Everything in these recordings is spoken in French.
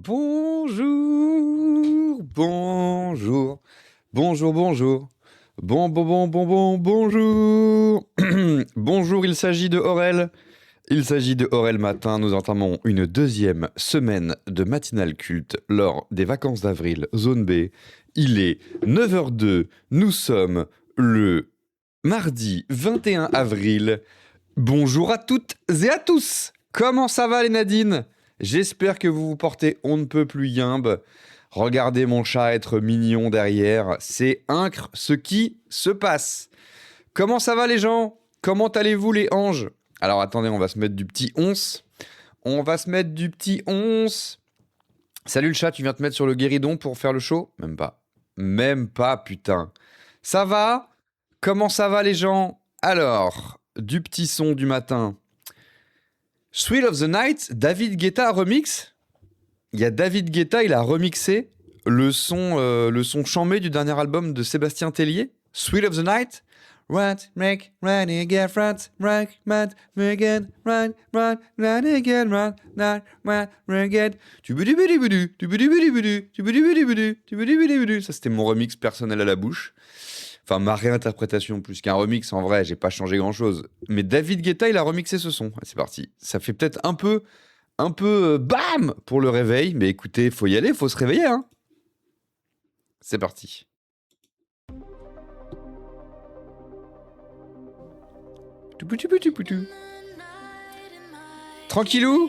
Bonjour, bonjour, bonjour, bonjour, bonjour. Bonjour, il s'agit de Aurel. Il s'agit de Aurel Matin. Nous entamons une deuxième semaine de matinale culte lors des vacances d'avril, zone B. Il est 9h02. Nous sommes le mardi 21 avril. Bonjour à toutes et à tous. Comment ça va les Nadine ? J'espère que vous vous portez on ne peut plus yimbe. Regardez mon chat être mignon derrière. C'est incre ce qui se passe. Comment ça va les gens ? Comment allez-vous les anges ? Alors attendez, on va se mettre du petit once. Salut le chat, tu viens te mettre sur le guéridon pour faire le show ? Même pas. Même pas, putain. Ça va ? Comment ça va les gens ? Alors, du petit son du matin. Thrill of the Night, David Guetta remix. Il y a David Guetta, il a remixé le son chambé du dernier album de Sébastien Tellier. Thrill of the Night. Right, make, right again, right, again, right, again, right, again. Ça, c'était mon remix personnel à la bouche. Enfin, ma réinterprétation plus qu'un remix, en vrai, j'ai pas changé grand-chose. Mais David Guetta, il a remixé ce son. C'est parti. Ça fait peut-être un peu bam pour le réveil, mais écoutez, faut y aller, faut se réveiller, hein. C'est parti. Tranquillou.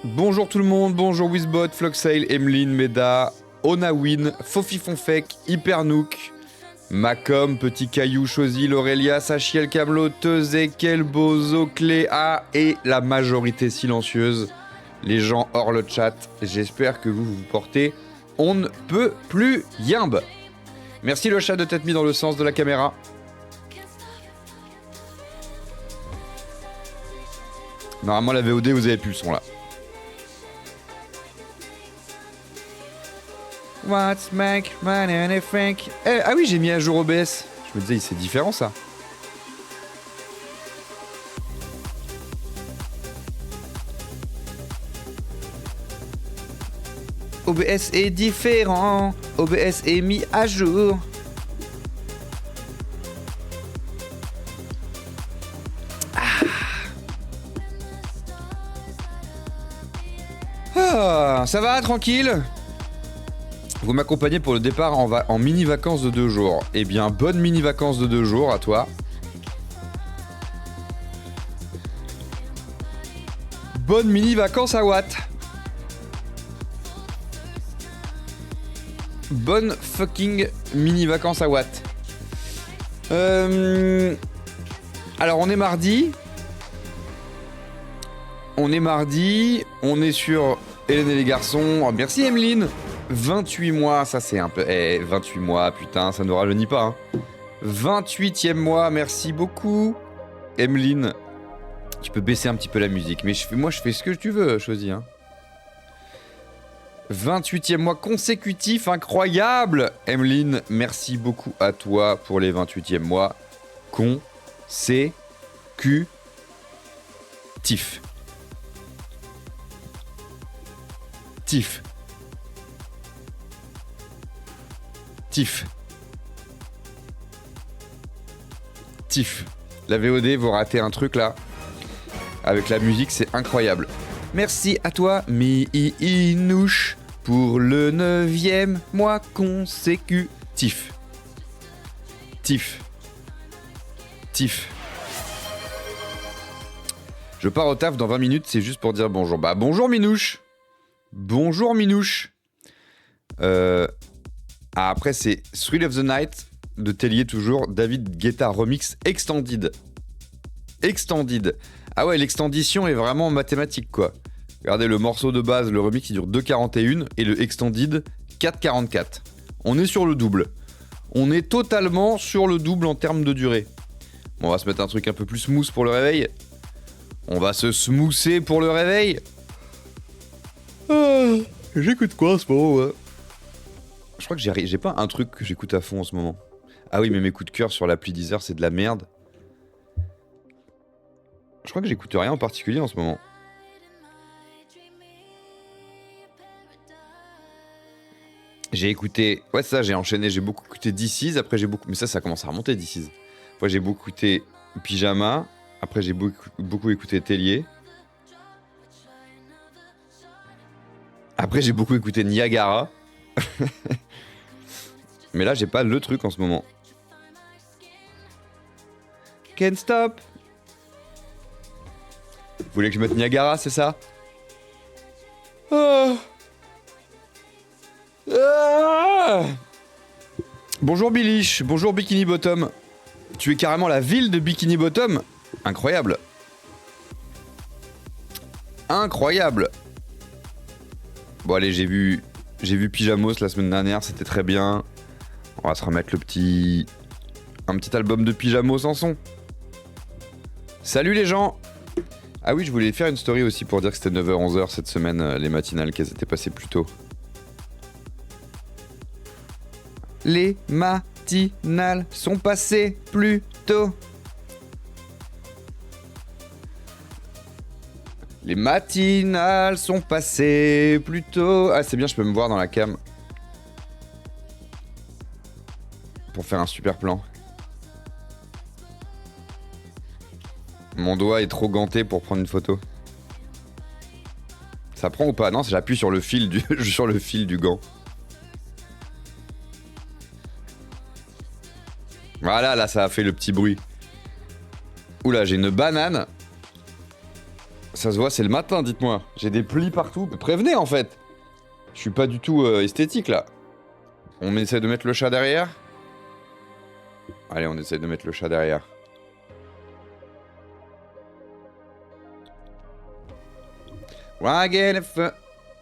Bonjour tout le monde, bonjour Wizbot, Floxail, Emeline, Meda, Onawin, Fofifonfec, Hypernook, Macom, Petit Caillou, Chosy, Laurelia, Sachiel, Camelot, Tezekel, Bozo, Cléa et la majorité silencieuse, les gens hors le chat. J'espère que vous vous portez on ne peut plus yimbe. Merci le chat de t'être mis dans le sens de la caméra. Normalement la VOD vous avez plus le son là. What's make man and Frank? Ah oui, j'ai mis à jour OBS. Je me disais, c'est différent ça. OBS est différent. OBS est mis à jour. Ah, ça va, tranquille ? Vous m'accompagnez pour le départ en mini-vacances de 2 jours. Eh bien, bonne mini-vacances de 2 jours à toi. Bonne mini-vacances à Watt. Bonne fucking mini-vacances à Watt. Alors, on est mardi. On est sur Hélène et les garçons. Oh, merci Emeline. 28 mois, ça c'est un peu... 28 mois, putain, ça ne rajeunit pas. Hein. 28e mois, merci beaucoup. Emeline, tu peux baisser un petit peu la musique. Mais moi, je fais ce que tu veux, Chosy. Hein. 28e mois consécutif, incroyable. Emeline, merci beaucoup à toi pour les 28e mois consécutifs. Tiff. La VOD, vous ratez un truc là. Avec la musique, c'est incroyable. Merci à toi, Minouche, pour le 9e mois consécutif. Tiff. Je pars au taf dans 20 minutes, c'est juste pour dire bonjour. Bah bonjour Minouche. Après c'est Thrill of the Night de Tellier toujours, David Guetta remix extended. Ah ouais, l'extendition est vraiment mathématique quoi. Regardez le morceau de base, le remix il dure 2,41 et le extended 4,44. On est sur le double. On est totalement sur le double en termes de durée. Bon, on va se mettre un truc un peu plus smooth pour le réveil. On va se smoother pour le réveil. J'écoute quoi en ce moment, ouais. Je crois que j'ai pas un truc que j'écoute à fond en ce moment. Ah oui, mais mes coups de cœur sur l'appli Deezer, c'est de la merde. Je crois que j'écoute rien en particulier en ce moment. J'ai écouté... Ouais, ça, j'ai enchaîné. J'ai beaucoup écouté DC's. Après, j'ai beaucoup... Mais ça commence à remonter, DC's. Après, j'ai beaucoup écouté Pyjama. Après, j'ai beaucoup écouté Tellier. Après, j'ai beaucoup écouté Niagara. Mais là, j'ai pas le truc en ce moment. Can't stop. Vous voulez que je mette Niagara, c'est ça? Oh. Ah. Bonjour Billich, bonjour Bikini Bottom. Tu es carrément la ville de Bikini Bottom. Incroyable. Incroyable. Bon allez, j'ai vu Pyjamos la semaine dernière, c'était très bien. On va se remettre un petit album de Pyjamos en son. Salut les gens. Ah oui, je voulais faire une story aussi pour dire que c'était 9h-11h cette semaine, les matinales, qu'elles étaient passées plus tôt. Les matinales sont passées plus tôt. Les matinales sont passées plus tôt. Ah, c'est bien, je peux me voir dans la cam. Pour faire un super plan. Mon doigt est trop ganté pour prendre une photo. Ça prend ou pas? Non, j'appuie sur le fil du gant. Voilà, là, ça a fait le petit bruit. Oula, j'ai une banane. Ça se voit, c'est le matin, dites-moi. J'ai des plis partout. Prévenez, en fait. Je suis pas du tout esthétique, là. On essaie de mettre le chat derrière. Allez, on essaie de mettre le chat derrière.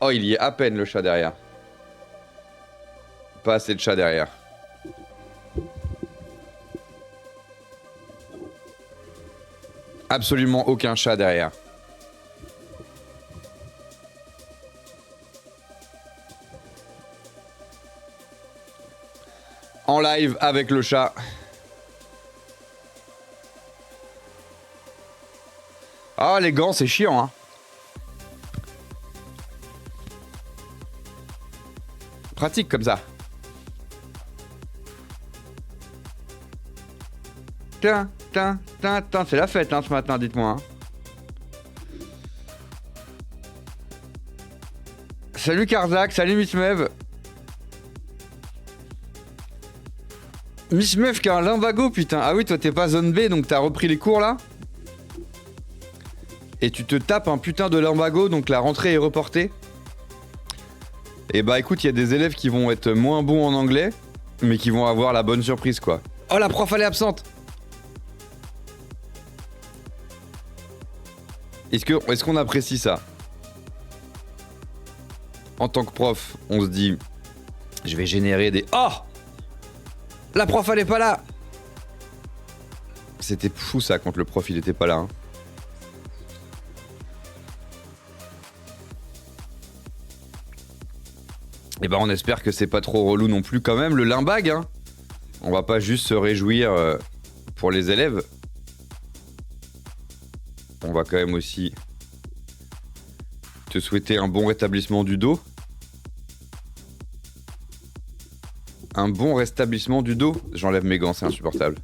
Oh, il y est à peine, le chat derrière. Pas assez de chat derrière. Absolument aucun chat derrière. En live avec le chat. Ah, les gants, c'est chiant, hein. Pratique comme ça. Tiens, c'est la fête hein, ce matin, dites-moi. Hein. Salut Karzak, salut Miss Mev. Miss Mev qui a un limbago, putain. Ah oui, toi t'es pas zone B, donc t'as repris les cours là. Et tu te tapes un putain de limbago, donc la rentrée est reportée. Et bah écoute, il y a des élèves qui vont être moins bons en anglais, mais qui vont avoir la bonne surprise quoi. Oh, la prof elle est absente. Est-ce qu'on apprécie ça? En tant que prof, on se dit, je vais générer des... Oh! La prof elle est pas là. C'était fou ça quand le prof il était pas là. Hein. Et ben on espère que c'est pas trop relou non plus quand même, le limbag. Hein. On va pas juste se réjouir pour les élèves. On va quand même aussi te souhaiter un bon rétablissement du dos. Un bon rétablissement du dos. J'enlève mes gants, c'est insupportable.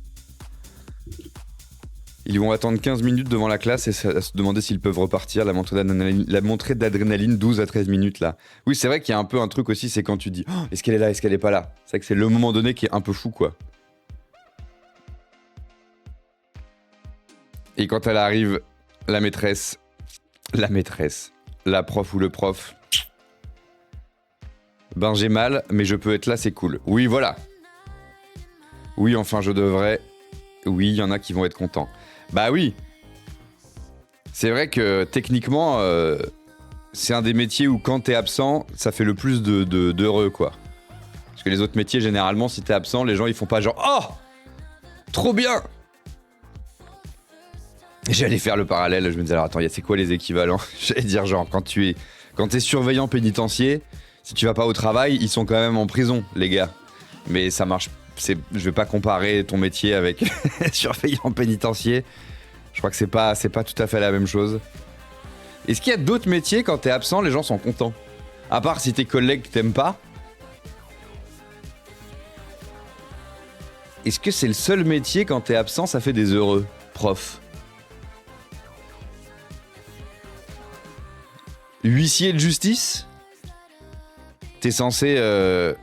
Ils vont attendre 15 minutes devant la classe et se demander s'ils peuvent repartir. La montrée d'adrénaline 12 à 13 minutes là. Oui, c'est vrai qu'il y a un peu un truc aussi, c'est quand tu dis oh, est-ce qu'elle est là, est-ce qu'elle est pas là. C'est vrai que c'est le moment donné qui est un peu fou quoi. Et quand elle arrive, la maîtresse, la prof ou le prof, ben j'ai mal, mais je peux être là, c'est cool. Oui, voilà. Oui, enfin je devrais. Oui, il y en a qui vont être contents. Bah oui. C'est vrai que techniquement, c'est un des métiers où quand t'es absent, ça fait le plus d'heureux, quoi. Parce que les autres métiers, généralement, si t'es absent, les gens, ils font pas genre « Oh ! Trop bien !» J'allais faire le parallèle, je me disais « Alors attends, c'est quoi les équivalents ?» J'allais dire genre, quand t'es surveillant pénitentiaire, si tu vas pas au travail, ils sont quand même en prison, les gars. Mais ça marche pas. Je vais pas comparer ton métier avec surveillant pénitentiaire. Je crois que c'est pas tout à fait la même chose. Est-ce qu'il y a d'autres métiers, quand t'es absent, les gens sont contents? À part si tes collègues t'aiment pas. Est-ce que c'est le seul métier quand t'es absent, ça fait des heureux? Prof. Huissier de justice? T'es censé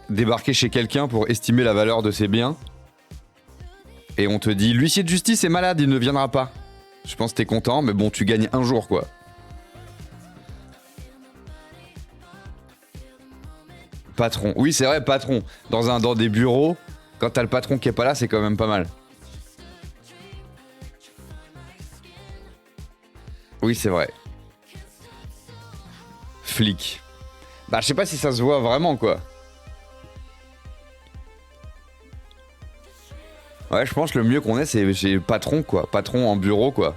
débarquer chez quelqu'un pour estimer la valeur de ses biens. Et on te dit, l'huissier de justice est malade, il ne viendra pas. Je pense que t'es content, mais bon, tu gagnes un jour, quoi. Patron. Oui, c'est vrai, patron. Dans des bureaux, quand t'as le patron qui est pas là, c'est quand même pas mal. Oui, c'est vrai. Flic. Bah, je sais pas si ça se voit vraiment, quoi. Ouais, je pense que le mieux qu'on ait, c'est patron, quoi. Patron en bureau, quoi.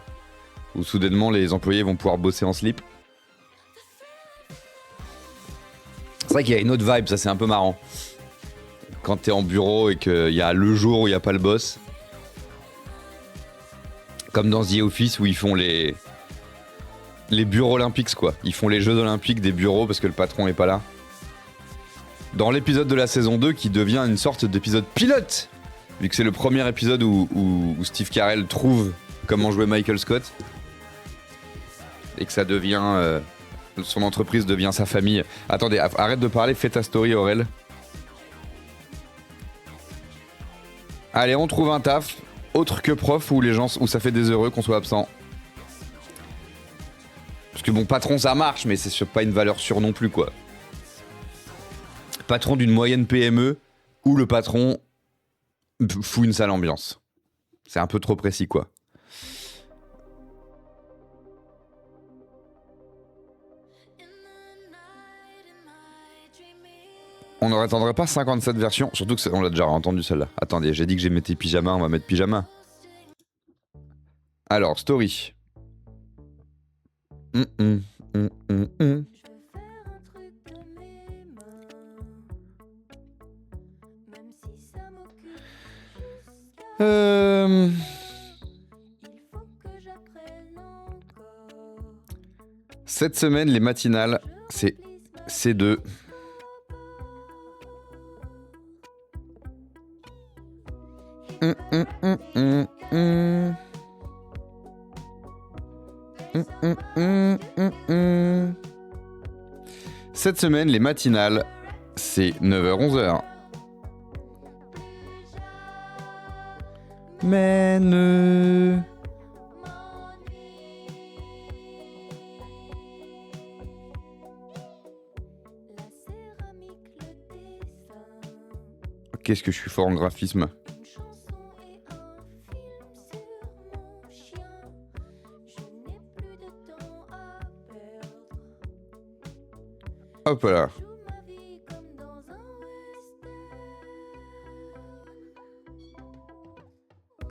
Où soudainement, les employés vont pouvoir bosser en slip. C'est vrai qu'il y a une autre vibe, ça, c'est un peu marrant. Quand t'es en bureau et qu'il y a le jour où il n'y a pas le boss. Comme dans The Office où ils font les bureaux olympiques, quoi. Ils font les Jeux olympiques des bureaux parce que le patron est pas là. Dans l'épisode de la saison 2 qui devient une sorte d'épisode pilote, vu que c'est le premier épisode où Steve Carell trouve comment jouer Michael Scott. Et que ça devient... son entreprise devient sa famille. Attendez, arrête de parler, fais ta story, Aurel. Allez, on trouve un taf, autre que prof, où ça fait des heureux qu'on soit absent. Parce que bon, patron, ça marche, mais c'est pas une valeur sûre non plus, quoi. Patron d'une moyenne PME, où le patron fout une sale ambiance. C'est un peu trop précis, quoi. On n'en attendrait pas 57 versions, surtout que on l'a déjà entendu celle-là. Attendez, j'ai dit que j'ai mettais pyjama, on va mettre pyjama. Alors, story. Cette semaine, les matinales, c'est C2. Cette semaine, les matinales, c'est 9h-11h. Mais ne... Qu'est-ce que je suis fort en graphisme. Hop là.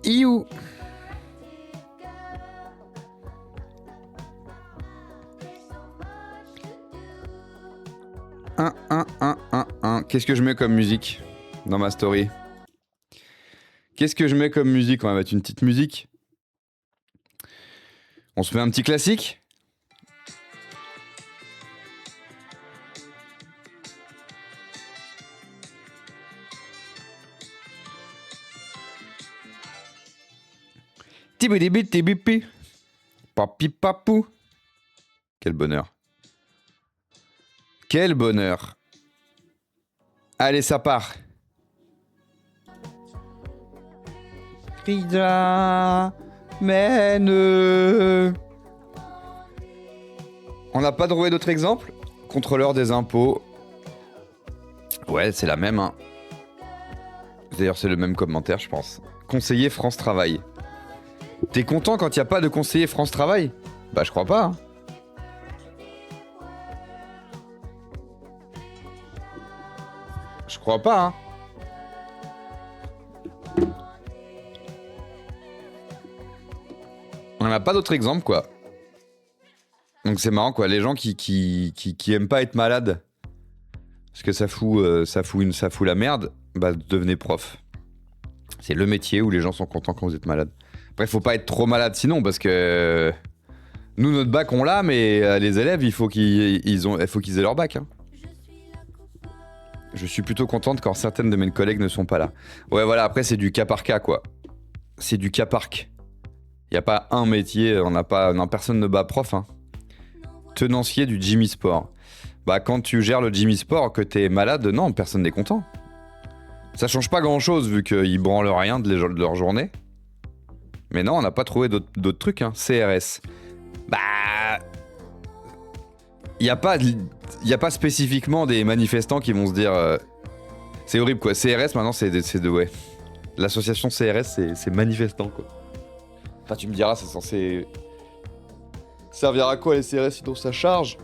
Iou. Qu'est-ce que je mets comme musique dans ma story? Qu'est-ce que je mets comme musique? On va mettre une petite musique. On se met un petit classique. Tibidi-bidi-bipi. Papi papou. Quel bonheur. Quel bonheur. Allez, ça part. Rida, mène. On n'a pas trouvé d'autres exemples? Contrôleur des impôts. Ouais, c'est la même, hein. D'ailleurs, c'est le même commentaire, je pense. Conseiller France Travail. T'es content quand il n'y a pas de conseiller France Travail? Bah, je crois pas, hein. Je crois pas, hein. On n'a pas d'autres exemples, quoi. Donc c'est marrant, quoi. Les gens qui aiment pas être malades parce que ça fout la merde, bah devenez prof. C'est le métier où les gens sont contents quand vous êtes malade. Après, faut pas être trop malade sinon, parce que nous, notre bac, on l'a, mais les élèves, il faut qu'ils aient leur bac, hein. Je suis plutôt contente quand certaines de mes collègues ne sont pas là. Ouais, voilà, après, c'est du cas par cas, quoi. C'est du cas par cas. Il n'y a pas un métier, non, personne ne bat prof, hein. Tenancier du Jimmy Sport. Bah, quand tu gères le Jimmy Sport, que t'es malade, non, personne n'est content. Ça change pas grand-chose, vu qu'ils branlent rien de leur journée. Mais non, on n'a pas trouvé d'autres trucs, hein. CRS. Bah... Il n'y a pas spécifiquement des manifestants qui vont se dire... C'est horrible, quoi. CRS, maintenant, c'est de... Ouais. L'association CRS, c'est manifestant, quoi. Enfin, tu me diras, c'est censé... Servir à quoi, les CRS, sinon ça charge?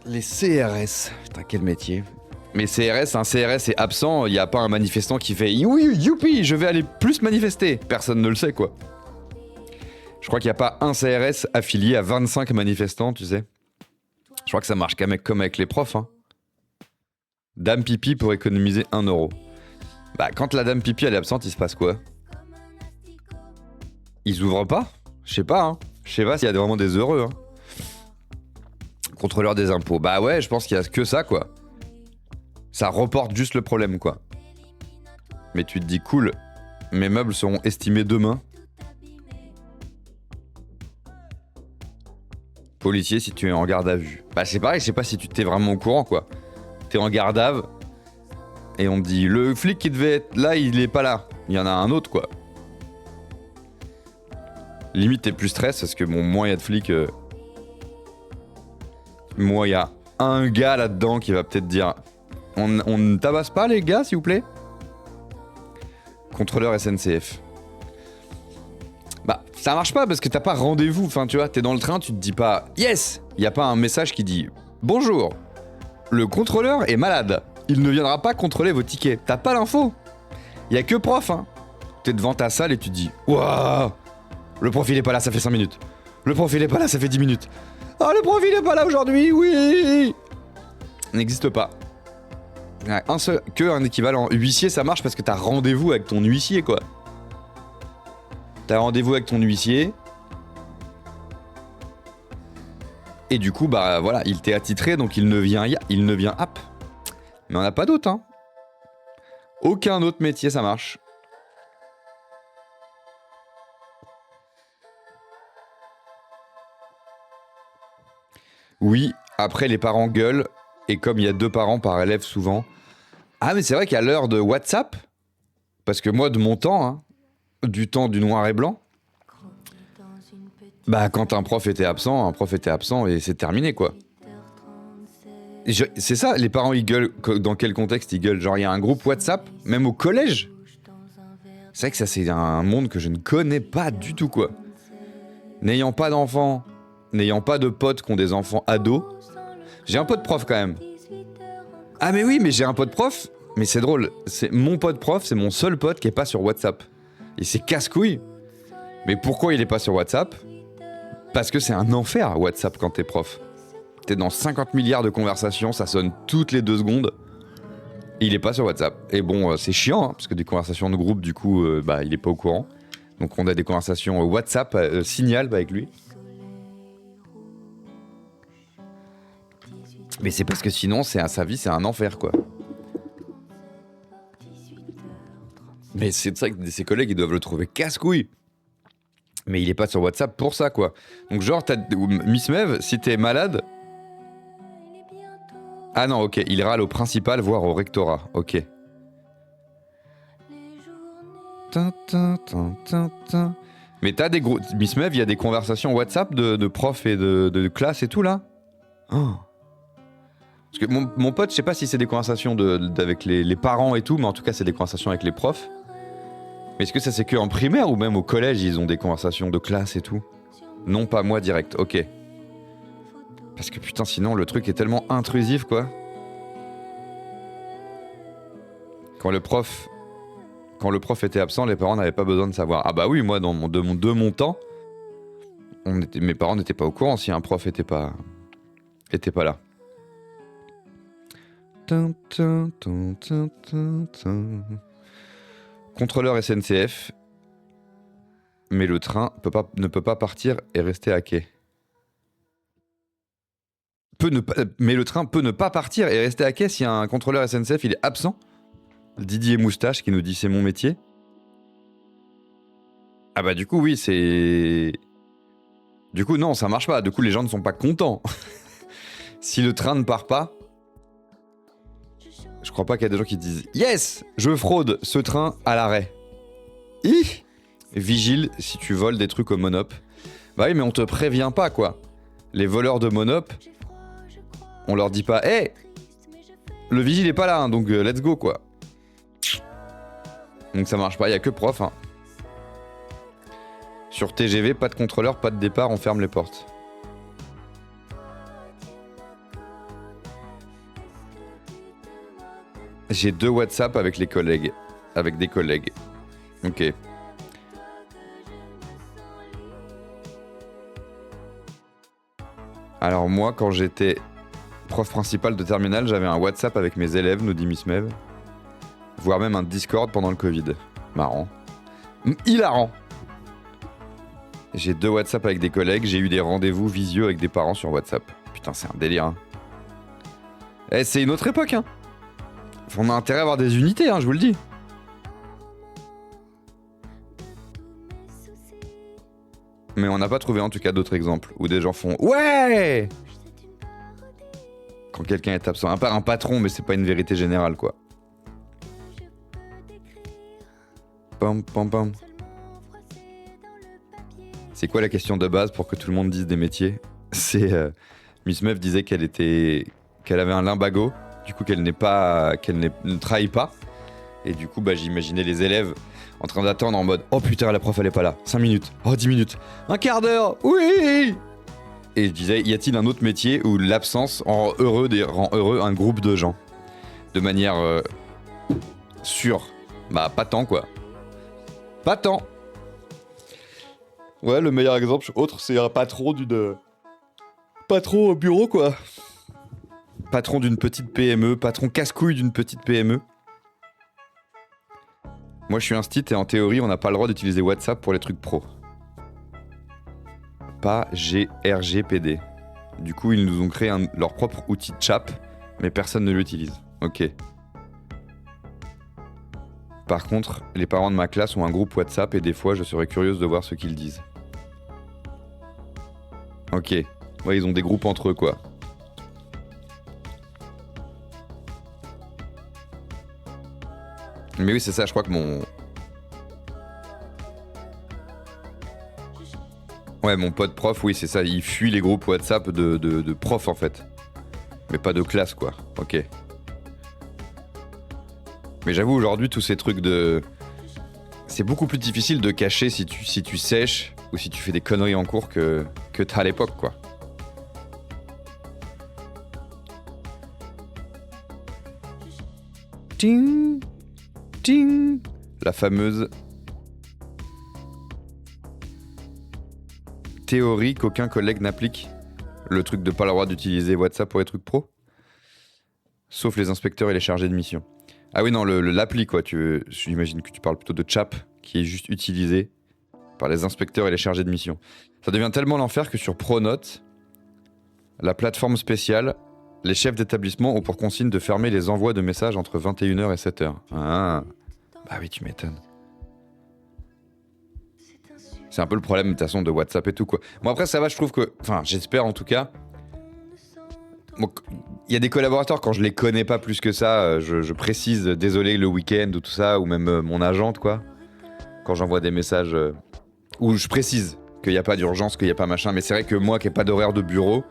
Les CRS... Putain, quel métier. Mais CRS, un CRS est absent, il n'y a pas un manifestant qui fait « Oui, youpi, je vais aller plus manifester !» Personne ne le sait, quoi. Je crois qu'il n'y a pas un CRS affilié à 25 manifestants, tu sais. Je crois que ça marche comme avec les profs, hein. Dame pipi pour économiser 1 euro. Bah, quand la dame pipi elle est absente, il se passe quoi? Ils ouvrent pas? Je sais pas, hein. Je sais pas s'il y a vraiment des heureux, hein. Contrôleur des impôts. Bah ouais, je pense qu'il y a que ça, quoi. Ça reporte juste le problème, quoi. Mais tu te dis, cool, mes meubles seront estimés demain. Policier, si tu es en garde à vue. Bah c'est pareil, je sais pas si tu t'es vraiment au courant, quoi. T'es en garde à vue, et on te dit, le flic qui devait être là, il est pas là. Il y en a un autre, quoi. Limite, t'es plus stress, parce que bon, moins il y a de flics... Moi, il y a un gars là-dedans qui va peut-être dire... On ne tabasse pas, les gars, s'il vous plaît? Contrôleur SNCF. Bah, ça marche pas parce que t'as pas rendez-vous. Enfin, tu vois, t'es dans le train, tu te dis pas yes. Y a pas un message qui dit bonjour. Le contrôleur est malade. Il ne viendra pas contrôler vos tickets. T'as pas l'info. Y a que prof, hein. T'es devant ta salle et tu te dis waouh. Le prof il est pas là, ça fait 5 minutes. Le prof il est pas là, ça fait 10 minutes. Ah, le prof il est pas là aujourd'hui, oui. N'existe pas. Ouais, un équivalent. Huissier, ça marche parce que t'as rendez-vous avec ton huissier, quoi. T'as rendez-vous avec ton huissier. Et du coup, bah voilà, il t'est attitré, donc il ne vient app. Mais on n'a pas d'autre, hein. Aucun autre métier, ça marche. Oui, après les parents gueulent, et comme il y a 2 parents par élève souvent... Ah mais c'est vrai qu'à l'heure de WhatsApp, parce que moi de mon temps, hein, du temps du noir et blanc, bah quand un prof était absent et c'est terminé, quoi. C'est ça, les parents ils gueulent, dans quel contexte ils gueulent? Genre il y a un groupe WhatsApp, même au collège. C'est vrai que ça c'est un monde que je ne connais pas du tout, quoi. N'ayant pas d'enfants, n'ayant pas de potes qui ont des enfants ados, j'ai un pote prof quand même. Ah mais oui, mais j'ai un pote prof, mais c'est drôle, c'est mon pote prof, c'est mon seul pote qui est pas sur WhatsApp. Et c'est casse-couille. Mais pourquoi il est pas sur WhatsApp? Parce que c'est un enfer WhatsApp quand t'es prof. T'es dans 50 milliards de conversations, ça sonne toutes les 2 secondes. Et il est pas sur WhatsApp. Et bon, c'est chiant, hein, parce que des conversations de groupe, du coup, bah il est pas au courant. Donc on a des conversations WhatsApp, Signal avec lui. Mais c'est parce que sinon, sa vie, c'est un enfer, quoi. Mais c'est ça que ses collègues, ils doivent le trouver casse-couille. Mais il est pas sur WhatsApp pour ça, quoi. Donc genre, Miss Mev, si t'es malade... Ah non, ok, il râle au principal, voire au rectorat, ok. Mais t'as des gros... Miss Mev, il y a des conversations WhatsApp de profs et de classe et tout, là? Oh. Parce que mon pote, je sais pas si c'est des conversations avec les parents et tout, mais en tout cas, c'est des conversations avec les profs. Mais est-ce que ça c'est que en primaire ou même au collège, ils ont des conversations de classe et tout? Non, pas moi direct, ok. Parce que putain, sinon, le truc est tellement intrusif, quoi. Quand le prof était absent, les parents n'avaient pas besoin de savoir. Ah bah oui, moi, de mon temps, mes parents n'étaient pas au courant si un prof était pas là. Contrôleur SNCF, mais le train ne peut pas partir et rester à quai. mais le train peut ne pas partir et rester à quai si un contrôleur SNCF il est absent. Didier Moustache qui nous dit c'est mon métier. Ah bah du coup oui c'est... Du coup non ça marche pas, du coup les gens ne sont pas contents. Si le train ne part pas, je crois pas qu'il y a des gens qui disent yes, je fraude ce train à l'arrêt. Vigile si tu voles des trucs au Monop. Bah oui mais on te prévient pas quoi. Les voleurs de Monop, on leur dit pas hey, le vigile est pas là hein, donc let's go quoi. Donc ça marche pas, y a que prof hein. Sur TGV, pas de contrôleur, pas de départ, on ferme les portes. J'ai 2 WhatsApp avec les collègues. Avec des collègues. Ok. Alors moi, quand j'étais prof principal de terminale, j'avais un WhatsApp avec mes élèves, nous dit Miss Mev. Voire même un Discord pendant le Covid. Marrant. Hilarant. J'ai 2 WhatsApp avec des collègues, j'ai eu des rendez-vous visio avec des parents sur WhatsApp. Putain, c'est un délire, hein. Eh, c'est une autre époque, hein. On a intérêt à avoir des unités, hein, je vous le dis. Mais on n'a pas trouvé en tout cas d'autres exemples où des gens font ouais quand quelqu'un est absent. À part un patron, mais c'est pas une vérité générale, quoi. Pam, pam, pam. C'est quoi la question de base pour que tout le monde dise des métiers? C'est Miss Meuf disait qu'elle avait un limbago, du coup qu'elle ne trahit pas. Et du coup, bah, j'imaginais les élèves en train d'attendre en mode oh putain, la prof elle est pas là, 5 minutes, oh 10 minutes, un quart d'heure, oui. Et je disais, y a-t-il un autre métier où l'absence rend heureux un groupe de gens de manière sûre? Bah pas tant quoi. Pas tant. Ouais, le meilleur exemple autre, c'est un patron patron au bureau, quoi. Patron d'une petite PME, patron casse-couille d'une petite PME. Moi, je suis instit et en théorie, on n'a pas le droit d'utiliser WhatsApp pour les trucs pro. Pas RGPD. Du coup, ils nous ont créé leur propre outil de chat, mais personne ne l'utilise. Ok. Par contre, les parents de ma classe ont un groupe WhatsApp et des fois, je serais curieuse de voir ce qu'ils disent. Ok. Ouais, ils ont des groupes entre eux, quoi. Mais oui, c'est ça, je crois que Ouais, mon pote prof, oui, c'est ça, il fuit les groupes WhatsApp de profs, en fait. Mais pas de classe, quoi. Ok. Mais j'avoue, aujourd'hui, tous ces trucs de... C'est beaucoup plus difficile de cacher si tu sèches ou si tu fais des conneries en cours que t'as à l'époque, quoi. Ting, ting. La fameuse théorie qu'aucun collègue n'applique. Le truc de pas le droit d'utiliser WhatsApp pour les trucs pro. Sauf les inspecteurs et les chargés de mission. Ah oui, non, l'appli, quoi. J'imagine que tu parles plutôt de Chap, qui est juste utilisé par les inspecteurs et les chargés de mission. Ça devient tellement l'enfer que sur Pronote, la plateforme spéciale, les chefs d'établissement ont pour consigne de fermer les envois de messages entre 21h et 7h. Ah, bah oui, tu m'étonnes. C'est un peu le problème, de toute façon, de WhatsApp et tout, quoi. Bon, après, ça va, je trouve que... Enfin, j'espère, en tout cas... Bon, il y a des collaborateurs, quand je les connais pas plus que ça, je précise, désolé, le week-end ou tout ça, ou même mon agente, quoi. Quand j'envoie des messages... où je précise qu'il n'y a pas d'urgence, qu'il n'y a pas machin. Mais c'est vrai que moi, qui n'ai pas d'horaire de bureau,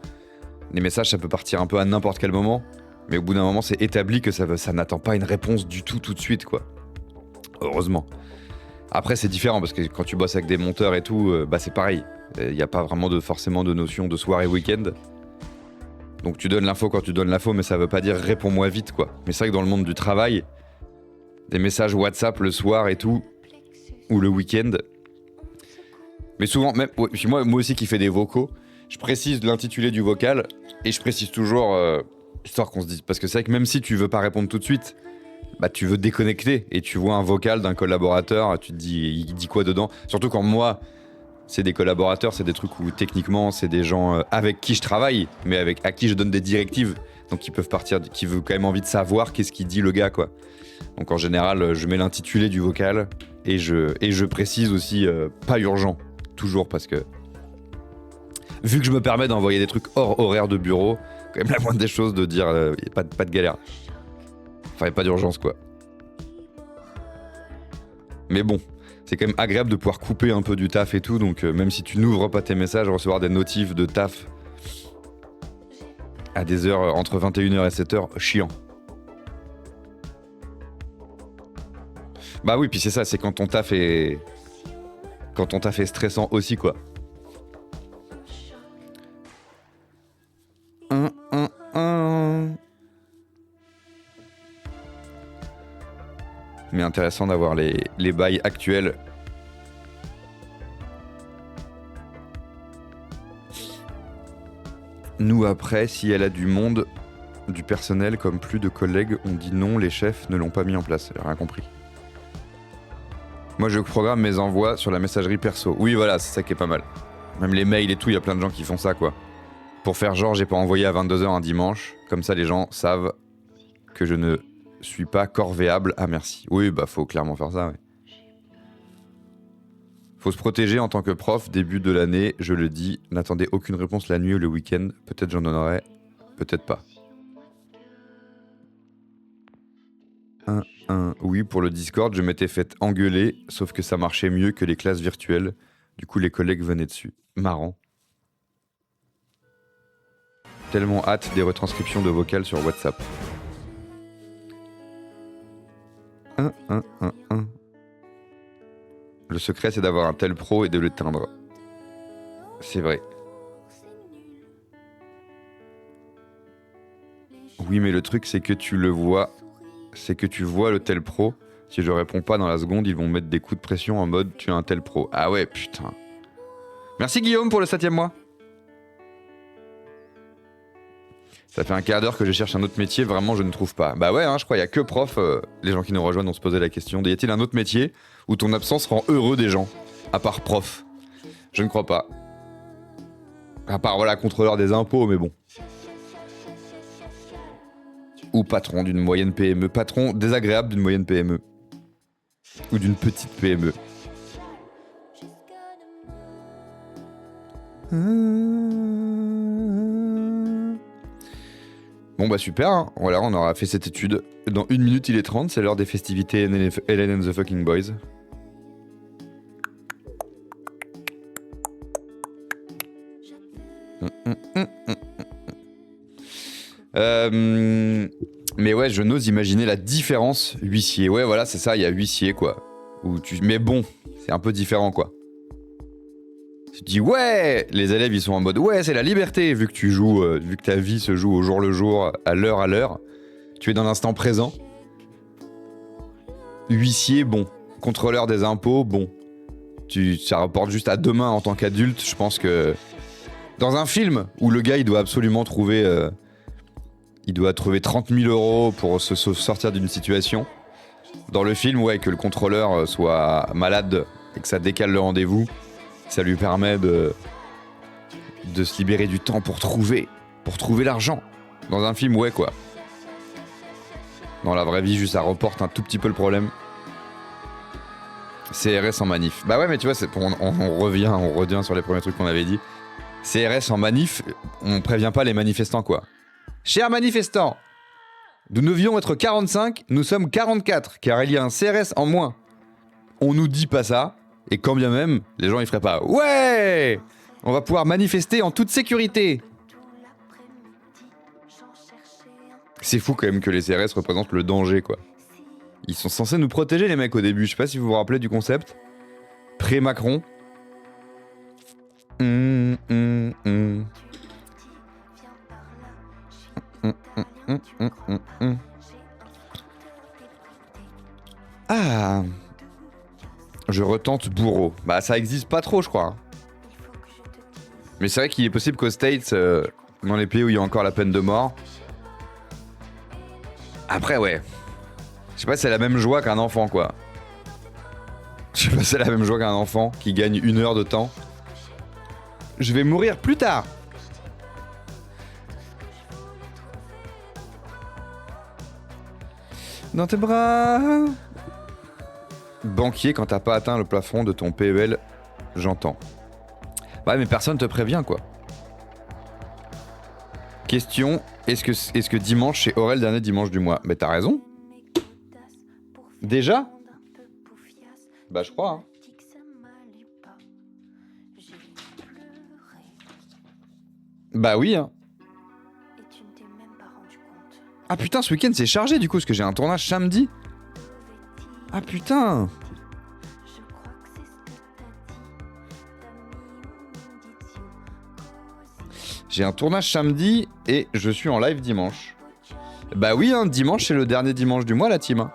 les messages, ça peut partir un peu à n'importe quel moment. Mais au bout d'un moment, c'est établi que ça n'attend pas une réponse du tout de suite, quoi. Heureusement. Après, c'est différent, parce que quand tu bosses avec des monteurs et tout, bah c'est pareil. Il n'y a pas vraiment forcément de notion de soirée week-end. Donc tu donnes l'info quand tu donnes l'info, mais ça veut pas dire réponds-moi vite, quoi. Mais c'est vrai que dans le monde du travail, des messages WhatsApp le soir et tout, ou le week-end. Mais souvent, même puis moi aussi qui fais des vocaux, je précise l'intitulé du vocal et je précise toujours histoire qu'on se dise. Parce que c'est vrai que même si tu veux pas répondre tout de suite, bah tu veux déconnecter et tu vois un vocal d'un collaborateur, tu te dis il dit quoi dedans. Surtout quand moi, c'est des collaborateurs, c'est des trucs où techniquement c'est des gens avec qui je travaille, mais à qui je donne des directives, donc qui peuvent partir, qui veulent quand même envie de savoir qu'est-ce qu'il dit le gars, quoi. Donc en général, je mets l'intitulé du vocal et je précise aussi pas urgent, toujours, parce que vu que je me permets d'envoyer des trucs hors horaire de bureau, quand même la moindre des choses de dire pas de galère. Enfin, y a pas d'urgence, quoi. Mais bon, c'est quand même agréable de pouvoir couper un peu du taf et tout, donc même si tu n'ouvres pas tes messages, recevoir des notifs de taf à des heures entre 21h et 7h, chiant. Bah oui, puis c'est ça, c'est quand ton taf est stressant aussi, quoi. Mais intéressant d'avoir les bails actuels. Nous, après, si elle a du monde, du personnel, comme plus de collègues ont dit non, les chefs ne l'ont pas mis en place. J'ai rien compris. Moi, je programme mes envois sur la messagerie perso. Oui, voilà, c'est ça qui est pas mal. Même les mails et tout, il y a plein de gens qui font ça, quoi. Pour faire genre, j'ai pas envoyé à 22h un dimanche. Comme ça, les gens savent que je ne suis pas corvéable. Ah, merci. Oui, bah, faut clairement faire ça, ouais. Faut se protéger en tant que prof, début de l'année, je le dis. N'attendez aucune réponse la nuit ou le week-end. Peut-être j'en aurai, peut-être pas. Oui, pour le Discord, je m'étais fait engueuler, sauf que ça marchait mieux que les classes virtuelles. Du coup, les collègues venaient dessus. Marrant. Tellement hâte des retranscriptions de vocales sur WhatsApp. Le secret, c'est d'avoir un tel pro et de l'éteindre. C'est vrai. Oui, mais le truc, c'est que tu le vois. C'est que tu vois le tel pro. Si je réponds pas dans la seconde, ils vont mettre des coups de pression en mode tu es un tel pro. Ah ouais, putain. Merci Guillaume pour le 7e mois. Ça fait un quart d'heure que je cherche un autre métier, vraiment je ne trouve pas. Bah ouais, hein, je crois qu'il y a que prof, les gens qui nous rejoignent ont se posé la question. Y a-t-il un autre métier où ton absence rend heureux des gens, à part prof? Je ne crois pas. À part, voilà, contrôleur des impôts, mais bon. Ou patron d'une moyenne PME. Patron désagréable d'une moyenne PME. Ou d'une petite PME. Bon bah super, hein. Voilà, on aura fait cette étude. Dans 1 minute il est 30, c'est l'heure des festivités Ellen and the Fucking Boys. Mais ouais, je n'ose imaginer la différence huissier. Ouais, voilà, c'est ça, il y a huissier, quoi. Mais bon, c'est un peu différent, quoi. Tu te dis, ouais, les élèves, ils sont en mode, ouais, c'est la liberté, vu que tu joues, vu que ta vie se joue au jour le jour, à l'heure. Tu es dans l'instant présent. Huissier, bon. Contrôleur des impôts, bon. Ça rapporte juste à demain en tant qu'adulte, je pense que... Dans un film où le gars, il doit absolument trouver... il doit trouver 30 000 € pour se sortir d'une situation. Dans le film, ouais, que le contrôleur soit malade et que ça décale le rendez-vous, ça lui permet de se libérer du temps pour trouver l'argent. Dans un film, ouais, quoi. Dans la vraie vie, juste ça reporte un tout petit peu le problème. CRS en manif. Bah ouais, mais tu vois, on revient sur les premiers trucs qu'on avait dit. CRS en manif, on prévient pas les manifestants, quoi. Chers manifestants, nous devions être 45, nous sommes 44, car il y a un CRS en moins. On nous dit pas ça, et quand bien même, les gens ils feraient pas « Ouais, on va pouvoir manifester en toute sécurité !» C'est fou quand même que les CRS représentent le danger, quoi. Ils sont censés nous protéger, les mecs, au début. Je sais pas si vous vous rappelez du concept. Pré-Macron. Ah, je retente bourreau. Bah ça existe pas trop, je crois. Mais c'est vrai qu'il est possible qu'aux States, dans les pays où il y a encore la peine de mort. Après, ouais. Je sais pas si c'est la même joie qu'un enfant, quoi. Je sais pas si c'est la même joie qu'un enfant qui gagne 1 heure de temps Je vais mourir plus tard. Dans tes bras. Banquier, quand t'as pas atteint le plafond de ton PEL, j'entends. Ouais, mais personne te prévient, quoi. Question, est-ce que dimanche, c'est Aurel, dernier dimanche du mois? Mais t'as raison. Déjà? Bah, je crois, hein. Bah oui, hein. Ah putain, ce week-end c'est chargé du coup, parce que j'ai un tournage samedi. Ah putain. J'ai un tournage samedi et je suis en live dimanche. Bah oui, hein, dimanche c'est le dernier dimanche du mois, la team.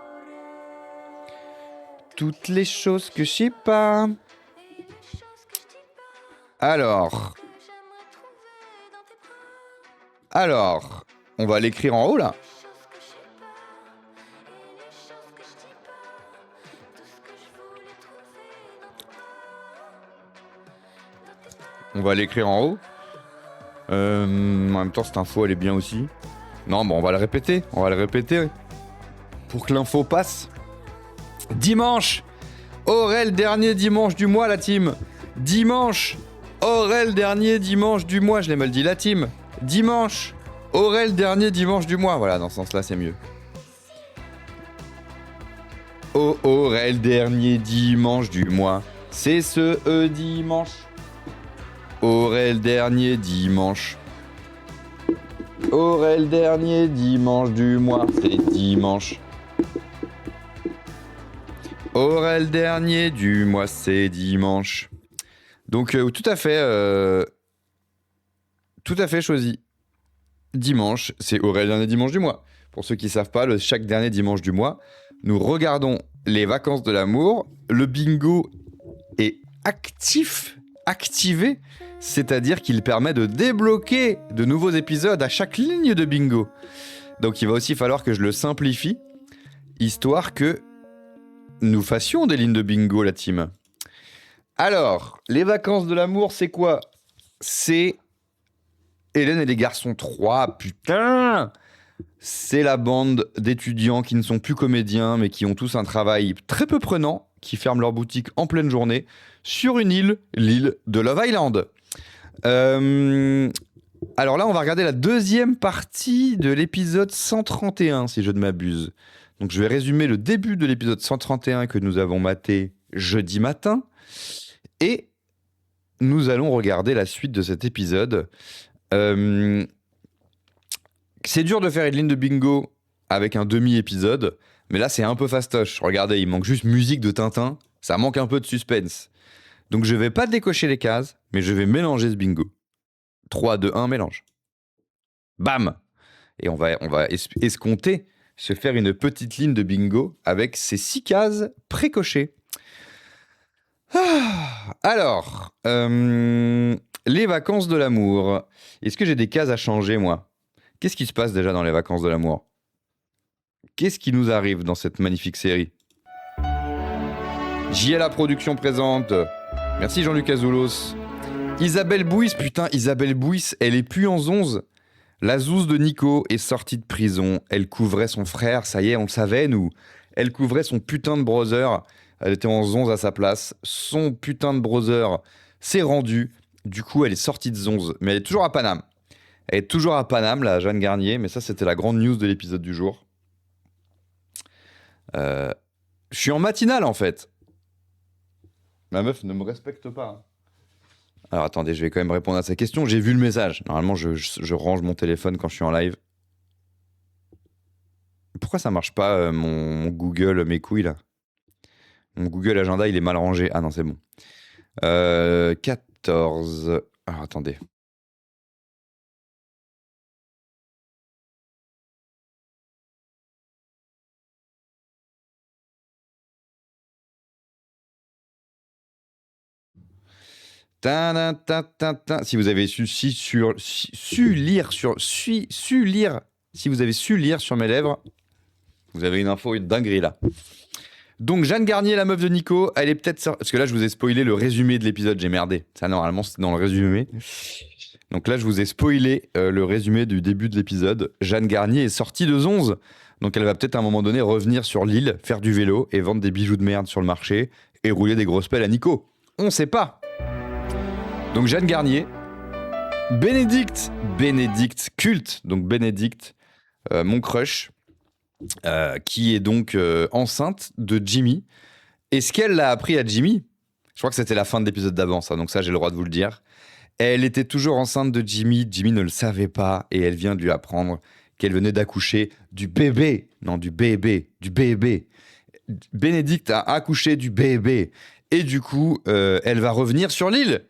Toutes les choses que je sais pas. Alors, on va l'écrire en haut là. On va l'écrire en haut. En même temps, cette info elle est bien aussi. Non, bon, on va le répéter. Pour que l'info passe. Dimanche, Aurel, dernier dimanche du mois, la team. Dimanche, Aurel, dernier dimanche du mois. Je l'ai mal dit, la team. Dimanche, Aurel, dernier dimanche du mois. Voilà, dans ce sens-là, c'est mieux. Oh, Aurel, dernier dimanche du mois. C'est ce dimanche. Aurel, dernier dimanche. Aurel, dernier dimanche du mois. C'est dimanche. Aurel, dernier du mois, c'est dimanche. Donc, tout à fait choisi. Dimanche, c'est Aurel, dernier dimanche du mois. Pour ceux qui ne savent pas, chaque dernier dimanche du mois, nous regardons les vacances de l'amour. Le bingo est activé, c'est-à-dire qu'il permet de débloquer de nouveaux épisodes à chaque ligne de bingo. Donc, il va aussi falloir que je le simplifie, histoire que nous fassions des lignes de bingo, la team. Alors, les vacances de l'amour, c'est quoi? C'est Hélène et les garçons 3, putain! C'est la bande d'étudiants qui ne sont plus comédiens, mais qui ont tous un travail très peu prenant, qui ferment leur boutique en pleine journée, sur une île, l'île de Love Island. Alors là, on va regarder la deuxième partie de l'épisode 131, si je ne m'abuse. Donc je vais résumer le début de l'épisode 131 que nous avons maté jeudi matin. Et nous allons regarder la suite de cet épisode. C'est dur de faire une ligne de bingo avec un demi-épisode, mais là c'est un peu fastoche. Regardez, il manque juste musique de Tintin, ça manque un peu de suspense. Donc je vais pas décocher les cases, mais je vais mélanger ce bingo. 3, 2, 1, mélange. Bam! Et on va escompter se faire une petite ligne de bingo avec ces 6 cases précochées. Alors, les vacances de l'amour. Est-ce que j'ai des cases à changer, moi? Qu'est-ce qui se passe déjà dans les vacances de l'amour? Qu'est-ce qui nous arrive dans cette magnifique série? JLA Production présente. Merci Jean-Luc Azulos. Isabelle Bouis, putain, Isabelle Bouis, elle est plus en zonze. La zouze de Nico est sortie de prison. Elle couvrait son frère, ça y est, on le savait, nous. Elle couvrait son putain de brother. Elle était en zonze à sa place. Son putain de brother s'est rendu. Du coup, elle est sortie de zonze. Mais elle est toujours à Paname. Elle est toujours à Paname, la Jeanne Garnier. Mais ça, c'était la grande news de l'épisode du jour. Je suis en matinale, en fait. Ma meuf ne me respecte pas. Hein. Alors, attendez, je vais quand même répondre à sa question. J'ai vu le message. Normalement, je range mon téléphone quand je suis en live. Pourquoi ça marche pas, mon Google, mes couilles, là? Mon Google Agenda, il est mal rangé. Ah non, c'est bon. 14. Alors, attendez. Si vous avez su lire si vous avez su lire sur mes lèvres, vous avez une info, une dinguerie là. Donc Jeanne Garnier, la meuf de Nico, elle est peut-être... Parce que là, je vous ai spoilé le résumé de l'épisode, j'ai merdé. Ça, normalement, c'était dans le résumé. Donc là, je vous ai spoilé le résumé du début de l'épisode. Jeanne Garnier est sortie de Zonze. Donc elle va peut-être à un moment donné revenir sur l'île, faire du vélo et vendre des bijoux de merde sur le marché et rouler des grosses pelles à Nico. On sait pas. Donc Jeanne Garnier, Bénédicte culte, donc Bénédicte, mon crush, qui est donc enceinte de Jimmy. Est-ce qu'elle l'a appris à Jimmy ? Je crois que c'était la fin de l'épisode d'avant, ça, donc ça j'ai le droit de vous le dire. Elle était toujours enceinte de Jimmy, Jimmy ne le savait pas et elle vient de lui apprendre qu'elle venait d'accoucher du bébé. Non, du bébé. Bénédicte a accouché du bébé. Et du coup, elle va revenir sur l'île.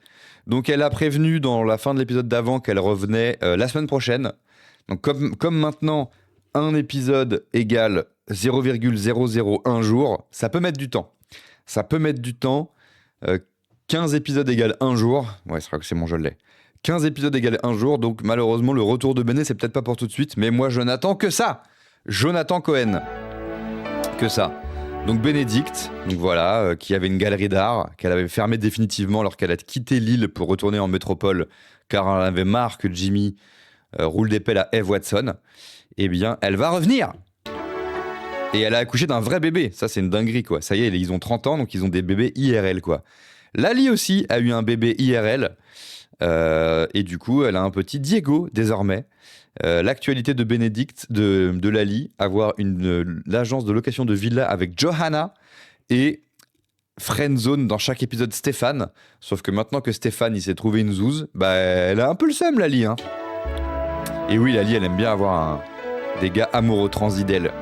Donc elle a prévenu dans la fin de l'épisode d'avant qu'elle revenait la semaine prochaine. Donc comme maintenant, un épisode égale 0,001 jour, ça peut mettre du temps. 15 épisodes égale 1 jour. Ouais, c'est bon, je l'ai. 15 épisodes égale 1 jour, donc malheureusement, le retour de Béné, c'est peut-être pas pour tout de suite, mais moi, je n'attends que ça. Jonathan Cohen. Que ça. Donc Bénédicte, donc voilà, qui avait une galerie d'art, qu'elle avait fermée définitivement alors qu'elle a quitté l'île pour retourner en métropole, car elle avait marre que Jimmy roule des pelles à Eve Watson. Eh bien, elle va revenir. Et elle a accouché d'un vrai bébé. Ça, c'est une dinguerie, quoi. Ça y est, ils ont 30 ans, donc ils ont des bébés IRL, quoi. Lali aussi a eu un bébé IRL. Et du coup, elle a un petit Diego, désormais. L'actualité de Bénédicte, de Lali, avoir l'agence de location de villa avec Johanna et Friendzone dans chaque épisode Stéphane. Sauf que maintenant que Stéphane, il s'est trouvé une zouze, bah, elle a un peu le seum, Lali, hein. Et oui, Lali, elle aime bien avoir des gars amoureux transis d'elle.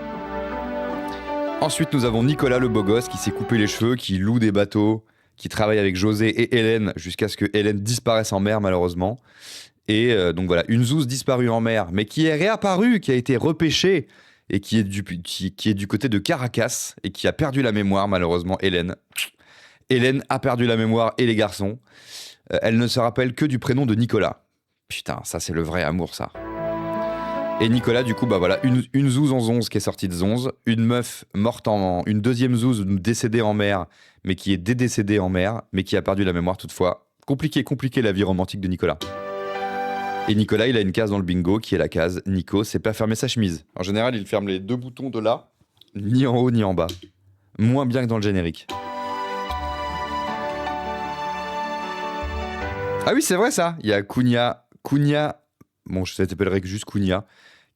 Ensuite, nous avons Nicolas, le beau gosse, qui s'est coupé les cheveux, qui loue des bateaux, qui travaille avec José et Hélène jusqu'à ce que Hélène disparaisse en mer, malheureusement. Et donc voilà, une zouze disparue en mer, mais qui est réapparue, qui a été repêchée et qui est du côté de Caracas et qui a perdu la mémoire, malheureusement, Hélène. Hélène a perdu la mémoire et les garçons. Elle ne se rappelle que du prénom de Nicolas. Putain, ça c'est le vrai amour, ça. Et Nicolas, du coup, bah voilà, une zouze en Zonze qui est sortie de Zonze, une meuf morte une deuxième zouze décédée en mer, mais qui est décédée en mer, mais qui a perdu la mémoire toutefois. Compliqué la vie romantique de Nicolas. Et Nicolas, il a une case dans le bingo qui est la case Nico sait pas fermer sa chemise. En général, il ferme les deux boutons de là, ni en haut ni en bas. Moins bien que dans le générique. Ah oui, c'est vrai ça. Il y a Cunha, bon, je t'appellerai que juste Cunha,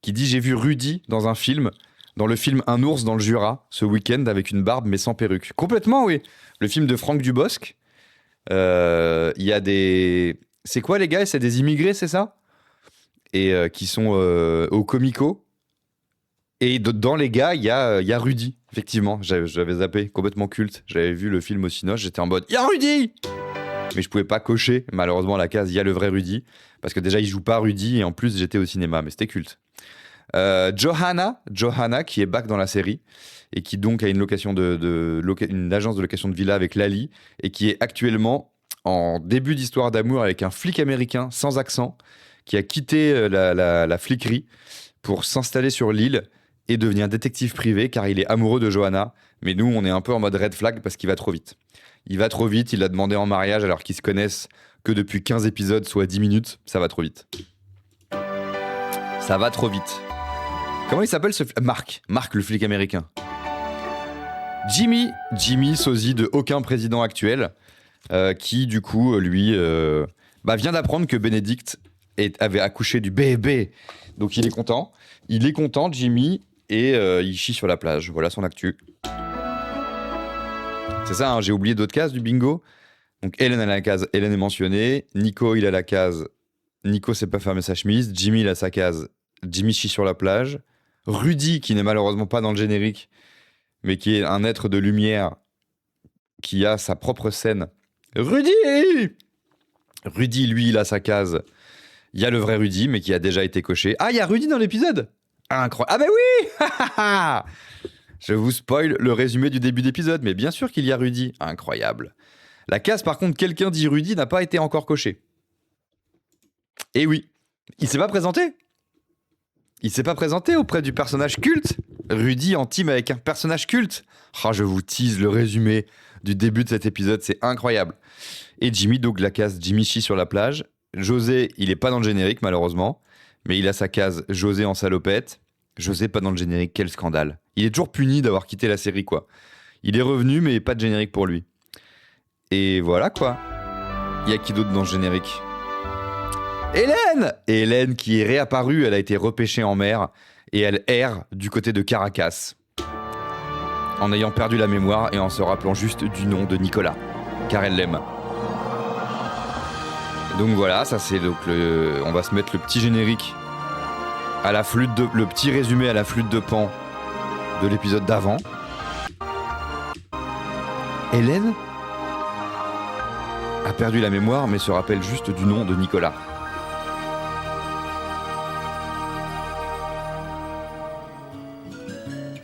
qui dit « J'ai vu Rudy dans un film, dans le film Un ours dans le Jura, ce week-end, avec une barbe mais sans perruque. » Complètement, oui. Le film de Franck Dubosc. Il y a des... C'est quoi les gars ? C'est des immigrés, c'est ça ? Et qui sont au Comico. Et dans les gars, il y a Rudy, effectivement. J'avais zappé, complètement culte. J'avais vu le film au Cinoche, j'étais en mode « Il y a Rudy !» Mais je pouvais pas cocher, malheureusement, la case « Il y a le vrai Rudy ». Parce que déjà, il joue pas Rudy, et en plus, j'étais au cinéma, mais c'était culte. Johanna, qui est back dans la série, et qui donc a une agence de location de villa avec Lali, et qui est actuellement en début d'histoire d'amour avec un flic américain sans accent, qui a quitté la fliquerie pour s'installer sur l'île et devenir détective privé, car il est amoureux de Johanna. Mais nous, on est un peu en mode red flag parce qu'il va trop vite. Il l'a demandé en mariage alors qu'ils se connaissent que depuis 15 épisodes, soit 10 minutes. Ça va trop vite. Ça va trop vite. Comment il s'appelle ce... Marc, le flic américain. Jimmy, sosie de aucun président actuel, qui du coup, lui, vient d'apprendre que Bénédicte avait accouché du bébé. Donc il est content. Jimmy, et il chie sur la plage. Voilà son actu. C'est ça, hein, j'ai oublié d'autres cases du bingo. Donc Hélène a la case, Hélène est mentionnée. Nico, il a la case, Nico sait pas fermer sa chemise. Jimmy, il a sa case, Jimmy chie sur la plage. Rudy, qui n'est malheureusement pas dans le générique, mais qui est un être de lumière, qui a sa propre scène. Rudy, lui, il a sa case. Il y a le vrai Rudy, mais qui a déjà été coché. Ah, il y a Rudy dans l'épisode. Incroyable. Ah oui. Je vous spoil le résumé du début d'épisode, mais bien sûr qu'il y a Rudy. Incroyable. La case, par contre, quelqu'un dit Rudy n'a pas été encore cochée. Et oui, il s'est pas présenté. Il s'est pas présenté auprès du personnage culte Rudy en team avec un personnage culte. Ah, je vous tease le résumé du début de cet épisode, c'est incroyable. Et Jimmy, donc la case Jimmy chie sur la plage. José, il est pas dans le générique malheureusement, mais il a sa case José en salopette. José pas dans le générique, quel scandale. Il est toujours puni d'avoir quitté la série quoi. Il est revenu mais pas de générique pour lui. Et voilà quoi. Il y a qui d'autre dans le générique ? Hélène ! Hélène qui est réapparue, elle a été repêchée en mer et elle erre du côté de Caracas. En ayant perdu la mémoire et en se rappelant juste du nom de Nicolas, car elle l'aime. Donc voilà, ça c'est donc on va se mettre le petit générique à la flûte de, le petit résumé à la flûte de Pan de l'épisode d'avant. Hélène a perdu la mémoire mais se rappelle juste du nom de Nicolas.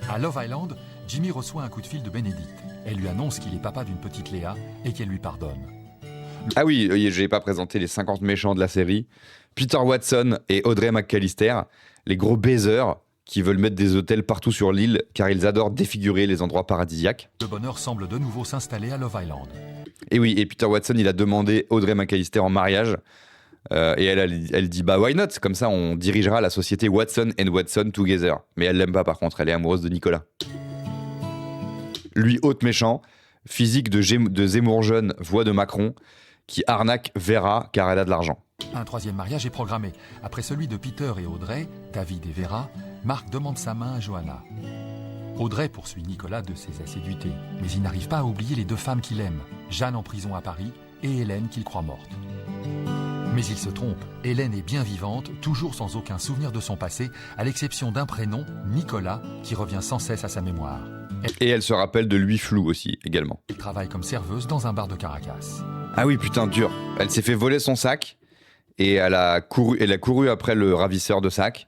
À Love Island, Jimmy reçoit un coup de fil de Bénédicte. Elle lui annonce qu'il est papa d'une petite Léa et qu'elle lui pardonne. Ah oui, j'ai pas présenté les 50 méchants de la série. Peter Watson et Audrey McAllister, les gros baisers qui veulent mettre des hôtels partout sur l'île car ils adorent défigurer les endroits paradisiaques. Le bonheur semble de nouveau s'installer à Love Island. Et oui, et Peter Watson, il a demandé Audrey McAllister en mariage. Et elle dit bah why not, comme ça on dirigera la société Watson and Watson together. Mais elle l'aime pas par contre, elle est amoureuse de Nicolas. Lui, hôte méchant, physique de Zemmour jeune, voix de Macron, qui arnaque Vera car elle a de l'argent. Un troisième mariage est programmé. Après celui de Peter et Audrey, David et Vera, Marc demande sa main à Johanna. Audrey poursuit Nicolas de ses assiduités, mais il n'arrive pas à oublier les deux femmes qu'il aime, Jeanne en prison à Paris et Hélène qu'il croit morte. Mais il se trompe, Hélène est bien vivante, toujours sans aucun souvenir de son passé, à l'exception d'un prénom, Nicolas, qui revient sans cesse à sa mémoire. Et elle se rappelle de lui flou aussi, également. Elle travaille comme serveuse dans un bar de Caracas. Ah oui, putain, dur. Elle s'est fait voler son sac, et elle a couru après le ravisseur de sac,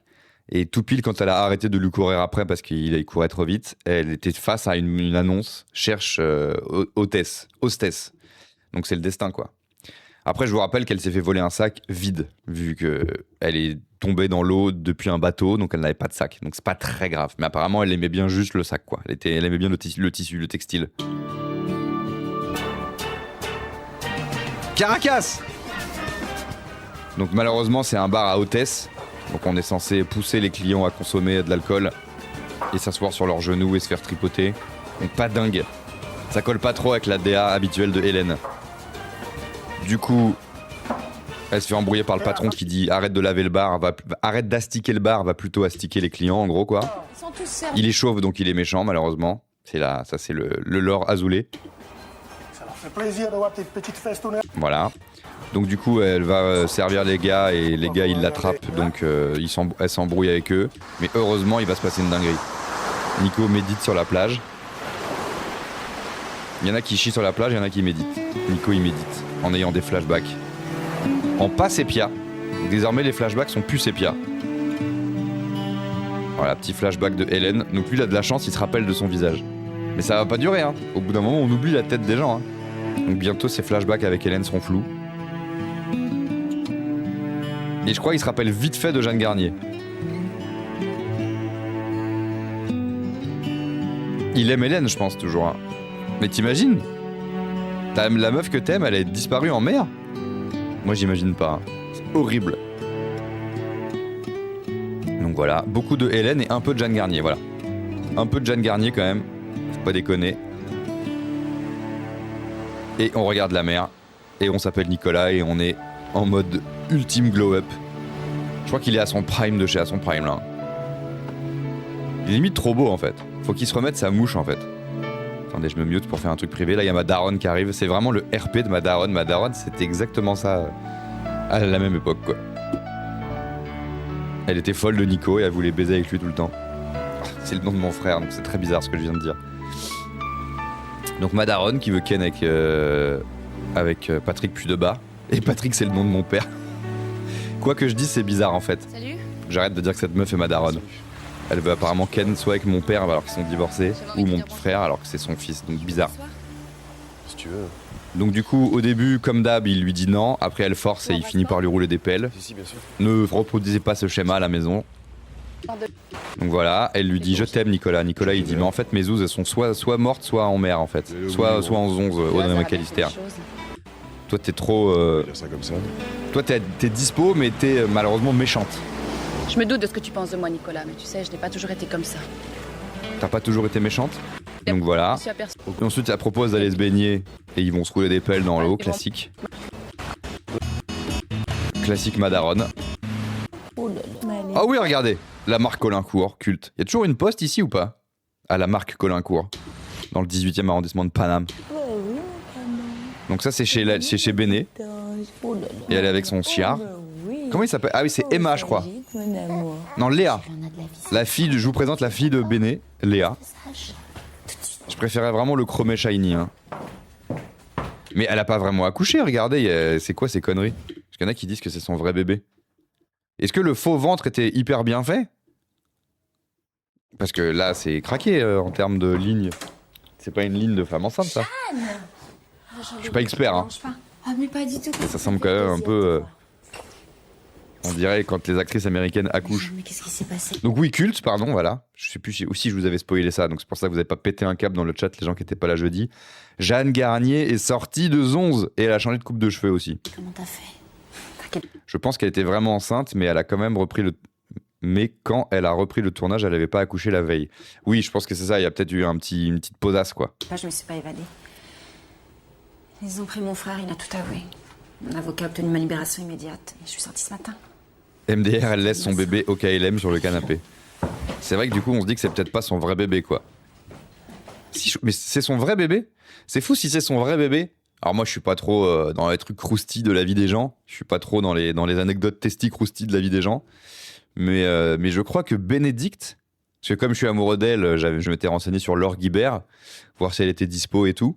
et tout pile quand elle a arrêté de lui courir après parce qu'il courait trop vite, elle était face à une annonce, cherche hostess. Donc c'est le destin, quoi. Après, je vous rappelle qu'elle s'est fait voler un sac vide, vu qu'elle est tombée dans l'eau depuis un bateau, donc elle n'avait pas de sac. Donc c'est pas très grave. Mais apparemment, elle aimait bien juste le sac, quoi. Elle aimait bien le tissu, le textile. Caracas! Donc malheureusement, c'est un bar à hôtesse. Donc on est censé pousser les clients à consommer de l'alcool et s'asseoir sur leurs genoux et se faire tripoter. Donc pas dingue. Ça colle pas trop avec la DA habituelle de Hélène. Du coup, elle se fait embrouiller par le patron qui dit arrête de laver le bar, arrête d'astiquer le bar, va plutôt astiquer les clients en gros quoi. Il est chauve donc il est méchant malheureusement. Ça c'est le lore azoulé. Ça leur fait plaisir d'avoir tes petites fesses tout neuves. Voilà. Donc du coup elle va servir les gars et les gars ils l'attrapent donc elle s'embrouille avec eux. Mais heureusement il va se passer une dinguerie. Nico médite sur la plage. Il y en a qui chient sur la plage, il y en a qui méditent. Nico il médite en ayant des flashbacks. En pas sépia. Désormais les flashbacks sont plus sépia. Voilà, petit flashback de Hélène. Donc lui il a de la chance, il se rappelle de son visage. Mais ça va pas durer hein. Au bout d'un moment on oublie la tête des gens hein. Donc bientôt ces flashbacks avec Hélène seront flous. Et je crois qu'il se rappelle vite fait de Jeanne Garnier. Il aime Hélène je pense toujours hein. Mais t'imagines ? La meuf que t'aimes, elle est disparue en mer ? Moi, j'imagine pas. C'est horrible. Donc voilà, beaucoup de Hélène et un peu de Jeanne Garnier, voilà. Un peu de Jeanne Garnier quand même, faut pas déconner. Et on regarde la mer, et on s'appelle Nicolas, et on est en mode ultime glow-up. Je crois qu'il est à son prime de chez à son prime, là. Il est limite trop beau, en fait. Faut qu'il se remette sa mouche, en fait. Attendez, je me mute pour faire un truc privé. Là, il y a ma daronne qui arrive. C'est vraiment le RP de ma daronne. Ma daronne, c'était exactement ça à la même époque, quoi. Elle était folle de Nico et elle voulait baiser avec lui tout le temps. C'est le nom de mon frère, donc c'est très bizarre ce que je viens de dire. Donc ma daronne qui veut ken avec Patrick Puydebas. Et Patrick, c'est le nom de mon père. Quoi que je dise, c'est bizarre en fait. Salut. J'arrête de dire que cette meuf est ma daronne. Elle veut apparemment ken soit avec mon père alors qu'ils sont divorcés, ou mon petit frère alors que c'est son fils, donc bizarre. Si tu veux. Donc du coup, au début, comme d'hab, il lui dit non, après elle force et il finit par lui rouler des pelles. Si, bien sûr. Ne reproduisez pas ce schéma à la maison. Donc voilà, elle lui dit je t'aime Nicolas. Nicolas il dit mais en fait mes zouzes elles sont soit mortes soit en mer en fait. Soit en zonze Audrey McAllister. Toi t'es trop... On va dire ça comme ça. Toi t'es dispo mais t'es malheureusement méchante. Je me doute de ce que tu penses de moi, Nicolas, mais tu sais, je n'ai pas toujours été comme ça. T'as pas toujours été méchante. Donc voilà. Je suis aperçue. Et ensuite elle propose d'aller se baigner et ils vont se rouler des pelles dans l'eau, classique. Classique Madaronne. Ah oui regardez, la marque Colincourt, culte. Y a toujours une poste ici ou pas? À la marque Colincourt, dans le 18e arrondissement de Paname. Donc ça c'est chez Béné. Et elle est avec son chiard. Comment il s'appelle? Ah oui c'est Emma je crois. Non Léa. Je vous présente la fille de Béné, Léa. Je préférais vraiment le chromé shiny. Hein. Mais elle a pas vraiment accouché, regardez, c'est quoi ces conneries? Parce qu'il y en a qui disent que c'est son vrai bébé. Est-ce que le faux ventre était hyper bien fait? Parce que là c'est craqué en termes de ligne. C'est pas une ligne de femme enceinte ça. Je suis pas expert hein. Ah mais pas du tout. Ça semble quand même un peu... on dirait quand les actrices américaines accouchent. Mais qu'est-ce qui s'est passé? Donc oui, culte, pardon, voilà. Je sais plus si je vous avais spoilé ça, donc c'est pour ça que vous avez pas pété un câble dans le chat, les gens qui étaient pas là jeudi. Jeanne Garnier est sortie de Zonze et elle a changé de coupe de cheveux aussi. Comment t'as fait? Je pense qu'elle était vraiment enceinte, mais elle a quand même repris le... Mais quand elle a repris le tournage, elle avait pas accouché la veille. Oui, je pense que c'est ça, il y a peut-être eu une petite posasse, quoi. Je me suis pas évadée. Ils ont pris mon frère, il a tout avoué. Mon avocat a obtenu ma libération immédiate. Et je suis sortie ce matin. MDR, elle laisse son bébé au KLM sur le canapé. C'est vrai que du coup, on se dit que c'est peut-être pas son vrai bébé, quoi. Mais c'est son vrai bébé? C'est fou si c'est son vrai bébé. Alors moi, je suis pas trop dans les trucs croustilles de la vie des gens. Je suis pas trop dans les anecdotes testis croustilles de la vie des gens. Mais je crois que Bénédicte, parce que comme je suis amoureux d'elle, je m'étais renseigné sur Laure Guibert, voir si elle était dispo et tout.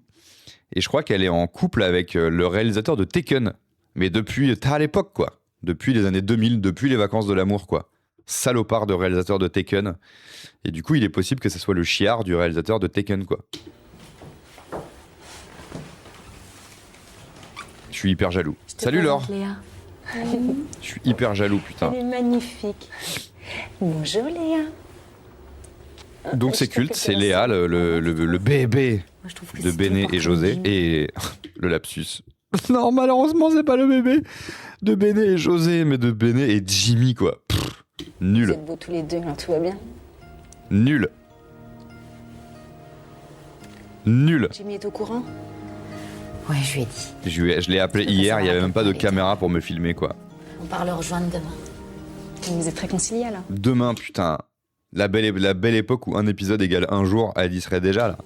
Et je crois qu'elle est en couple avec le réalisateur de Taken. Mais depuis à l'époque, quoi. Depuis les années 2000, depuis les vacances de l'amour, quoi. Salopard de réalisateur de Taken. Et du coup, il est possible que ce soit le chiard du réalisateur de Taken, quoi. Je suis hyper jaloux. Salut Laure. Léa. Je suis hyper jaloux, putain. Elle est magnifique. Bonjour Léa. Donc c'est culte, c'est Léa, le bébé Moi, je trouve que de c'est Béné important et José. de- Et le lapsus. Non, malheureusement, c'est pas le bébé de Béné et José, mais de Béné et Jimmy, quoi. Pff, Vous nul. êtes beaux tous les deux, alors tout va bien. Nul. Nul. Jimmy est au courant? Ouais, je lui ai dit. Je l'ai appelé hier, il y avait même pas de caméra pour me filmer, quoi. On part le rejoindre demain. Vous êtes réconciliés là? Demain, putain. La belle époque où un épisode égale un jour, elle y serait déjà, là.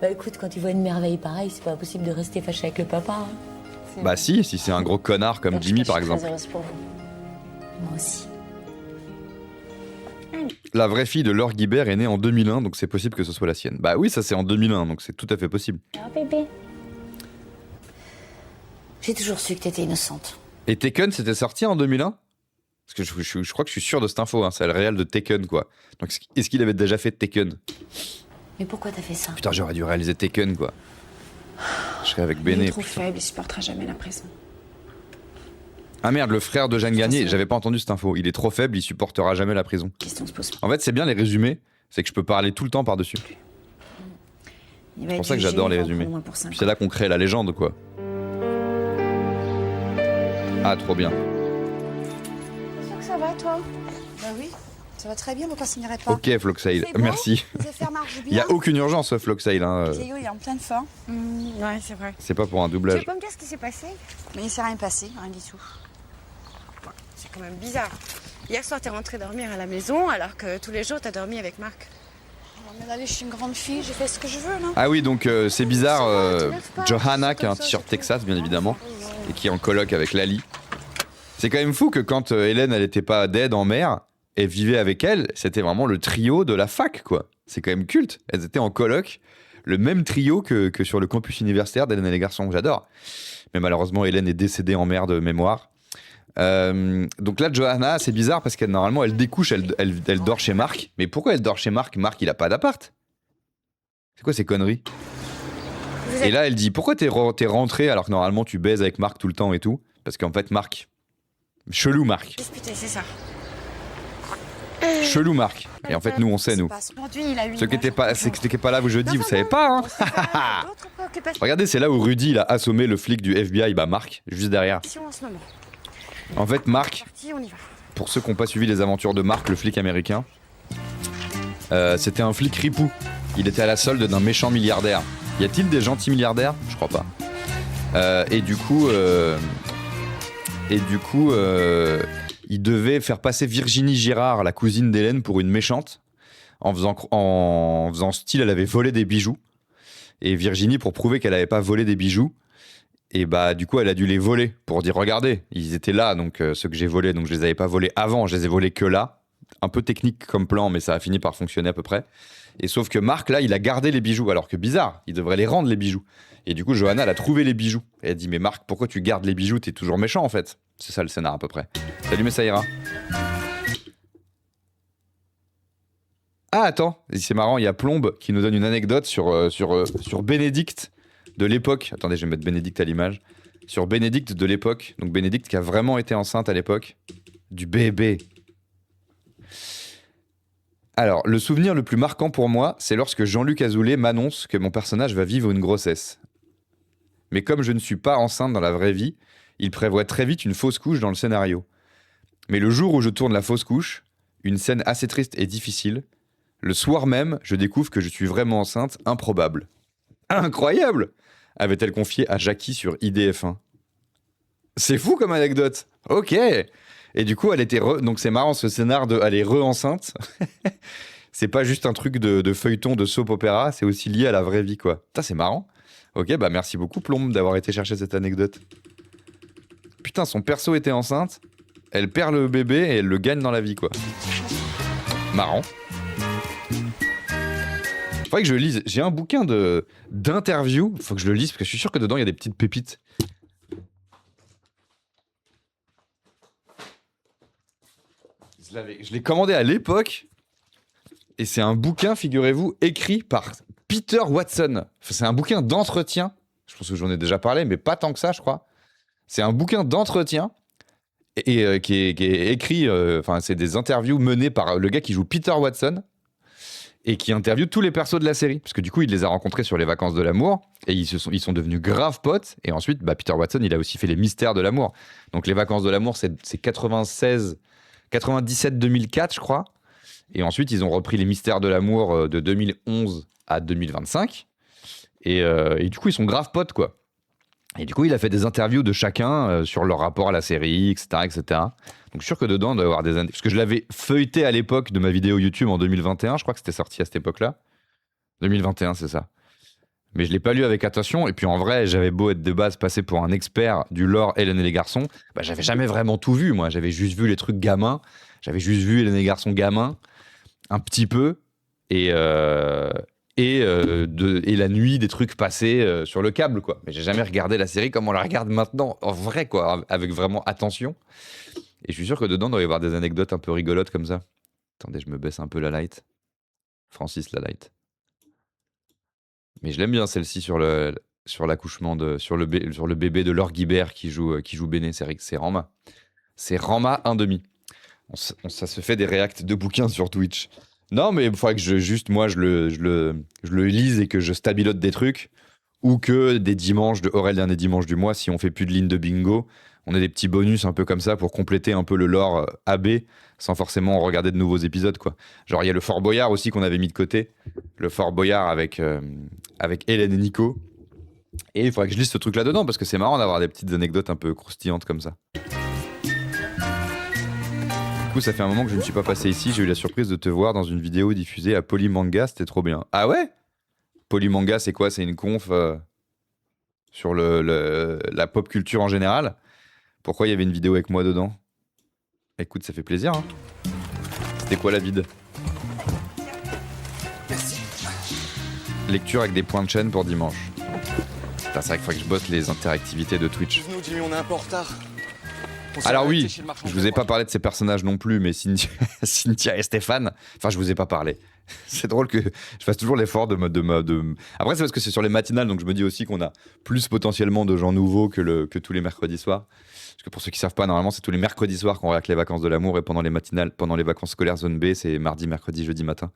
Bah écoute, quand tu vois une merveille pareille, c'est pas possible de rester fâché avec le papa. Hein. Bah si c'est un gros connard comme Donc, Jimmy, je par suis exemple. très heureuse pour vous. Moi aussi. La vraie fille de Laure Guibert est née en 2001, donc c'est possible que ce soit la sienne. Bah oui, ça c'est en 2001, donc c'est tout à fait possible. Oh bébé. J'ai toujours su que t'étais innocente. Et Taken, c'était sorti en 2001? Parce que je crois que je suis sûr de cette info, hein. C'est le réel de Taken, quoi. Donc est-ce qu'il avait déjà fait Taken? Mais pourquoi t'as fait ça? Putain, j'aurais dû réaliser Taken, quoi. Je serais avec Il Béné. est trop putain. faible, il supportera jamais la prison. Ah merde, le frère de Jeanne Garnier, c'est- j'avais pas entendu cette info. Il est trop faible, il supportera jamais la prison. Question se pose. En fait, c'est bien les résumés, c'est que je peux parler tout le temps par-dessus. C'est pour ça que j'adore les résumés. Puis c'est là qu'on crée la légende, quoi. Ah, trop bien. T'es sûr que ça va, toi? Bah oui, ça va très bien, pourquoi ça n'irait pas? Ok, Floxail, C'est bon merci. Les affaires marchent Il y bien. a aucune urgence, Floxail. Hein. Cléo, il est en pleine forme. Ouais, c'est vrai. C'est pas pour un Tu doublage. veux pas me dire ce qui s'est passé? Mais il s'est rien passé, rien du tout. C'est quand même bizarre. Hier soir, t'es rentrée dormir à la maison alors que tous les jours, t'as dormi avec Marc. Oh, mais allez, je suis une grande fille, je fais ce que je veux, là. Ah oui, donc c'est bizarre. Tu lèves pas, Johanna, qui a un comme ça, t-shirt c'est tout. Texas, bien évidemment, et qui est en coloc avec Lali. C'est quand même fou que quand Hélène, elle était pas dead en mer, et vivait avec elle, c'était vraiment le trio de la fac, quoi. C'est quand même culte. Elles étaient en coloc, le même trio que sur le campus universitaire d'Hélène et les garçons. J'adore. Mais malheureusement, Hélène est décédée en mer de mémoire. Donc là, Johanna, c'est bizarre parce qu'elle, normalement, elle découche, elle dort chez Marc. Mais pourquoi elle dort chez Marc? Marc, il a pas d'appart. C'est quoi ces conneries? Et là, elle dit, pourquoi t'es rentré alors que normalement tu baises avec Marc tout le temps et tout? Parce qu'en fait, Marc... Chelou, Marc. Disputé, c'est ça. Chelou, Marc. Et en fait, nous, on sait, nous. Aujourd'hui, il a eu Ceux qui n'étaient pas là jeudi, vous savez pas, hein. D'autres préoccupations Regardez, c'est là où Rudy, il a assommé le flic du FBI, bah Marc, juste derrière. en ce moment. En fait, Marc, Parti, on y va. pour ceux qui n'ont pas suivi les aventures de Marc, le flic américain, c'était un flic ripou. Il était à la solde d'un méchant milliardaire. Y a-t-il des gentils milliardaires? Je crois pas. Et du coup, il devait faire passer Virginie Girard, la cousine d'Hélène, pour une méchante, en faisant style, elle avait volé des bijoux. Et Virginie, pour prouver qu'elle n'avait pas volé des bijoux, et bah du coup, elle a dû les voler pour dire regardez, ils étaient là, donc ceux que j'ai volés, donc je les avais pas volés avant, je les ai volés que là. Un peu technique comme plan, mais ça a fini par fonctionner à peu près. Et sauf que Marc, là, il a gardé les bijoux, alors que bizarre, il devrait les rendre les bijoux. Et du coup, Johanna, elle a trouvé les bijoux. Et elle dit mais Marc, pourquoi tu gardes les bijoux? T'es toujours méchant en fait. C'est ça le scénar à peu près. Salut, mais ça ira. Ah attends, c'est marrant, il y a Plombe qui nous donne une anecdote sur Bénédicte de l'époque. Attendez, je vais mettre Bénédicte à l'image. Sur Bénédicte de l'époque. Donc Bénédicte qui a vraiment été enceinte à l'époque. Du bébé. Alors, le souvenir le plus marquant pour moi, c'est lorsque Jean-Luc Azoulay m'annonce que mon personnage va vivre une grossesse. Mais comme je ne suis pas enceinte dans la vraie vie, il prévoit très vite une fausse couche dans le scénario. Mais le jour où je tourne la fausse couche, une scène assez triste et difficile, le soir même, je découvre que je suis vraiment enceinte, improbable. Incroyable! Avait-elle confié à Jackie sur IDF1. C'est fou comme anecdote. Ok. Et du coup, elle était donc c'est marrant ce scénar de elle est re-enceinte. C'est pas juste un truc de feuilleton de soap opéra, c'est aussi lié à la vraie vie quoi. Putain, c'est marrant. Ok, bah merci beaucoup Plombe d'avoir été chercher cette anecdote. Putain, son perso était enceinte, elle perd le bébé et elle le gagne dans la vie quoi. Marrant. Faudrait que je lise. J'ai un bouquin d'interviews. Faut que je le lise parce que je suis sûr que dedans il y a des petites pépites. Je l'ai commandé à l'époque. Et c'est un bouquin, figurez-vous, écrit par Peter Watson. Enfin, c'est un bouquin d'entretien. Je pense que j'en ai déjà parlé, mais pas tant que ça, je crois. C'est un bouquin d'entretien et qui est écrit. Enfin, c'est des interviews menées par le gars qui joue Peter Watson. Et qui interviewe tous les persos de la série. Parce que du coup, il les a rencontrés sur les vacances de l'amour. Et ils sont devenus grave potes. Et ensuite, bah, Peter Watson, il a aussi fait les mystères de l'amour. Donc les vacances de l'amour, c'est 97-2004, je crois. Et ensuite, ils ont repris les mystères de l'amour de 2011 à 2025. Et du coup, ils sont grave potes, quoi. Et du coup, il a fait des interviews de chacun sur leur rapport à la série, etc., etc. Donc, je suis sûr que dedans, il doit y avoir des... Parce que je l'avais feuilleté à l'époque de ma vidéo YouTube en 2021. Je crois que c'était sorti à cette époque-là. 2021, c'est ça. Mais je l'ai pas lu avec attention. Et puis, en vrai, j'avais beau être de base passé pour un expert du lore Hélène et les garçons. Bah, j'avais jamais vraiment tout vu, moi. J'avais juste vu les trucs gamins. J'avais juste vu Hélène et les garçons gamins. Un petit peu. Et la nuit des trucs passés sur le câble, quoi. Mais j'ai jamais regardé la série comme on la regarde maintenant, en vrai, quoi, avec vraiment attention. Et je suis sûr que dedans, il doit y avoir des anecdotes un peu rigolotes comme ça. Attendez, je me baisse un peu la light. Francis la light. Mais je l'aime bien celle-ci sur l'accouchement sur le bébé de Laure Guibert qui joue Béné. C'est Rama. C'est Rama 1,5. Ça se fait des réacts de bouquins sur Twitch. Non, mais il faudrait que je le lise et que je stabilote des trucs. Ou que des dimanches de Aurel, dernier dimanche du mois, si on fait plus de lignes de bingo, on a des petits bonus un peu comme ça pour compléter un peu le lore AB sans forcément regarder de nouveaux épisodes, quoi. Genre, il y a le Fort Boyard aussi qu'on avait mis de côté. Le Fort Boyard avec Hélène et Nico. Et il faudrait que je lise ce truc là-dedans parce que c'est marrant d'avoir des petites anecdotes un peu croustillantes comme ça. Du coup, ça fait un moment que je ne suis pas passé ici. J'ai eu la surprise de te voir dans une vidéo diffusée à Polymanga. C'était trop bien. Ah ouais? Polymanga, c'est quoi? C'est une conf sur la pop culture en général. Pourquoi il y avait une vidéo avec moi dedans? Écoute, ça fait plaisir. Hein. C'était quoi la vide? Merci. Lecture avec des points de chaîne pour dimanche. Putain, c'est vrai qu'il faut que je bosse les interactivités de Twitch. Nous, Jimmy, on est un peu en retard. Alors oui, je vous ai pas parlé de ces personnages non plus, mais Cynthia et Stéphane, enfin je vous ai pas parlé. C'est drôle que je fasse toujours l'effort de... Après c'est parce que c'est sur les matinales, donc je me dis aussi qu'on a plus potentiellement de gens nouveaux que tous les mercredis soirs. Parce que pour ceux qui savent pas, normalement c'est tous les mercredis soirs qu'on regarde les vacances de l'amour, et pendant les matinales, pendant les vacances scolaires zone B, c'est mardi, mercredi, jeudi matin.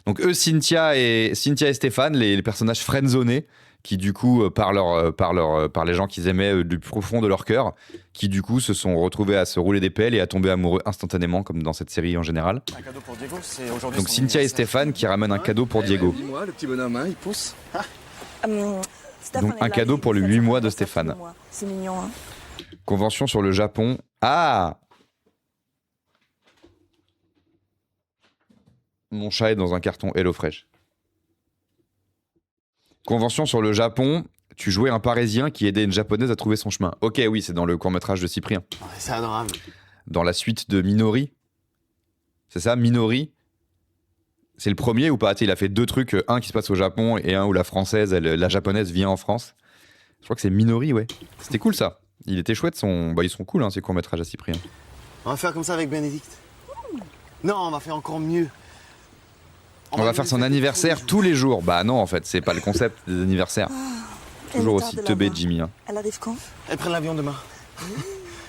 Donc eux, Cynthia et Stéphane, les personnages friendzonés, qui du coup, par les gens qu'ils aimaient du profond de leur cœur, qui du coup se sont retrouvés à se rouler des pelles et à tomber amoureux instantanément, comme dans cette série en général. Un cadeau pour Diego, c'est aujourd'hui. Donc Cynthia et Stéphane qui ramènent un cadeau pour Diego. Dis-moi, le petit bonhomme, hein, il pousse. Donc un cadeau pour le 8 mois de Stéphane. C'est mignon, hein. Convention sur le Japon. Ah! Mon chat est dans un carton HelloFresh. Convention sur le Japon. Tu jouais un Parisien qui aidait une Japonaise à trouver son chemin. Ok, oui, c'est dans le court-métrage de Cyprien. Ouais, c'est adorable. Dans la suite de Minori. C'est ça, Minori? C'est le premier ou pas? Il a fait 2 trucs, un qui se passe au Japon et un où la française, la japonaise vient en France. Je crois que c'est Minori, ouais. C'était cool ça. Il était chouette ils sont cool, hein, ces courts-métrages à Cyprien. On va faire comme ça avec Bénédicte. Non, on va faire encore mieux. On va faire son anniversaire tous les jours. Bah non, en fait, c'est pas le concept des anniversaires. Toujours aussi teubé, Jimmy. Hein. Elle arrive quand? Elle prend l'avion demain.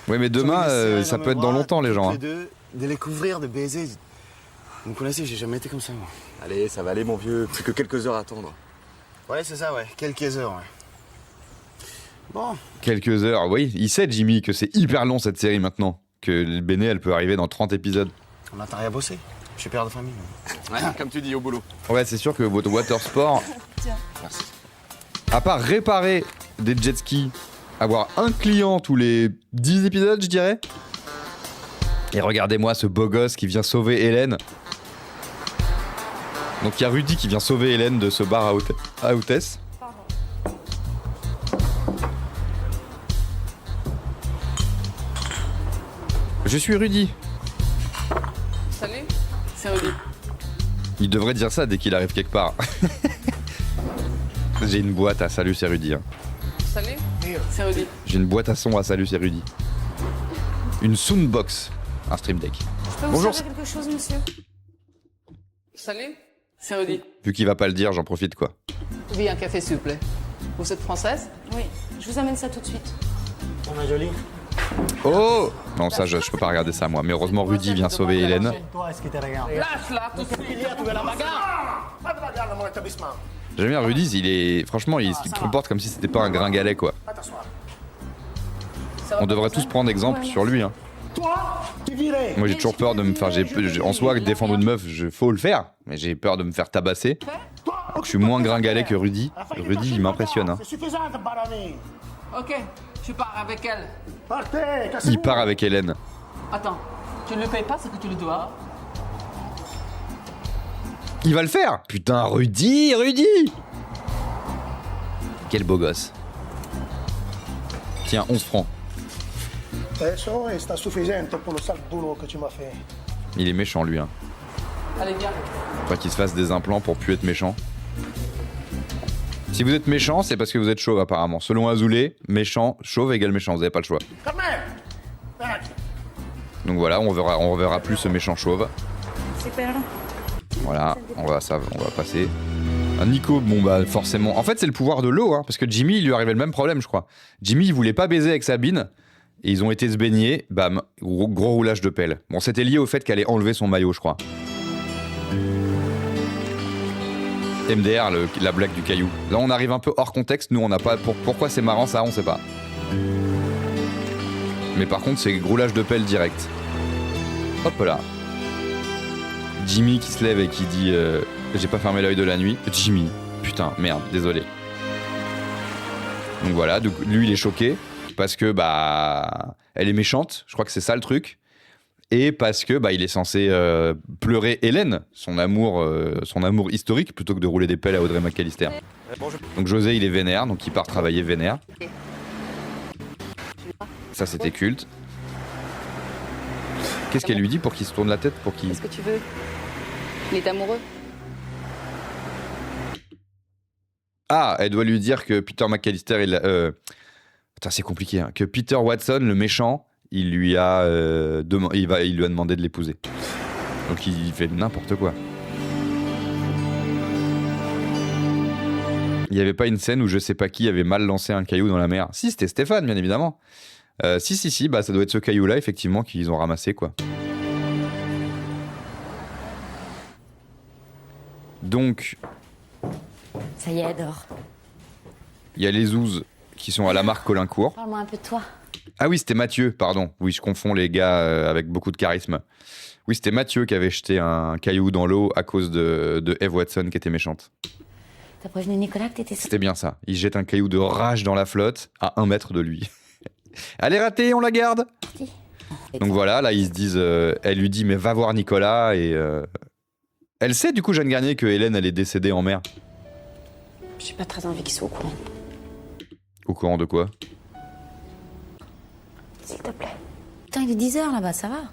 Oui, mais demain, ça peut être dans longtemps, les gens. Hein. De les couvrir, de baiser. Vous me connaissez, j'ai jamais été comme ça, moi. Allez, ça va aller, mon vieux. Plus que quelques heures à attendre. Ouais, c'est ça, ouais. Quelques heures, ouais. Bon. Quelques heures, oui. Il sait, Jimmy, que c'est hyper long cette série maintenant. Que Béné, elle peut arriver dans 30 épisodes. On a intérêt à bosser. Je suis père de famille. Ouais, comme tu dis, au boulot. Ouais, c'est sûr que votre water sport, Merci. à part réparer des jet skis, avoir un client tous les 10 épisodes, je dirais. Et regardez-moi ce beau gosse qui vient sauver Hélène. Donc il y a Rudy qui vient sauver Hélène de ce bar à hôtesse. Je suis Rudy. Salut, c'est Rudy. Il devrait dire ça dès qu'il arrive quelque part. J'ai une boîte à salut, c'est Rudy. Hein. Salut, c'est Rudy. J'ai une boîte à son à salut, c'est Rudy. Une Soundbox, un Stream Deck. Je peux vous Bonjour. servir quelque chose, monsieur? Salut, c'est Rudy. Vu qu'il va pas le dire, j'en profite quoi. Oui, un café s'il vous plaît. Vous êtes française? Oui, je vous amène ça tout de suite. On a joli. Oh! Non, ça, je peux pas regarder ça moi. Mais heureusement, Rudy vient sauver Hélène. Toi, est-ce que t'es regarde? Lâche-la, tout de suite. Pas de bagarre dans mon établissement. J'aime bien Rudy, franchement, il se comporte comme si c'était pas un gringalet quoi. Va t'asseoir. On devrait tous prendre exemple sur lui. Hein. Toi, tu virais. Moi, j'ai toujours peur de me faire. En soi, défendre une meuf, faut le faire. Mais j'ai peur de me faire tabasser. Je suis moins gringalet que Rudy. Rudy, il m'impressionne. Hein. C'est suffisant de baraner. Ok, tu pars avec elle. Partez, cassez-vous. Il part avec Hélène. Attends, tu ne le payes pas ce que tu le dois. Il va le faire. Putain, Rudy. Quel beau gosse. Tiens, 11 francs. Eso está suficiente pour le sale boulot que tu m'as fait. Il est méchant, lui. Hein. Allez, viens. Faut qu'il se fasse des implants pour plus être méchant. Si vous êtes méchant, c'est parce que vous êtes chauve, apparemment. Selon Azoulay, méchant, chauve égale méchant. Vous avez pas le choix. Carmen, ven aquí. Donc voilà, on verra plus ce méchant chauve. Super. Voilà, on va passer. Un Nico, bon bah forcément. En fait, c'est le pouvoir de l'eau, hein, parce que Jimmy, il lui arrivait le même problème, je crois. Jimmy, il voulait pas baiser avec Sabine, et ils ont été se baigner, bam, gros roulage de pelle. Bon, c'était lié au fait qu'elle ait enlevé son maillot, je crois. MDR, la blague du caillou. Là, on arrive un peu hors contexte, nous, on n'a pas. Pourquoi c'est marrant, ça, on sait pas. Mais par contre, c'est roulage de pelle direct. Hop là. Jimmy qui se lève et qui dit j'ai pas fermé l'œil de la nuit. Jimmy, putain, merde, désolé. Donc voilà, lui il est choqué parce que bah elle est méchante, je crois que c'est ça le truc. Et parce que bah il est censé pleurer Hélène, son amour historique, plutôt que de rouler des pelles à Audrey McAllister. Donc José il est vénère, donc il part travailler vénère. Ça c'était culte. Qu'est-ce qu'elle lui dit pour qu'il se tourne la tête, pour qu'il... Qu'est-ce que tu veux? Il est amoureux. Ah, elle doit lui dire que Peter McAllister, putain, c'est compliqué, hein. Que Peter Watson, le méchant, il lui a demandé de l'épouser. Donc il fait n'importe quoi. Il n'y avait pas une scène où je sais pas qui avait mal lancé un caillou dans la mer. Si, c'était Stéphane, bien évidemment. Si, bah ça doit être ce caillou-là, effectivement, qu'ils ont ramassé, quoi. Donc, Ça y est, dors. il y a les zouzes qui sont à la marque Colincourt. Parle-moi un peu de toi. Ah oui, c'était Mathieu, pardon. Oui, je confonds les gars avec beaucoup de charisme. Oui, c'était Mathieu qui avait jeté un caillou dans l'eau à cause de Eve Watson qui était méchante. T'as prévenu Nicolas que t'étais... C'était bien ça. Il jette un caillou de rage dans la flotte à 1 mètre de lui. Elle est ratée, on la garde. Donc voilà, là ils se disent, elle lui dit mais va voir Nicolas et elle sait du coup Jeanne Garnier que Hélène elle est décédée en mer. J'ai pas très envie qu'il soit au courant. Au courant de quoi? S'il te plaît. Putain, il est 10h là-bas, ça va?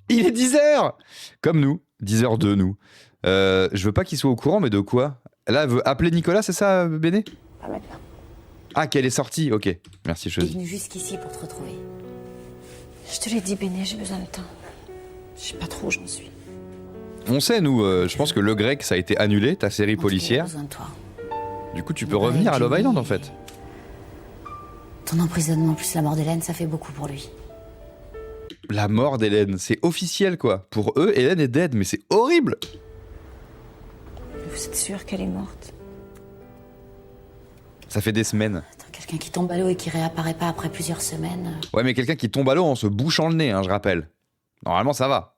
Il est 10h. Comme nous, 10h02 nous. Je veux pas qu'il soit au courant, mais de quoi? Là elle veut appeler Nicolas, c'est ça Béné? Pas maintenant. Ah, qu'elle est sortie, ok. Merci Je suis Chosy. venue jusqu'ici pour te retrouver. Je te l'ai dit, Béné, j'ai besoin de temps. Je sais pas trop où j'en suis. On sait nous, je pense que Le Grec ça a été annulé, ta série En tout cas, policière. j'ai besoin de toi. Du coup tu peux revenir à Love Island en fait. Ton emprisonnement plus la mort d'Hélène, ça fait beaucoup pour lui. La mort d'Hélène, c'est officiel quoi. Pour eux, Hélène est dead, mais c'est horrible. Vous êtes sûr qu'elle est morte? Ça fait des semaines. Attends, quelqu'un qui tombe à l'eau et qui réapparaît pas après plusieurs semaines. Ouais, mais quelqu'un qui tombe à l'eau en se bouchant le nez, hein, je rappelle. Normalement, ça va.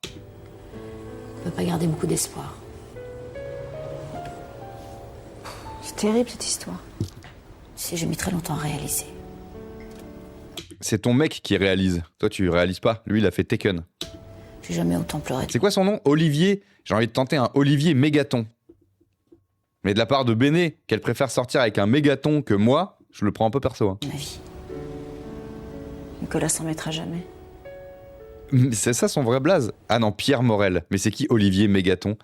On peut pas garder beaucoup d'espoir. C'est terrible cette histoire. Tu sais, j'ai mis très longtemps à réaliser. C'est ton mec qui réalise. Toi, tu réalises pas. Lui, il a fait Taken. J'ai jamais autant pleuré. C'est quoi son nom? Olivier. J'ai envie de tenter un Olivier Mégaton. Mais de la part de Béné, qu'elle préfère sortir avec un mégaton que moi, je le prends un peu perso. Hein. Ma vie. Nicolas s'en mettra jamais. C'est ça son vrai blaze? Ah non, Pierre Morel. Mais c'est qui Olivier Mégaton?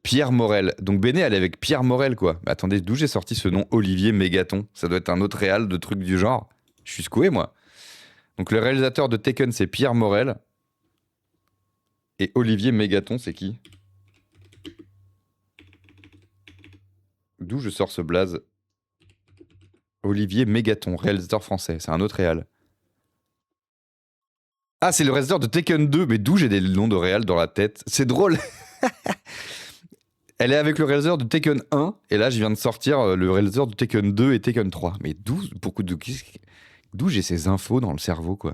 Pierre Morel. Donc Béné, elle est avec Pierre Morel, quoi. Mais attendez, d'où j'ai sorti ce nom Olivier Mégaton? Ça doit être un autre réal de trucs du genre. Je suis secoué, moi. Donc le réalisateur de Taken, c'est Pierre Morel. Et Olivier Mégaton, c'est qui? D'où je sors ce blaze? Olivier Mégaton, réalisateur français. C'est un autre réal. Ah, c'est le réalisateur de Taken 2. Mais d'où j'ai des noms de réal dans la tête? C'est drôle. Elle est avec le réalisateur de Taken 1. Et là, je viens de sortir le réalisateur de Taken 2 et Taken 3. Mais d'où j'ai ces infos dans le cerveau, quoi?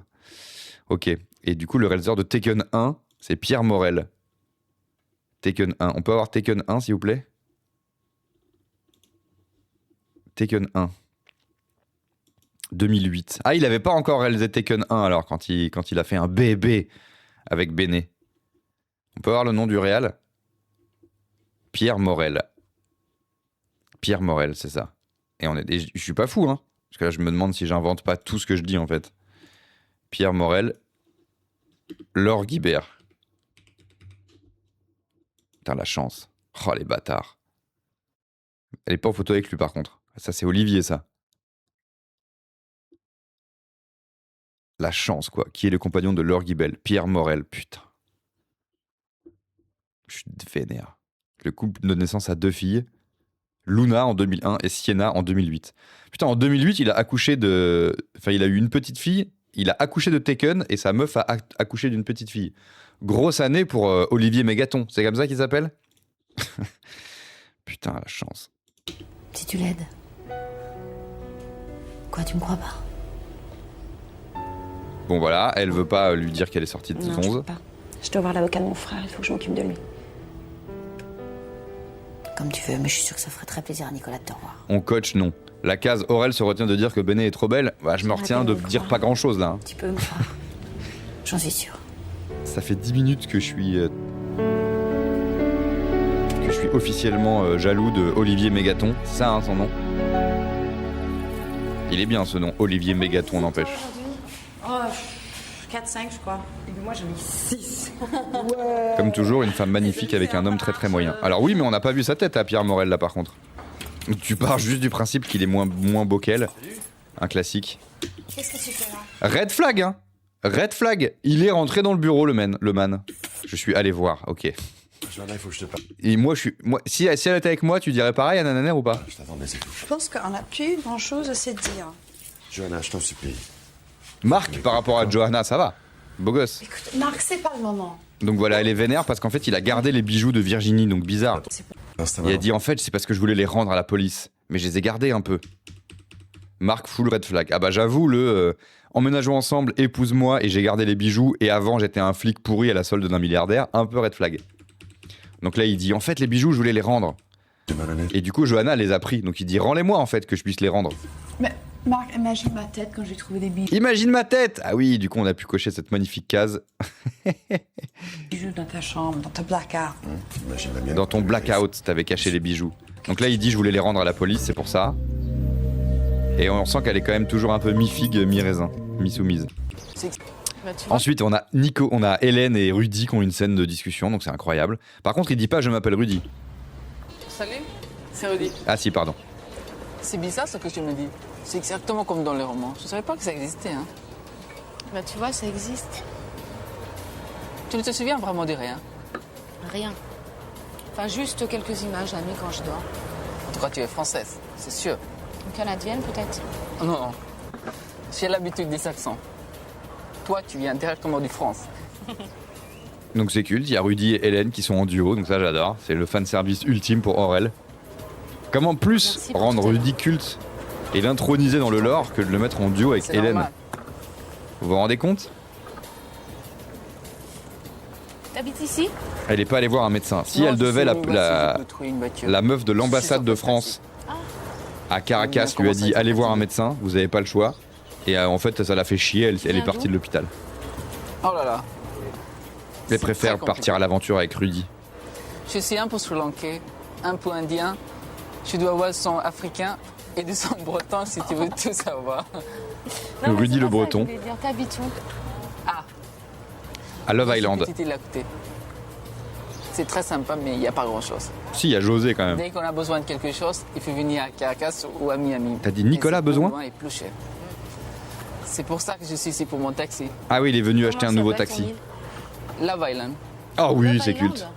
Ok. Et du coup, le réalisateur de Taken 1, c'est Pierre Morel. Taken 1. On peut avoir Taken 1, s'il vous plaît? Taken 1. 2008. Ah, il avait pas encore réalisé Taken 1 alors, quand il a fait un bébé avec Béné. On peut avoir le nom du réal? Pierre Morel. Pierre Morel, c'est ça. Et je suis pas fou, hein. Parce que là, je me demande si j'invente pas tout ce que je dis, en fait. Pierre Morel. Laure Guibert. Putain, la chance. Oh, les bâtards. Elle est pas en photo avec lui, par contre. Ça, c'est Olivier, ça. La chance, quoi. Qui est le compagnon de Laure Guibel? Pierre Morel, putain. Je suis vénère. Le couple donne naissance à 2 filles. Luna en 2001 et Sienna en 2008. Putain, en 2008, il a accouché de... Enfin, il a eu une petite fille, il a accouché de Taken et sa meuf a accouché d'une petite fille. Grosse année pour Olivier Mégaton. C'est comme ça qu'il s'appelle? Putain, la chance. Si tu l'aides. Quoi, tu me crois pas? Bon, voilà, elle veut pas lui dire qu'elle est sortie de Non, je 11. peux pas. Je dois voir l'avocat de mon frère, il faut que je m'occupe de lui. Comme tu veux, mais je suis sûre que ça ferait très plaisir à Nicolas de te revoir. On coach, non. La case Aurel se retient de dire que Béné est trop belle. Bah, je me retiens de dire pas grand chose là. Hein. Tu peux me croire. J'en suis sûre. Ça fait 10 minutes que je suis officiellement jaloux de Olivier Mégaton. C'est ça, hein, son nom. Il est bien ce nom, Olivier Mégaton, n'empêche. Oh, 4-5, je crois. Et moi, j'en ai 6. Comme toujours, une femme magnifique avec un homme très très moyen. Alors oui, mais on n'a pas vu sa tête à Pierre Morel là par contre. Tu pars juste du principe qu'il est moins beau qu'elle. Un classique. Qu'est-ce que tu fais là? Red flag, hein. Red flag. Il est rentré dans le bureau, le man. Je suis allé voir, ok. Johanna, il faut que je te parle. Et moi, si elle était avec moi, tu dirais pareil à Nananer ou pas? Je t'attendais, c'est tout. Je pense qu'on n'a plus grand-chose à se dire. Johanna, je t'en supplie. Marc, par rapport à Johanna, ça va. Beau gosse. Écoute, Marc, c'est pas le moment. Donc voilà, elle est vénère parce qu'en fait, il a gardé les bijoux de Virginie, donc bizarre. Il a dit en fait, c'est parce que je voulais les rendre à la police. Mais je les ai gardés un peu. Marc, full red flag. Ah bah j'avoue, emménageons ensemble, épouse-moi et j'ai gardé les bijoux et avant j'étais un flic pourri à la solde d'un milliardaire, un peu red flag. Donc là il dit en fait les bijoux je voulais les rendre. Et du coup Johanna les a pris, donc il dit rends-les-moi en fait que je puisse les rendre. Mais Marc, imagine ma tête quand j'ai trouvé des bijoux Imagine ma tête. Ah oui, du coup on a pu cocher cette magnifique case. dans ta chambre, dans ta placard. Imagine la mienne. Dans ton blackout, t'avais caché les bijoux. Donc là il dit je voulais les rendre à la police, c'est pour ça. Et on sent qu'elle est quand même toujours un peu mi-figue, mi-raisin, mi-soumise. Bah, tu vois, Ensuite, on a Hélène et Rudy qui ont une scène de discussion, donc c'est incroyable. Par contre, il dit pas je m'appelle Rudy. Salut, c'est Rudy. Ah si, pardon. C'est bizarre ce que tu me dis. C'est exactement comme dans les romans. Je savais pas que ça existait. Hein. bah, tu vois, ça existe. Tu ne te souviens vraiment de rien. Rien. Enfin, juste quelques images la nuit quand je dors. En tout cas, tu es française, c'est sûr. Une canadienne, peut-être. Non, non. J'ai l'habitude des accents. Toi, tu viens directement de France. Donc c'est culte, il y a Rudy et Hélène qui sont en duo, donc ça j'adore. C'est le fanservice ultime pour Aurel. Comment plus Merci pour rendre tout ça. Rudy culte et l'introniser dans le lore que de le mettre en duo avec C'est Hélène? normal. Vous vous rendez compte? T'habites ici? Elle est pas allée voir un médecin. Si Non, elle je devait, suis venu ici, je peux trouver une voiture. la meuf de Je l'ambassade suis de sur France à Caracas Bien, lui a comment ça, dit il allez faut voir un fatiguer. médecin, vous avez pas le choix. Et en fait ça l'a fait chier, elle est viens partie d'où de l'hôpital. Oh là là. Elle C'est préfère très compliqué. partir à l'aventure avec Rudy. Je suis un peu sri-lankais, un peu indien. Je dois avoir son africain et de son breton si tu veux tout savoir. Non, mais Rudy c'est le pas ça, Breton. je voulais dire, t'habites où? Ah, À Love dans une Island. petite île à côté. C'est très sympa, mais il n'y a pas grand-chose. Si, il y a José quand même. Dès qu'on a besoin de quelque chose, il faut venir à Caracas ou à Miami. T'as dit Nicolas Et c'est plus besoin loin et plus cher. C'est pour ça que je suis ici pour mon taxi. Ah oui, il est venu Comment acheter un ça nouveau s'appelle, taxi. ton île? Love Island. Ah oui, Love c'est Island. culte.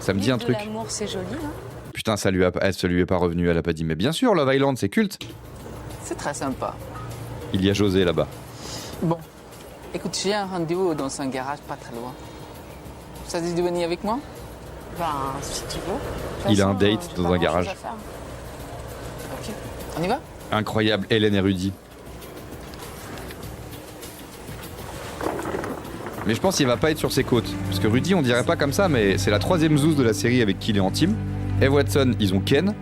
Ça me dit L'île un de truc. l'amour, c'est joli, hein? Putain, ça lui est pas revenu, elle a pas dit. Mais bien sûr, Love Island, c'est culte. C'est très sympa. Il y a José là-bas. Bon, écoute, j'ai un rendez-vous dans un garage pas très loin. Ça te dit de venir avec moi? Ben, si tu veux. De toute Il a un façon, date j'ai dans pas un grand-chose garage. à faire. Ok. On y va? Incroyable, Hélène et Rudy. Mais je pense qu'il va pas être sur ses côtes. Parce que Rudy, on dirait pas comme ça, mais c'est la troisième zouze de la série avec qui il est en team. Eve Watson, ils ont Ken.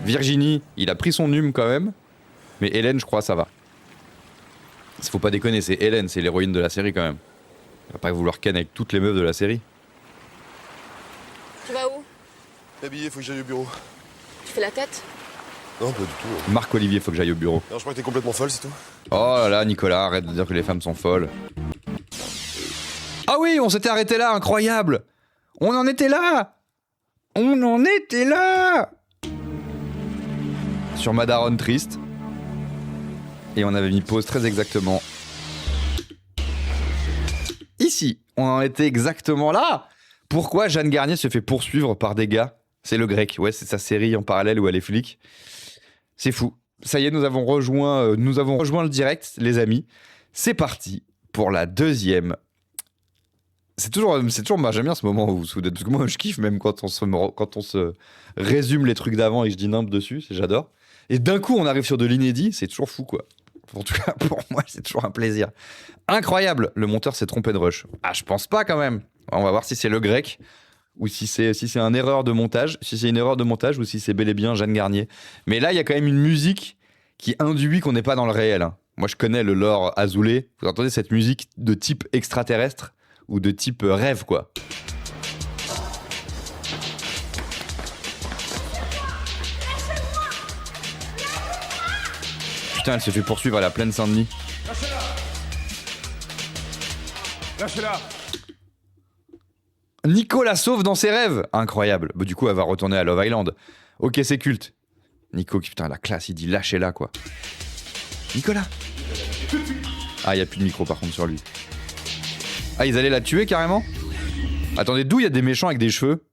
Virginie, il a pris son hume quand même. Mais Hélène, je crois, ça va. Faut pas déconner, c'est Hélène, c'est l'héroïne de la série quand même. Il va pas vouloir Ken avec toutes les meufs de la série. Tu vas où? Habillé, faut que j'aille au bureau. Tu fais la tête? Non, pas du tout. Marc-Olivier, faut que j'aille au bureau. Non, je crois que t'es complètement folle, c'est tout. Oh là là, Nicolas, arrête de dire que les femmes sont folles. Ah oui, on s'était arrêté là, incroyable! On en était là! On en était là! Sur Madaron triste. Et on avait mis pause très exactement. Ici, on en était exactement là! Pourquoi Jeanne Garnier se fait poursuivre par des gars? C'est le grec, ouais, c'est sa série en parallèle où elle est flic. C'est fou. Ça y est, nous avons rejoint le direct, les amis. C'est parti pour la deuxième. C'est toujours moi j'aime bien ce moment où vous soudez, parce que moi je kiffe même quand on se résume les trucs d'avant et que je dis nimp dessus, j'adore. Et d'un coup on arrive sur de l'inédit, c'est toujours fou quoi. En tout cas pour moi c'est toujours un plaisir. Incroyable, le monteur s'est trompé de rush. Ah je pense pas quand même. On va voir si c'est le grec ou si c'est une erreur de montage, si c'est une erreur de montage ou si c'est bel et bien Jeanne Garnier. Mais là il y a quand même une musique qui induit qu'on n'est pas dans le réel. Hein. Moi je connais le lore azoulé. Vous entendez cette musique de type extraterrestre ou de type rêve quoi. Putain, elle se fait poursuivre à la plaine Saint-Denis. Lâchez-la! Nico la sauve dans ses rêves. Incroyable. Bah, du coup, elle va retourner à Love Island. Ok, c'est culte. Nico, putain, la classe, il dit lâchez-la quoi. Nicolas. Ah, il n'y a plus de micro par contre sur lui. Ah, ils allaient la tuer carrément? Attendez, d'où il y a des méchants avec des cheveux?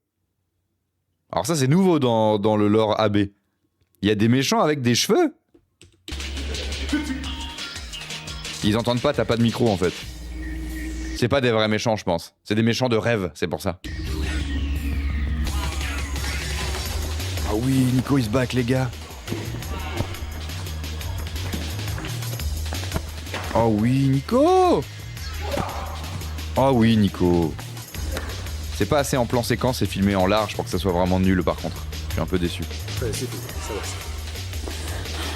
Alors ça c'est nouveau dans le lore AB. Il y a des méchants avec des cheveux? Ils entendent pas, t'as pas de micro en fait. C'est pas des vrais méchants je pense. C'est des méchants de rêve, c'est pour ça. Ah oui, Nico il se back les gars. Oh oui, Nico! Oh oui, Nico. C'est pas assez en plan séquence et filmé en large pour que ça soit vraiment nul par contre. Je suis un peu déçu. Ouais, c'est tout, ça va.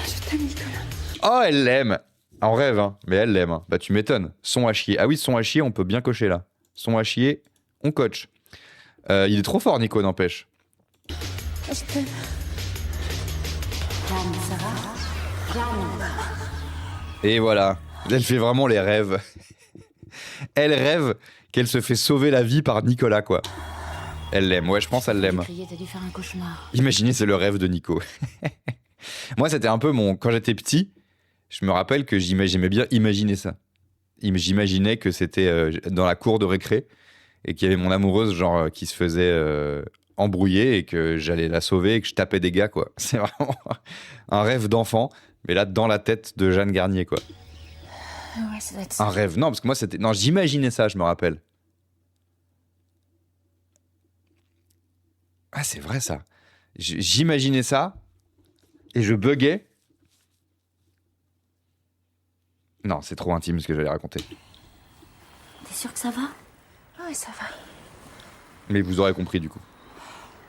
Je t'aime, Nicolas. Oh, elle l'aime! En rêve, hein. Mais elle l'aime. Hein. Bah tu m'étonnes. Son à chier. Ah oui, son à chier, on peut bien cocher là. Son à chier, on coach. Il est trop fort, Nico, n'empêche. Je t'aime. Calme, ça va? Calme. Et voilà. Elle fait vraiment les rêves. Elle rêve qu'elle se fait sauver la vie par Nicolas, quoi. Elle l'aime, ouais, je pense qu'elle l'aime. T'as dû faire un cauchemar. Imaginez, c'est le rêve de Nico. Moi, c'était un peu mon... Quand j'étais petit, je me rappelle que j'aimais bien imaginer ça. J'imaginais que c'était dans la cour de récré et qu'il y avait mon amoureuse, genre, qui se faisait embrouiller et que j'allais la sauver et que je tapais des gars, quoi. C'est vraiment un rêve d'enfant, mais là, dans la tête de Jeanne Garnier, quoi. Ouais, ça doit être ça. Un rêve. Non, parce que moi, c'était... Non, j'imaginais ça, je me rappelle. Ah, c'est vrai, ça. J'imaginais ça et je buguais. Non, c'est trop intime ce que j'allais raconter. T'es sûr que ça va? Ouais, ça va. Mais vous aurez compris, du coup.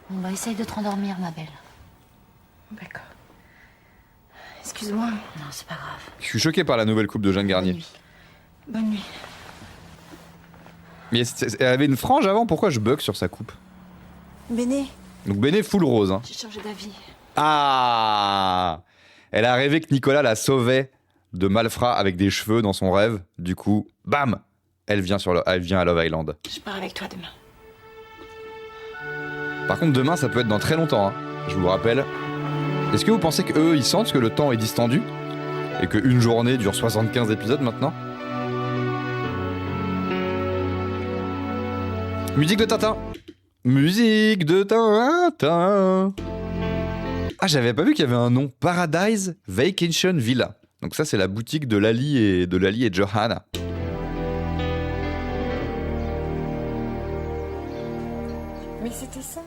Bon, bah, essaye de te rendormir, ma belle. D'accord. Excuse-moi. Non, c'est pas grave. Je suis choqué par la nouvelle coupe de Jeanne Garnier. Bonne nuit. Mais elle avait une frange avant, pourquoi je bug sur sa coupe? Béné, Donc Béné full rose. Hein. j'ai changé d'avis. Ah! Elle a rêvé que Nicolas la sauvait de malfrats avec des cheveux dans son rêve. Du coup, bam! Elle vient à Love Island. Je pars avec toi demain. Par contre, demain, ça peut être dans très longtemps. Hein. Je vous rappelle. Est-ce que vous pensez qu'eux, ils sentent que le temps est distendu? Et qu'une journée dure 75 épisodes maintenant? Musique de Tintin! Musique de Tintin! Ah, j'avais pas vu qu'il y avait un nom. Paradise Vacation Villa. Donc ça, c'est la boutique de Lali et Johanna. Mais c'était ça.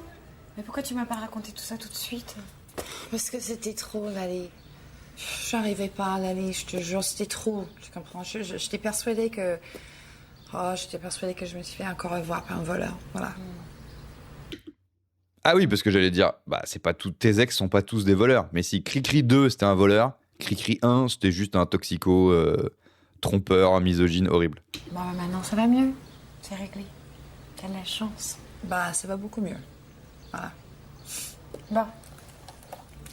Mais pourquoi tu m'as pas raconté tout ça tout de suite? Parce que c'était trop, Lali. J'arrivais pas à l'aller, je te jure, c'était trop. Tu comprends? J'étais persuadée que... Oh, j'étais persuadée que je me suis fait encore revoir par un voleur. Voilà. Ah oui, parce que j'allais dire, bah c'est pas tous tes ex sont pas tous des voleurs. Mais si Cricri 2 c'était un voleur, Cricri 1 c'était juste un toxico, trompeur, un misogyne horrible. Bon, bah, maintenant ça va mieux. C'est réglé. T'as de la chance. Bah, ça va beaucoup mieux. Voilà. Bon.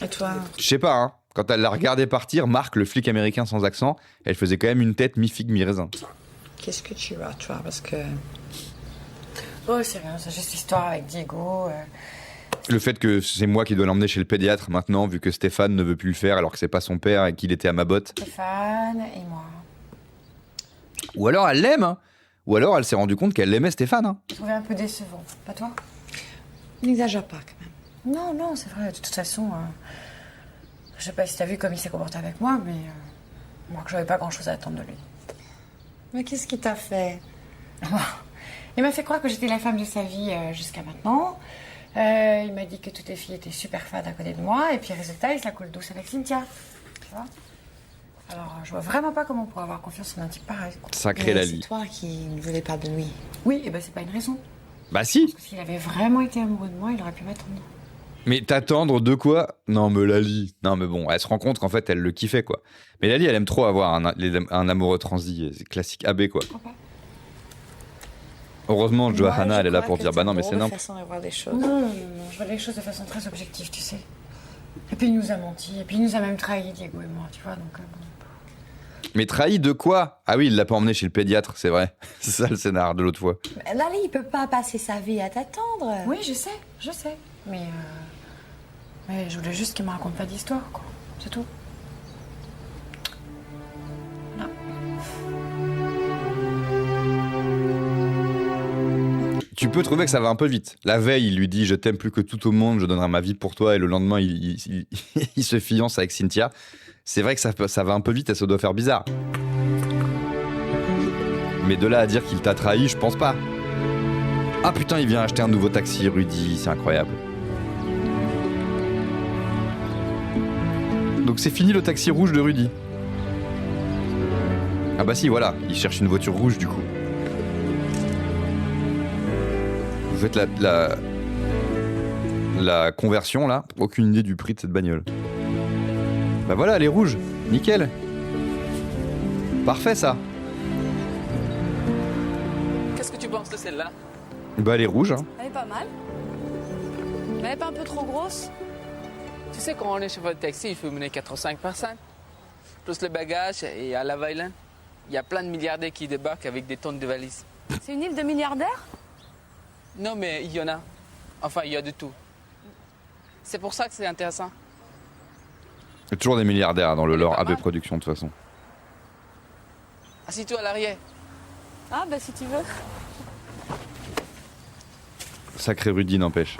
Et toi? Je sais pas, hein. Quand elle l'a regardé partir, Marc, le flic américain sans accent, elle faisait quand même une tête mi-figue, mi-raisin. Qu'est-ce que tu as, toi? Parce que... Oh, c'est rien, c'est juste histoire avec Diego. Le fait que c'est moi qui dois l'emmener chez le pédiatre maintenant, vu que Stéphane ne veut plus le faire alors que c'est pas son père et qu'il était à ma botte. Stéphane et moi. Ou alors elle l'aime, hein. Ou alors elle s'est rendue compte qu'elle aimait Stéphane, hein. Je trouvais un peu décevant. Pas toi? N'exagère pas, quand même. Non, non, c'est vrai. De toute façon, je sais pas si t'as vu comme il s'est comporté avec moi, mais moi que j'avais pas grand-chose à attendre de lui. Mais qu'est-ce qu'il t'a fait? Il m'a fait croire que j'étais la femme de sa vie jusqu'à maintenant. Il m'a dit que toutes les filles étaient super fades à côté de moi, et puis résultat, il se la coule douce avec Cynthia. Tu vois? Alors, je vois vraiment pas comment on pourrait avoir confiance en un type pareil. Sacré Lali. C'est toi qui ne voulais pas de lui. Oui, et ben c'est pas une raison. Bah si. Parce s'il avait vraiment été amoureux de moi, il aurait pu m'attendre. Mais t'attendre de quoi? Non mais Lali. Non mais bon, elle se rend compte qu'en fait elle le kiffait quoi. Mais Lali elle aime trop avoir un amoureux transi, c'est classique AB quoi. Heureusement Johanna elle est là pour dire bah non mais c'est n'importe. façon de voir les choses. Non, non, non, je vois les choses de façon très objective, tu sais. Et puis il nous a menti, et puis il nous a même trahi, Diego et moi, tu vois, donc bon. Mais trahi de quoi? Ah oui, il l'a pas emmené chez le pédiatre, c'est vrai. C'est ça le scénar de l'autre fois. Mais Lali, il peut pas passer sa vie à t'attendre. Oui, je sais. Mais je voulais juste qu'il me raconte pas d'histoire, quoi. C'est tout. Voilà. tu peux trouver que ça va un peu vite. La veille, il lui dit « Je t'aime plus que tout au monde, je donnerai ma vie pour toi », et le lendemain, il se fiance avec Cynthia. C'est vrai que ça va un peu vite et ça doit faire bizarre. Mais de là à dire qu'il t'a trahi, je pense pas. Ah putain, il vient acheter un nouveau taxi, Rudy, c'est incroyable. Donc c'est fini le taxi rouge de Rudy. Ah bah si, voilà, il cherche une voiture rouge du coup. Vous faites la conversion là, aucune idée du prix de cette bagnole. Bah voilà, elle est rouge, nickel. Parfait ça. Qu'est-ce que tu penses de celle-là? Bah elle est rouge, hein. Elle est pas mal. Mais elle est pas un peu trop grosse? Tu sais, quand on est chauffeur de taxi, il faut mener 4 ou 5 personnes. Plus le bagage, et à Love Island, il y a plein de milliardaires qui débarquent avec des tonnes de valises. C'est une île de milliardaires? Non, mais il y en a. Enfin, il y a de tout. C'est pour ça que c'est intéressant. Il y a toujours des milliardaires dans le Elle est lore pas AB mal. Productions de toute façon. Assis-toi à l'arrière. Ah bah si tu veux. Sacré Rudy n'empêche.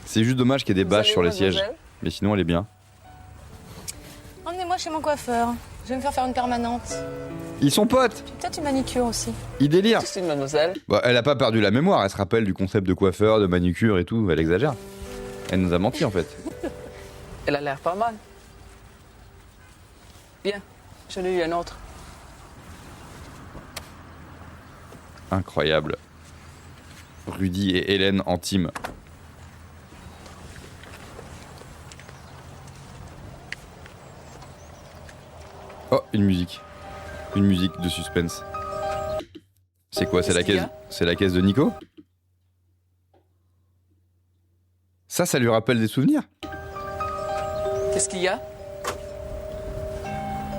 C'est juste dommage qu'il y ait des bâches sur les sièges. Mais sinon elle est bien. Emmenez-moi chez mon coiffeur. Je vais me faire une permanente. Ils sont potes. Puis peut-être une manicure aussi. Ils délirent. C'est une mademoiselle. Bah, elle a pas perdu la mémoire, elle se rappelle du concept de coiffeur, de manucure et tout, elle exagère. Elle nous a menti en fait. Elle a l'air pas mal. Bien, j'en ai eu un autre. Incroyable. Rudy et Hélène en team. Oh, une musique. Une musique de suspense. C'est quoi? C'est la Qu'est-ce qu'il y caisse. a C'est la caisse de Nico? Ça lui rappelle des souvenirs? Qu'est-ce qu'il y a?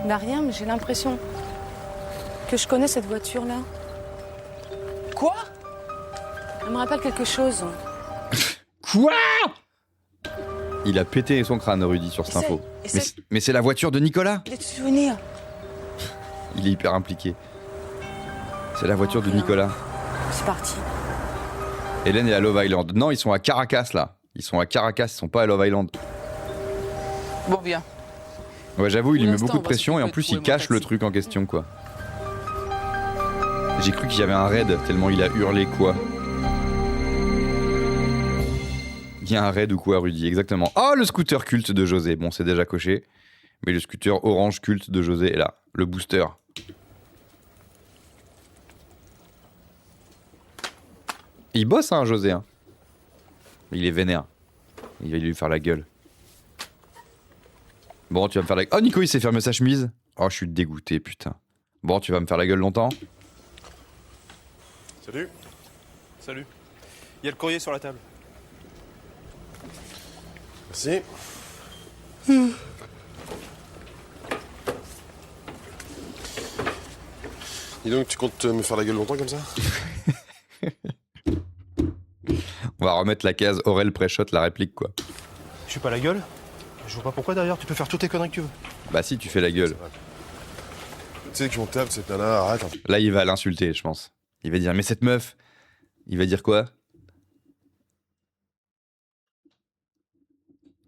Bah rien, mais j'ai l'impression que je connais cette voiture-là. Quoi? Elle me rappelle quelque chose. Quoi? Il a pété son crâne, Rudy, sur cette Essaye, info. essaye. Mais c'est la voiture de Nicolas? Des souvenirs. Il est hyper impliqué. C'est la voiture de rien. Nicolas. C'est parti. Hélène est à Love Island. Non, ils sont à Caracas là. Ils sont à Caracas, ils sont pas à Love Island. Bon, bien. Ouais, j'avoue, il lui Pour met l'instant, beaucoup de on va pression et en s'occuper plus de il trouver mon cache le taxi. truc en question quoi. J'ai cru qu'il y avait un raid tellement il a hurlé quoi. Il y a un raid ou quoi, Rudy? Exactement. Oh, le scooter culte de José. Bon, c'est déjà coché. Mais le scooter orange culte de José est là. Le booster. Il bosse, hein, José. Hein. Il est vénère. Il va lui faire la gueule. Bon, tu vas me faire la... Oh, Nico, il s'est fermé sa chemise. Oh, je suis dégoûté, putain. Bon, tu vas me faire la gueule longtemps? Salut. Salut. Il y a le courrier sur la table. Merci. Dis donc, tu comptes me faire la gueule longtemps comme ça? On va remettre la case Aurel pré-shot, la réplique, quoi. Je suis pas la gueule. Je vois pas pourquoi d'ailleurs, tu peux faire toutes tes conneries que tu veux. Bah si, tu fais la gueule. Tu sais qu'on tape cette nana, arrête. Hein. Là, il va l'insulter, je pense. Il va dire, mais cette meuf, il va dire quoi?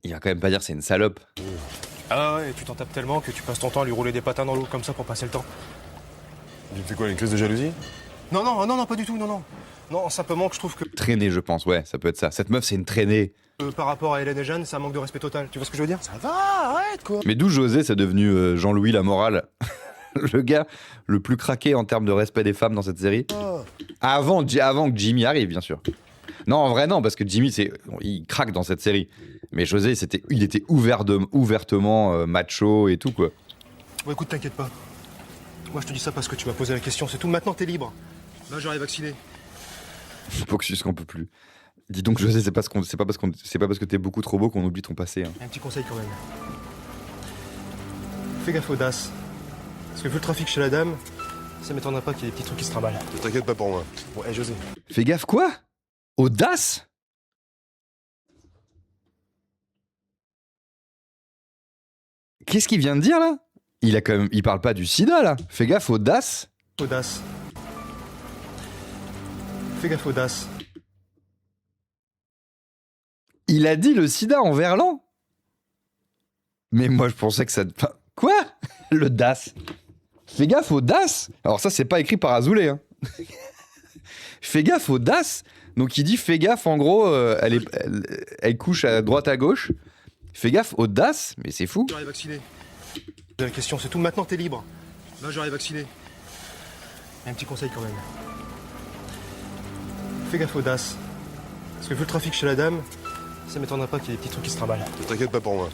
Il va quand même pas dire c'est une salope. Ah ouais, tu t'en tapes tellement que tu passes ton temps à lui rouler des patins dans l'eau comme ça pour passer le temps. Il fait quoi, une crise de jalousie? Non, pas du tout, non. Non, simplement que je trouve que Traînée, je pense, ouais, ça peut être ça. Cette meuf, c'est une traînée. par rapport à Hélène et Jeanne, c'est un manque de respect total. Tu vois ce que je veux dire? Ça va, arrête quoi. Mais d'où José, c'est devenu Jean-Louis la morale? Le gars le plus craqué en termes de respect des femmes dans cette série. Avant que Jimmy arrive, bien sûr. Non, en vrai, non, parce que Jimmy, il craque dans cette série. Mais José, il était ouvertement macho et tout, quoi. Bon, écoute, t'inquiète pas. Moi, je te dis ça parce que tu m'as posé la question, c'est tout. Maintenant, t'es libre. Là, j'arrive vacciné. Focus qu'on peut plus. Dis donc, José, c'est pas parce que t'es beaucoup trop beau qu'on oublie ton passé. Hein. Un petit conseil quand même. Fais gaffe aux DAS. Parce que vu le trafic chez la dame, ça m'étonnerait pas qu'il y ait des petits trucs qui se trimballent. Ne t'inquiète pas pour moi. Bon, hé José. Fais gaffe, quoi? Audace? Qu'est-ce qu'il vient de dire là? Il parle pas du sida là. Fais gaffe, audace. Audace. Fais gaffe aux DAS. Il a dit le sida en verlan? Mais moi, je pensais que ça... Enfin, quoi? Le DAS. Fais gaffe au DAS. Alors ça, c'est pas écrit par Azoulay. Hein. Fais gaffe au DAS. Donc il dit fais gaffe, en gros, elle couche à droite à gauche. Fais gaffe au DAS. Mais c'est fou. J'aurais vacciné. La question, c'est tout. Maintenant, t'es libre. Là, j'aurais vacciné. Un petit conseil quand même. Fais gaffe au DAS. Parce que vu le trafic chez la dame, ça m'étonnerait pas qu'il y ait des petits trucs qui se trimballent. T'inquiète pas pour moi.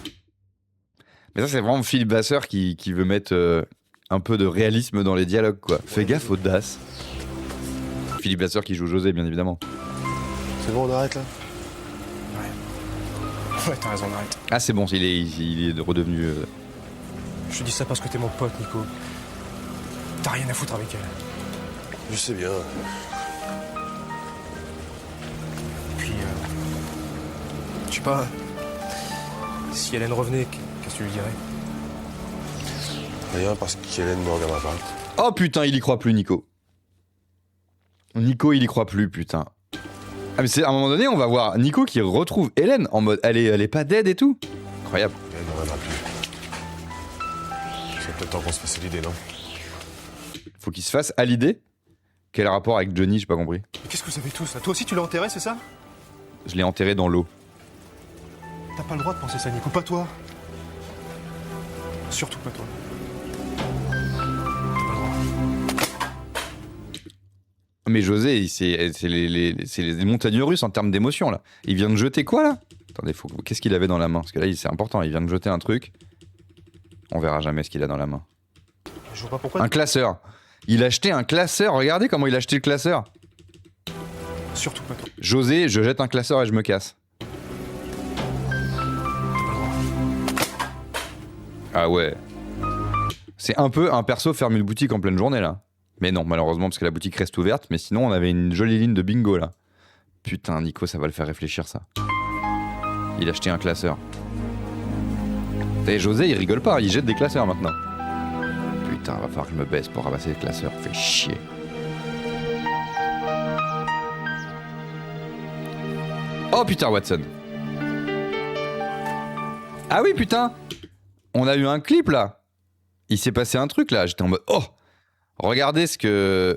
Mais ça, c'est vraiment Philippe Vasseur qui veut mettre un peu de réalisme dans les dialogues, quoi. Fais gaffe au DAS. Philippe Vasseur qui joue José, bien évidemment. C'est bon, on arrête là? Ouais, t'as raison, on arrête. Ah, c'est bon, il est redevenu... Je te dis ça parce que t'es mon pote, Nico. T'as rien à foutre avec elle. Je sais bien. Et puis, je sais pas... Si Hélène revenait, qu'est-ce que tu lui dirais? Rien, parce qu'Hélène ne me regardera pas. Oh putain, il y croit plus, Nico. Nico, il y croit plus, putain. Ah mais c'est à un moment donné, on va voir Nico qui retrouve Hélène en mode elle est pas dead et tout. Incroyable. Hélène ne reviendra plus. C'est peut-être temps qu'on se fasse l'idée, non? Faut qu'il se fasse à l'idée. Quel rapport avec Johnny, j'ai pas compris. Mais qu'est-ce que vous avez tous là? Toi aussi tu l'as enterré, c'est ça? Je l'ai enterré dans l'eau. T'as pas le droit de penser ça, Nico, pas toi. Surtout pas toi. Mais José, c'est les montagnes russes en termes d'émotion là. Il vient de jeter quoi là? Attendez, qu'est-ce qu'il avait dans la main? Parce que là, c'est important, il vient de jeter un truc. On verra jamais ce qu'il a dans la main. Je vois pas pourquoi. Un classeur. Il a acheté un classeur, regardez comment il a acheté le classeur. Surtout pas toi. José, je jette un classeur et je me casse. Ah ouais. C'est un peu un perso ferme une boutique en pleine journée là. Mais non, malheureusement, parce que la boutique reste ouverte. Mais sinon, on avait une jolie ligne de bingo là. Putain, Nico, ça va le faire réfléchir ça. Il a acheté un classeur. Et José, il rigole pas, il jette des classeurs maintenant. Putain, va falloir que je me baisse pour ramasser les classeurs. Fait chier. Oh Peter Watson. Ah oui, putain. On a eu un clip là. Il s'est passé un truc là. J'étais en mode oh. Regardez ce que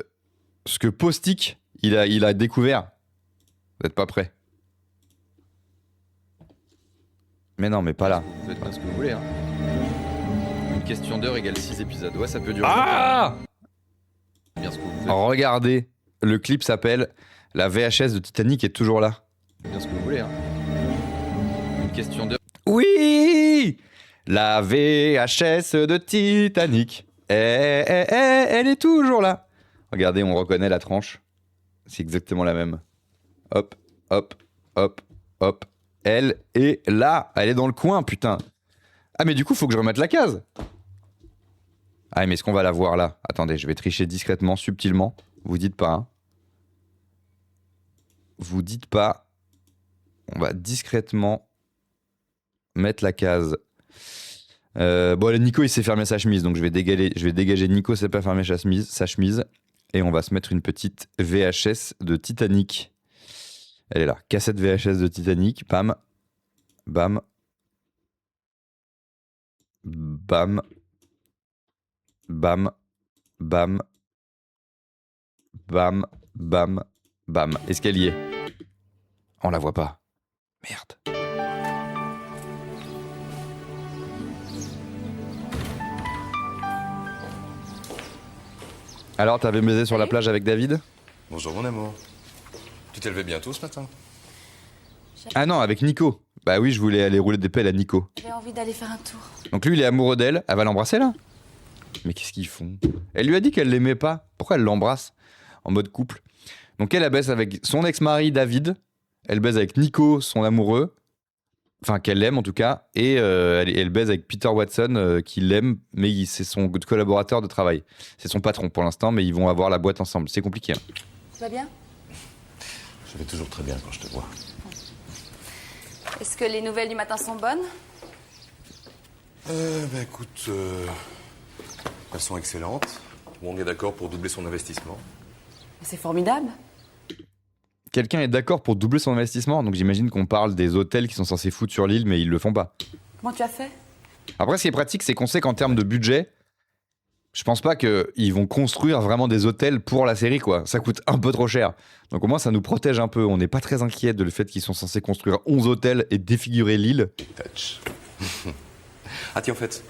Postic il a découvert. Vous n'êtes pas prêts? Mais non, mais pas là. Vous faites pas ce que vous voulez. Hein. Une question d'heure égale 6 épisodes. Ouais, ça peut durer. Ah bien ce que vous faites. Regardez, le clip s'appelle La VHS de Titanic est toujours là. Bien ce que vous voulez. Hein. Une question d'heure. Oui, la VHS de Titanic. Elle est toujours là. Regardez, on reconnaît la tranche. C'est exactement la même. Hop, hop, hop, hop. Elle est là. Elle est dans le coin, putain. Ah, mais du coup, faut que je remette la case. Ah, mais est-ce qu'on va la voir là? Attendez, je vais tricher discrètement, subtilement. Vous dites pas, hein. Vous dites pas. On va discrètement mettre la case. Bon, Nico il s'est fermé sa chemise, donc je vais dégager Nico s'est pas fermé sa chemise, et on va se mettre une petite VHS de Titanic. Elle est là, cassette VHS de Titanic, bam, bam, bam, bam, bam, bam, bam, bam. Escalier. On la voit pas. Merde. Alors, t'avais baisé sur la plage avec David? Bonjour mon amour. Tu t'es levé bientôt ce matin? Ah non, avec Nico. Bah oui, je voulais aller rouler des pelles à Nico. J'avais envie d'aller faire un tour. Donc lui, il est amoureux d'elle. Elle va l'embrasser là? Mais qu'est-ce qu'ils font? Elle lui a dit qu'elle l'aimait pas. Pourquoi elle l'embrasse en mode couple? Donc elle baise avec son ex-mari David. Elle baise avec Nico, son amoureux. Enfin, qu'elle l'aime en tout cas. Et elle baise avec Peter Watson, qui l'aime, mais c'est son collaborateur de travail. C'est son patron pour l'instant, mais ils vont avoir la boîte ensemble. C'est compliqué. Hein. Tu vas bien? Je vais toujours très bien quand je te vois. Est-ce que les nouvelles du matin sont bonnes? Bah écoute, elles sont excellentes. Bon, on est d'accord pour doubler son investissement. C'est formidable. quelqu'un est d'accord pour doubler son investissement. Donc j'imagine qu'on parle des hôtels qui sont censés foutre sur l'île, mais ils le font pas. Comment tu as fait? Après, ce qui est pratique, c'est qu'on sait qu'en termes de budget, je pense pas qu'ils vont construire vraiment des hôtels pour la série, quoi. Ça coûte un peu trop cher. Donc au moins, ça nous protège un peu. On n'est pas très inquiet de le fait qu'ils sont censés construire 11 hôtels et défigurer l'île. Touch. Ah tiens, en fait,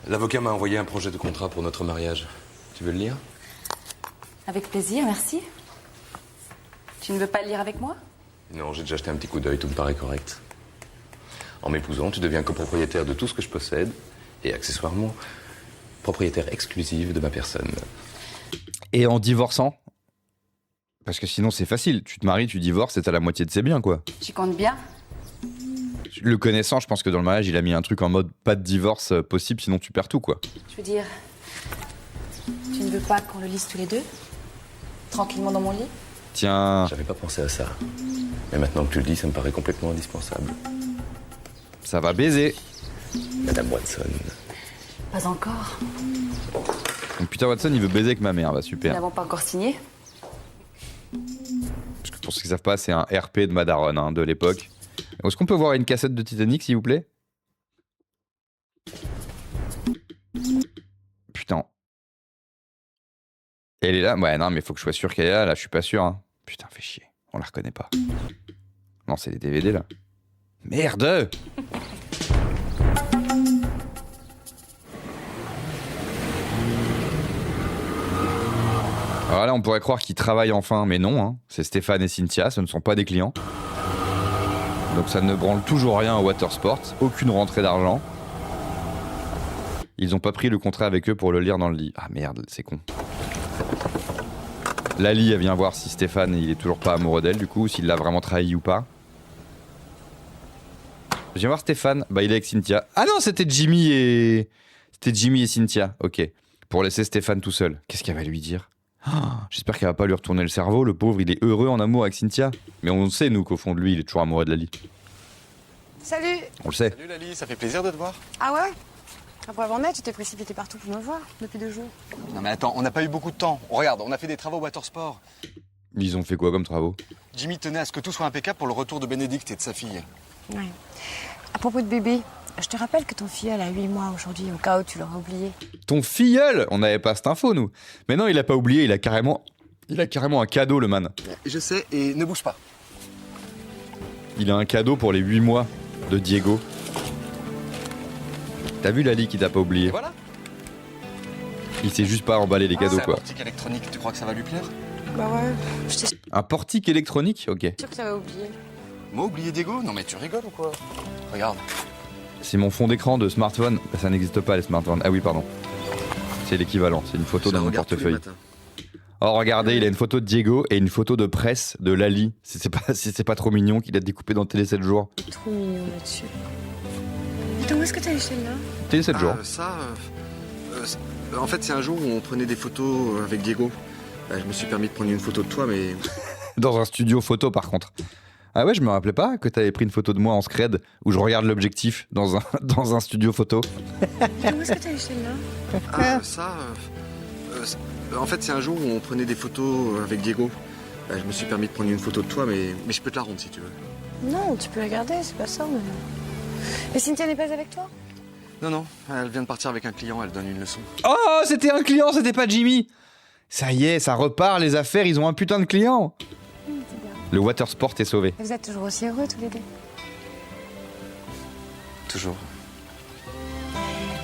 l'avocat m'a envoyé un projet de contrat pour notre mariage. Tu veux le lire? Avec plaisir, merci. Tu ne veux pas le lire avec moi? Non, j'ai déjà jeté un petit coup d'œil, tout me paraît correct. En m'épousant, tu deviens copropriétaire de tout ce que je possède et accessoirement propriétaire exclusive de ma personne. Et en divorçant? Parce que sinon, c'est facile. Tu te maries, tu divorces et t'as la moitié de ses biens, quoi. Tu comptes bien? Le connaissant, je pense que dans le mariage, il a mis un truc en mode pas de divorce possible, sinon tu perds tout, quoi. Je veux dire, tu ne veux pas qu'on le lise tous les deux? Tranquillement dans mon lit? Tiens. J'avais pas pensé à ça. Mais maintenant que tu le dis, ça me paraît complètement indispensable. Ça va baiser. Madame Watson. Pas encore. Donc putain, Watson, il veut baiser avec ma mère, bah Nous super. n'avons pas encore signé. Parce que pour ceux qui savent pas, c'est un RP de Madaron, hein, de l'époque. Est-ce qu'on peut voir une cassette de Titanic, s'il vous plaît? Putain. Elle est là? Ouais, non, mais faut que je sois sûr qu'elle est là, je suis pas sûr. Hein. Putain, fais chier. On la reconnaît pas. Non, c'est les DVD, là. Merde! Alors là, on pourrait croire qu'ils travaillent enfin, mais non. Hein. C'est Stéphane et Cynthia, ce ne sont pas des clients. Donc ça ne branle toujours rien au Watersport, aucune rentrée d'argent. Ils ont pas pris le contrat avec eux pour le lire dans le lit. Ah merde, c'est con. Lali, elle vient voir si Stéphane, il est toujours pas amoureux d'elle, du coup, s'il l'a vraiment trahi ou pas. Je viens voir Stéphane, bah il est avec Cynthia. Ah non, c'était Jimmy et Cynthia, ok. Pour laisser Stéphane tout seul. Qu'est-ce qu'elle va lui dire? J'espère qu'elle va pas lui retourner le cerveau, le pauvre, il est heureux en amour avec Cynthia. Mais on sait, nous, qu'au fond de lui, il est toujours amoureux de Lali. Salut. On le sait. Salut Lali, ça fait plaisir de te voir. Ah ouais? Après avoir net, tu t'es précipité partout pour me voir depuis 2 jours. Non mais attends, on n'a pas eu beaucoup de temps. Regarde, on a fait des travaux Watersport. Ils ont fait quoi comme travaux? Jimmy tenait à ce que tout soit impeccable pour le retour de Bénédicte et de sa fille. Ouais. À propos de bébé, je te rappelle que ton filleul a 8 mois aujourd'hui, au cas où tu l'aurais oublié. Ton filleul? On n'avait pas cette info, nous. Mais non, il a pas oublié, il a carrément un cadeau, le man. Je sais, et ne bouge pas. Il a un cadeau pour les 8 mois de Diego. T'as vu Lali qui t'a pas oublié? Et voilà. Il sait juste pas emballer les cadeaux, C'est un quoi. portique électronique, tu crois que ça va lui plaire? Bah ouais, j'étais sûre Un portique électronique? Ok. que t'avais oublié. Moi, oublié Diego? Non mais tu rigoles ou quoi? Regarde. C'est mon fond d'écran de smartphone. Bah, ça n'existe pas, les smartphones. Ah oui, pardon. C'est l'équivalent, c'est une photo Je la dans mon regarde tous les portefeuille. matins. Oh, regardez, il a une photo de Diego et une photo de presse de Lali. Si c'est pas trop mignon qu'il a découpé dans Télé 7 jours. Trop mignon là-dessus. Attends, où est-ce que t'as eu celle-là? Télé 7 jours. En fait, c'est un jour où on prenait des photos avec Diego. Je me suis permis de prendre une photo de toi, mais... Dans un studio photo, par contre. Ah ouais, je me rappelais pas que t'avais pris une photo de moi en scred où je regarde l'objectif dans un studio photo. Attends, où est-ce que t'as eu celle-là? En fait, c'est un jour où on prenait des photos avec Diego. Je me suis permis de prendre une photo de toi, mais je peux te la rendre si tu veux. Non, tu peux la garder, c'est pas ça, mais... Et Cynthia n'est pas avec toi? Non, elle vient de partir avec un client, elle donne une leçon. Oh, c'était un client, c'était pas Jimmy. Ça y est, ça repart, les affaires, ils ont un putain de client. C'est bien. Le Watersport est sauvé. Vous êtes toujours aussi heureux tous les deux? Toujours.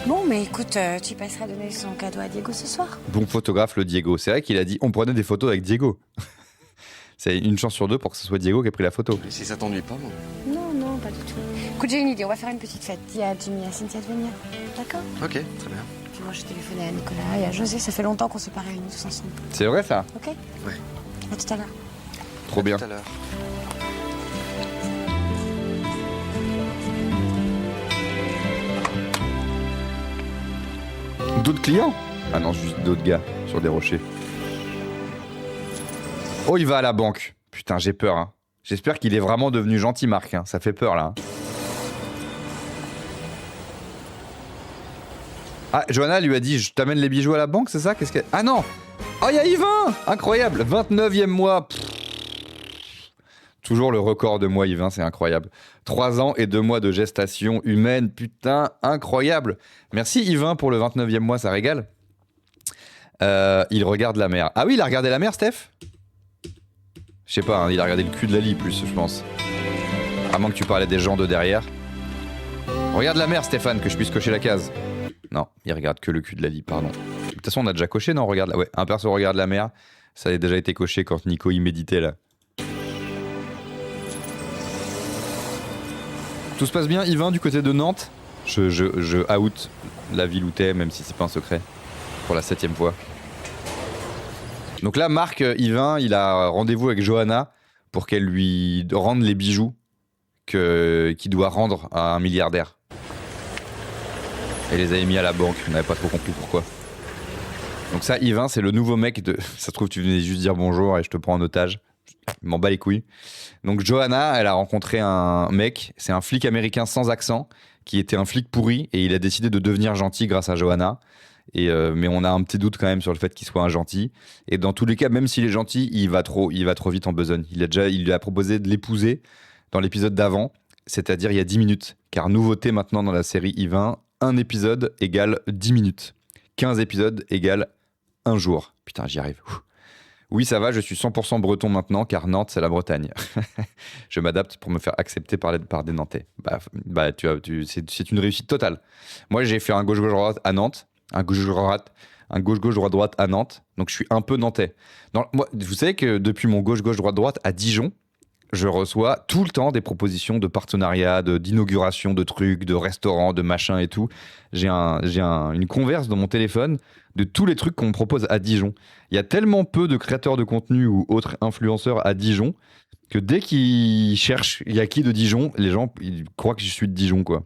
Bon, mais écoute, tu passeras donner son cadeau à Diego ce soir. Bon photographe, le Diego. C'est vrai qu'il a dit on prenait des photos avec Diego. C'est une chance sur deux pour que ce soit Diego qui a pris la photo. Et si ça t'ennuie pas, bon. Non, pas du tout. Écoute, j'ai une idée, on va faire une petite fête. Dis à Jimmy et à Cynthia de venir. D'accord? Ok, très bien. Puis moi, je téléphonais à Nicolas et à José. Ça fait longtemps qu'on s'est pas réunis tous ensemble. C'est vrai ça? Ok? Ouais. À tout à l'heure. Trop bien. Tout à l'heure. D'autres clients? Ah non, juste d'autres gars sur des rochers. Oh, il va à la banque. Putain, j'ai peur. Hein. J'espère qu'il est vraiment devenu gentil, Marc. Hein. Ça fait peur, là. Hein. Ah, Johanna lui a dit, je t'amène les bijoux à la banque, c'est ça? Qu'est-ce que... Ah non! Oh, il y a Yvain! Incroyable! 29e mois. Pff. Toujours le record de mois, Yvain, c'est incroyable. 3 ans et 2 mois de gestation humaine, putain, incroyable. Merci Yvain pour le 29e mois, ça régale. Il regarde la mer. Ah oui, il a regardé la mer, Steph? Je sais pas, hein, il a regardé le cul de Lali plus, je pense. À moins que tu parlais des gens de derrière. Regarde la mer, Stéphane, que je puisse cocher la case. Non, il regarde que le cul de Lali, pardon. De toute façon, on a déjà coché, non? Regarde, ouais, un perso regarde la mer. Ça a déjà été coché quand Nico y méditait là. Tout se passe bien, Yvain, du côté de Nantes? Je out la ville où t'es, même si c'est pas un secret. Pour la 7e fois. Donc là, Marc, Yvain, il a rendez-vous avec Johanna pour qu'elle lui rende les bijoux qu'il doit rendre à un milliardaire. Elle les avait mis à la banque, on n'avait pas trop compris pourquoi. Donc ça, Yvain, c'est le nouveau mec de... Ça se trouve, tu venais juste dire bonjour et je te prends en otage. Je m'en bats les couilles. Donc Johanna, elle a rencontré un mec, c'est un flic américain sans accent, qui était un flic pourri, et il a décidé de devenir gentil grâce à Johanna. Mais on a un petit doute quand même sur le fait qu'il soit un gentil. Et dans tous les cas, même s'il est gentil, il va trop vite en besogne. Il lui a proposé de l'épouser dans l'épisode d'avant, c'est-à-dire il y a 10 minutes. Car nouveauté maintenant dans la série Yvain, un épisode égale 10 minutes. 15 épisodes égale un jour. Putain, j'y arrive. Oui, ça va, je suis 100% breton maintenant, car Nantes, c'est la Bretagne. Je m'adapte pour me faire accepter par des Nantais. C'est une réussite totale. Moi, j'ai fait un gauche-gauche-droite à Nantes. Un gauche-gauche droite-droite à Nantes. Donc je suis un peu nantais. Moi, vous savez que depuis mon gauche-gauche droite-droite à Dijon, je reçois tout le temps des propositions de partenariat, d'inauguration de trucs, de restaurants, de machins et tout. J'ai une converse dans mon téléphone de tous les trucs qu'on me propose à Dijon. Il y a tellement peu de créateurs de contenu ou autres influenceurs à Dijon que dès qu'ils cherchent il y a qui de Dijon, les gens ils croient que je suis de Dijon, quoi.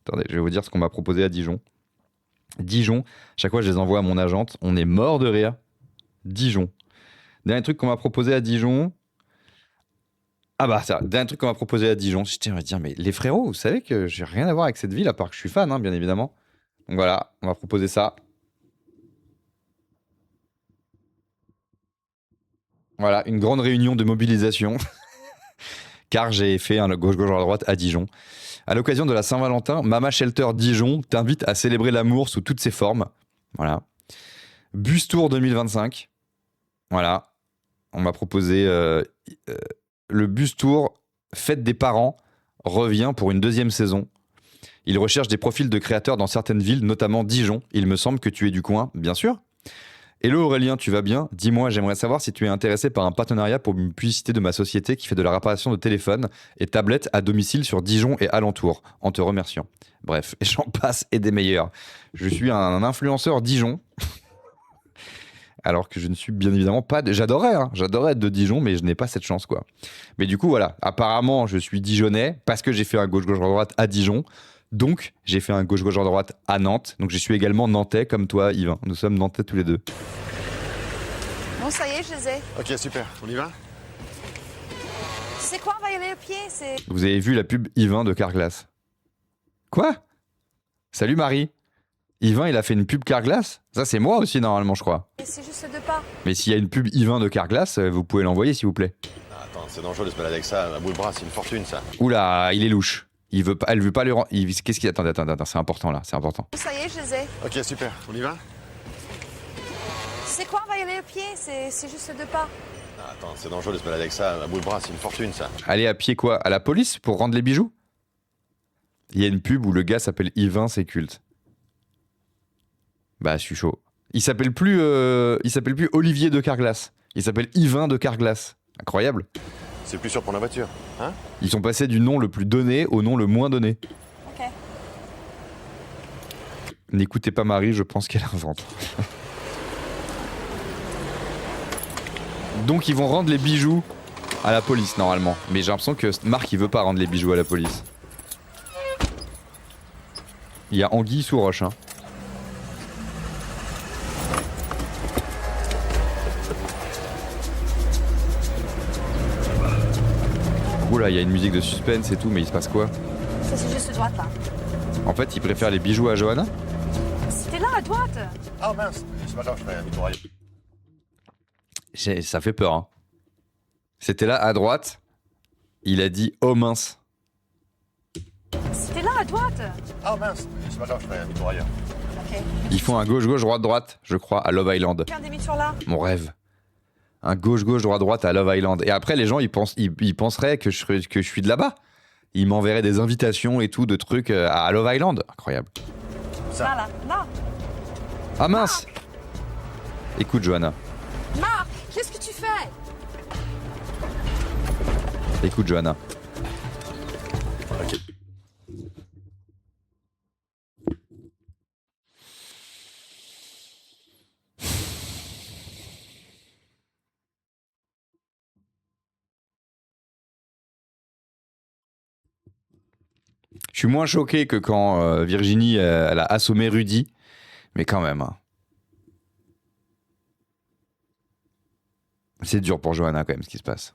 Attendez, je vais vous dire ce qu'on m'a proposé à Dijon. Dijon, chaque fois je les envoie à mon agente, on est mort de rire. Dijon. Dernier truc qu'on m'a proposé à Dijon. Ah bah ça, dernier truc qu'on m'a proposé à Dijon. Je tiens à dire, mais les frérots, vous savez que j'ai rien à voir avec cette ville, à part que je suis fan, hein, bien évidemment. Donc voilà, on m'a proposé ça. Voilà, une grande réunion de mobilisation. Car j'ai fait un gauche-gauche à droite à Dijon. À l'occasion de la Saint-Valentin, Mama Shelter Dijon t'invite à célébrer l'amour sous toutes ses formes. Voilà. Bus Tour 2025. Voilà. On m'a proposé le Bus Tour Fête des parents revient pour une 2e saison. Il recherche des profils de créateurs dans certaines villes, notamment Dijon. Il me semble que tu es du coin, bien sûr. Hello Aurélien, tu vas bien? Dis-moi, j'aimerais savoir si tu es intéressé par un partenariat pour une publicité de ma société qui fait de la réparation de téléphones et tablettes à domicile sur Dijon et alentour, en te remerciant. Bref, et j'en passe et des meilleurs. Je suis un influenceur Dijon, alors que je ne suis bien évidemment pas... J'adorerais être de Dijon, mais je n'ai pas cette chance, quoi. Mais du coup, voilà, apparemment, je suis Dijonnais parce que j'ai fait un gauche-gauche-droite à Dijon. Donc, j'ai fait un gauche-gauche droite à Nantes. Donc, je suis également nantais comme toi, Yvain. Nous sommes nantais tous les deux. Bon, ça y est, je les ai. Ok, super. On y va? Tu sais quoi, on va y aller au pied, c'est... Vous avez vu la pub Yvain de Carglass? Quoi? Salut Marie. Yvain, il a fait une pub Carglass? Ça, c'est moi aussi, normalement, je crois. C'est juste 2 pas. Mais s'il y a une pub Yvain de Carglass, vous pouvez l'envoyer, s'il vous plaît. Attends, c'est dangereux de se balader avec ça. À bout de bras, c'est une fortune, ça. Oula, il est louche. Elle veut pas le rendre. Qu'est-ce qu'il... Attends, c'est important là, c'est important. Ça y est, je les ai. Ok, super. On y va? Tu sais quoi, on va y aller au pied, c'est juste 2 pas. Attends, c'est dangereux de se balader avec ça. À bout de bras, c'est une fortune, ça. Aller à pied quoi? À la police pour rendre les bijoux? Il y a une pub où le gars s'appelle Yvain, c'est culte. Bah, je suis chaud. Il s'appelle plus Olivier de Carglass. Il s'appelle Yvain de Carglass. Incroyable. C'est plus sûr pour la voiture, hein? Ils sont passés du nom le plus donné au nom le moins donné. Ok. N'écoutez pas Marie, je pense qu'elle invente. Donc ils vont rendre les bijoux à la police normalement. Mais j'ai l'impression que Marc il veut pas rendre les bijoux à la police. Il y a anguille sous roche, hein. Oula, il y a une musique de suspense et tout, mais il se passe quoi? Ça, c'est juste droite, là. En fait, il préfère les bijoux à Johanna? C'était là, à droite. Ah mince, c'est pas grave, je ferai un demi-tour ailleurs. Ça fait peur, hein. C'était là à droite. Il a dit oh mince. C'était là, à droite. Ah mince, ce matin je ferai un demi-tour ailleurs. Ok. Ils font un gauche-gauche, droite-droite, je crois, à Love Island. Fais un demi-tour là. Mon rêve. Un gauche-gauche, droite-droite à Love Island. Et après, les gens, ils penseraient que je suis de là-bas. Ils m'enverraient des invitations et tout, de trucs à Love Island. Incroyable. Là, là. Ah mince. Écoute, Johanna. Marc, qu'est-ce que tu fais? Écoute, Johanna. Ok. Je suis moins choqué que quand Virginie elle a assommé Rudy, mais quand même. Hein. C'est dur pour Johanna quand même ce qui se passe.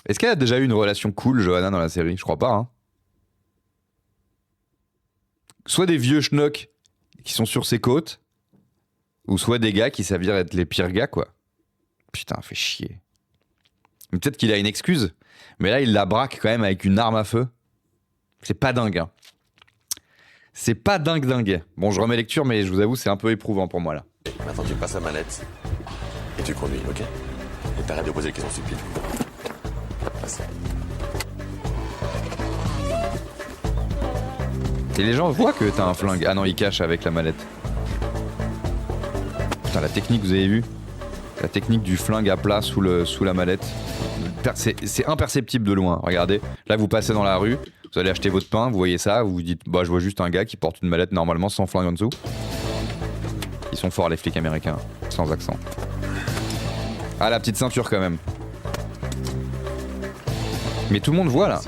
Est-ce qu'elle a déjà eu une relation cool, Johanna, dans la série? Je crois pas. Hein. Soit des vieux schnocks qui sont sur ses côtes, ou soit des gars qui s'avèrent être les pires gars, quoi. Putain, fait chier. Mais peut-être qu'il a une excuse, mais là il la braque quand même avec une arme à feu. C'est pas dingue. Hein. C'est pas dingue. Bon, je remets lecture, mais je vous avoue, c'est un peu éprouvant pour moi là. Maintenant tu passes la manette et tu conduis, ok? Et t'arrêtes de poser des questions stupides. Passe. Et les gens voient que t'as un flingue. Ah non, ils cachent avec la mallette. Putain, la technique, vous avez vu? La technique du flingue à plat sous la mallette. C'est imperceptible de loin, regardez. Là, vous passez dans la rue, vous allez acheter votre pain, vous voyez ça, vous vous dites, bah je vois juste un gars qui porte une mallette normalement sans flingue en dessous. Ils sont forts les flics américains, sans accent. Ah, la petite ceinture quand même. Mais tout le monde voit là.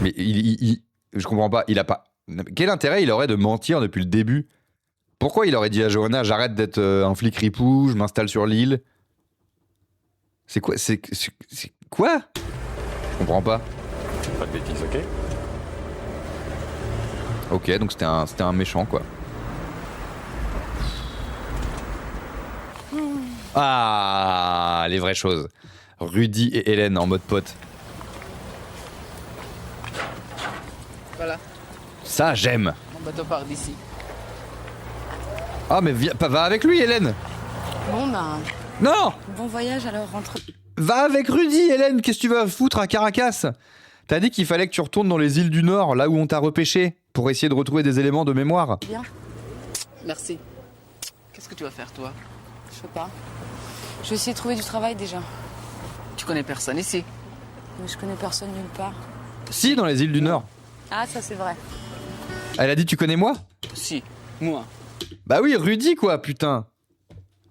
Mais je comprends pas, il a pas... Quel intérêt il aurait de mentir depuis le début? Pourquoi il aurait dit à Johanna, j'arrête d'être un flic ripou, je m'installe sur l'île? C'est quoi? C'est quoi? Je comprends pas. Pas de bêtises, ok? Ok, donc c'était un méchant, quoi. Ah, les vraies choses. Rudy et Hélène en mode pote. Voilà. Ça, j'aime. Mon bateau part d'ici. Ah, mais va avec lui, Hélène. Bon, ben. Non! Bon voyage alors, rentre. Va avec Rudy, Hélène. Qu'est-ce que tu vas foutre à Caracas? T'as dit qu'il fallait que tu retournes dans les îles du Nord, là où on t'a repêché, pour essayer de retrouver des éléments de mémoire. Bien. Merci. Qu'est-ce que tu vas faire, toi? Je sais pas. Je vais essayer de trouver du travail déjà. Tu connais personne ici? Mais je connais personne nulle part. Si, dans les îles du Nord. Ah, ça c'est vrai. Elle a dit tu connais moi? Si, moi. Bah oui, Rudy quoi, putain.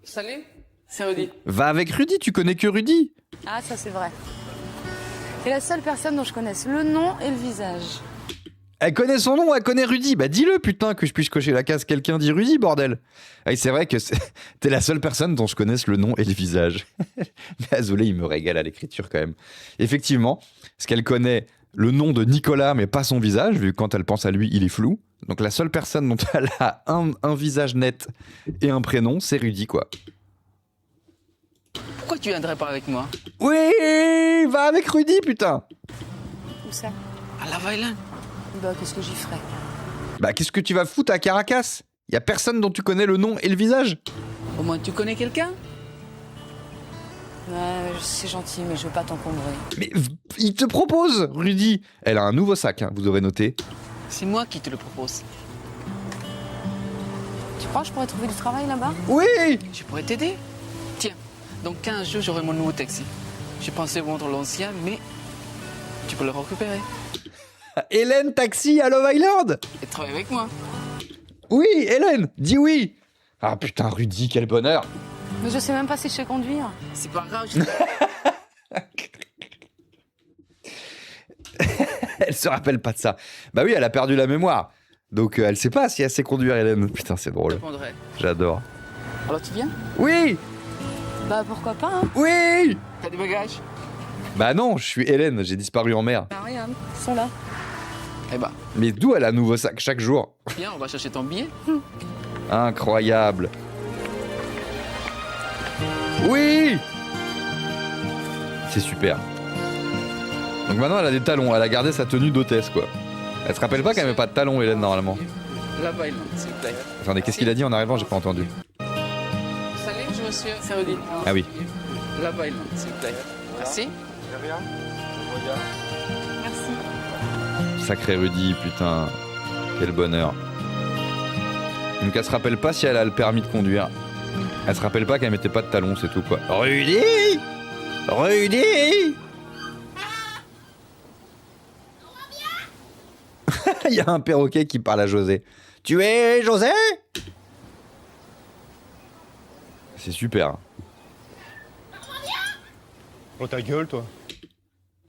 Salut, c'est Rudy. Va avec Rudy, tu connais que Rudy. Ah, ça c'est vrai. C'est la seule personne dont je connaisse le nom et le visage. Elle connaît son nom, elle connaît Rudy. Bah dis-le putain que je puisse cocher la case quelqu'un dit Rudy, bordel. Ah, c'est vrai que t'es la seule personne dont je connaisse le nom et le visage. Désolé, il me régale à l'écriture quand même. Effectivement, ce qu'elle connaît le nom de Nicolas mais pas son visage, vu que quand elle pense à lui, il est flou. Donc la seule personne dont elle a un visage net et un prénom, c'est Rudy quoi. Pourquoi tu viendrais pas avec moi? Oui, va avec Rudy putain. Où ça? À Love Island. Bah, qu'est-ce que j'y ferais? Bah qu'est-ce que tu vas foutre à Caracas? Y a personne dont tu connais le nom et le visage? Au moins tu connais quelqu'un? Ouais, c'est gentil, mais je veux pas t'encombrer. Mais il te propose, Rudy. Elle a un nouveau sac, hein, vous aurez noté. C'est moi qui te le propose. Tu crois que je pourrais trouver du travail là-bas? Oui. Je pourrais t'aider. Tiens, dans 15 jours, j'aurai mon nouveau taxi. J'ai pensé vendre l'ancien, mais tu peux le récupérer. Hélène Taxi à Love Island. Et travaille avec moi. Oui, Hélène, dis oui. Ah putain, Rudy, quel bonheur. Mais je sais même pas si je sais conduire. C'est pas grave. Elle se rappelle pas de ça. Bah oui, elle a perdu la mémoire. Donc elle sait pas si elle sait conduire, Hélène. Putain, c'est drôle. J'adore. Alors tu viens? Oui. Bah pourquoi pas, hein. Oui. T'as des bagages? Bah non, je suis Hélène, j'ai disparu en mer. Bah regarde, ils sont là. Eh bah. Mais d'où elle a un nouveau sac chaque jour? Viens, on va chercher ton billet. Incroyable. Oui. C'est super. Donc maintenant elle a des talons, elle a gardé sa tenue d'hôtesse quoi. Elle se rappelle pas qu'elle avait pas de talons Hélène normalement. Là-bas, s'il vous plaît. Attendez, qu'est-ce qu'il a dit en arrivant? J'ai pas entendu. Salut, monsieur. C'est Rudy. Ah oui. Là-bas, s'il vous plaît. Merci. Merci. Sacré Rudy, putain. Quel bonheur. Donc elle se rappelle pas si elle a le permis de conduire. Elle se rappelle pas qu'elle mettait pas de talons, c'est tout quoi. Rudy! Rudy! Il y a un perroquet qui parle à José. Tu es José? C'est super. Oh ta gueule toi.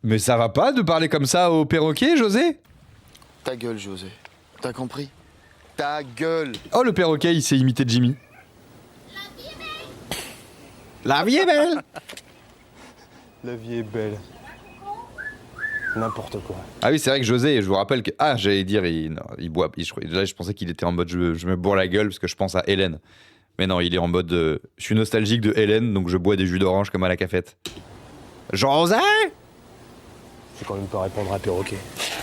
Mais ça va pas de parler comme ça au perroquet, José? Ta gueule, José. T'as compris? Ta gueule. Oh, le perroquet, il s'est imité Jimmy. La vie est belle. La vie est belle. N'importe quoi. Ah oui, c'est vrai que José, je vous rappelle que... Ah, j'allais dire, il boit. Là, je pensais qu'il était en mode je me bourre la gueule parce que je pense à Hélène. Mais non, il est en mode je suis nostalgique de Hélène, donc je bois des jus d'orange comme à la cafette. José? Faut quand même pas répondre à perroquet.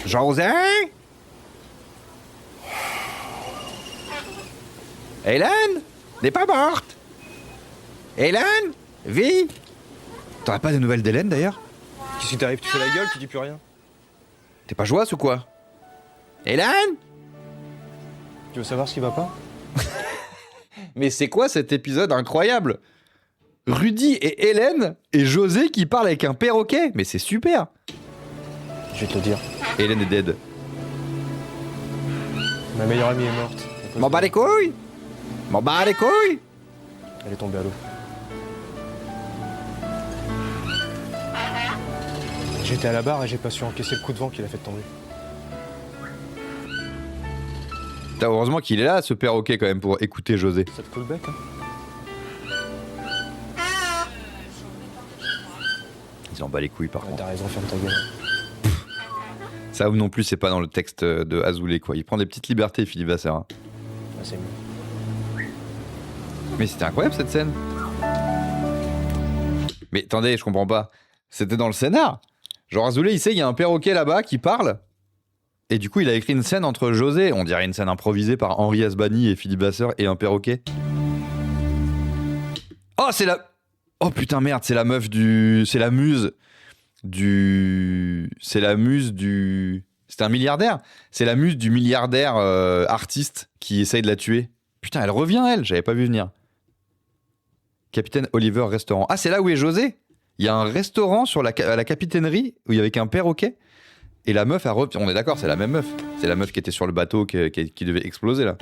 José? Hélène? N'est pas morte? Hélène? Vie? T'aurais pas de nouvelles d'Hélène d'ailleurs? Qu'est-ce qui t'arrive? Tu fais la gueule, tu dis plus rien? T'es pas joyeuse ou quoi? Hélène? Tu veux savoir ce qui va pas? Mais c'est quoi cet épisode incroyable? Rudy et Hélène et José qui parlent avec un perroquet? Mais c'est super! Je vais te le dire. Hélène est dead. Ma meilleure amie est morte. M'en bats les couilles! M'en bats les couilles! Elle est tombée à l'eau. J'étais à la barre et j'ai pas su encaisser le coup de vent qui l'a fait tomber. Heureusement qu'il est là, ce perroquet, quand même, pour écouter José. Ça te coule le bec, hein? Ils en bat les couilles, par contre. T'as raison, ferme ta gueule. Ça non plus, c'est pas dans le texte de Azoulay, quoi. Il prend des petites libertés, Philippe Vasseur. Ah, c'est mieux. Mais c'était incroyable, cette scène. Mais attendez, je comprends pas. C'était dans le scénar. Genre, Azoulay, il sait, il y a un perroquet là-bas qui parle. Et du coup, il a écrit une scène entre José, on dirait une scène improvisée par Henri Asbani et Philippe Vasseur, et un perroquet. Oh, c'est la... Oh putain, merde, c'est la meuf du... C'est la muse du... C'est la muse du... C'était un milliardaire. C'est la muse du milliardaire artiste qui essaye de la tuer. Putain, elle revient, elle, j'avais pas vu venir. Capitaine Oliver Restaurant. Ah, c'est là où est José? Il y a un restaurant sur à la capitainerie où il y avait qu'un perroquet. Et la meuf, on est d'accord, c'est la même meuf. C'est la meuf qui était sur le bateau qui devait exploser là.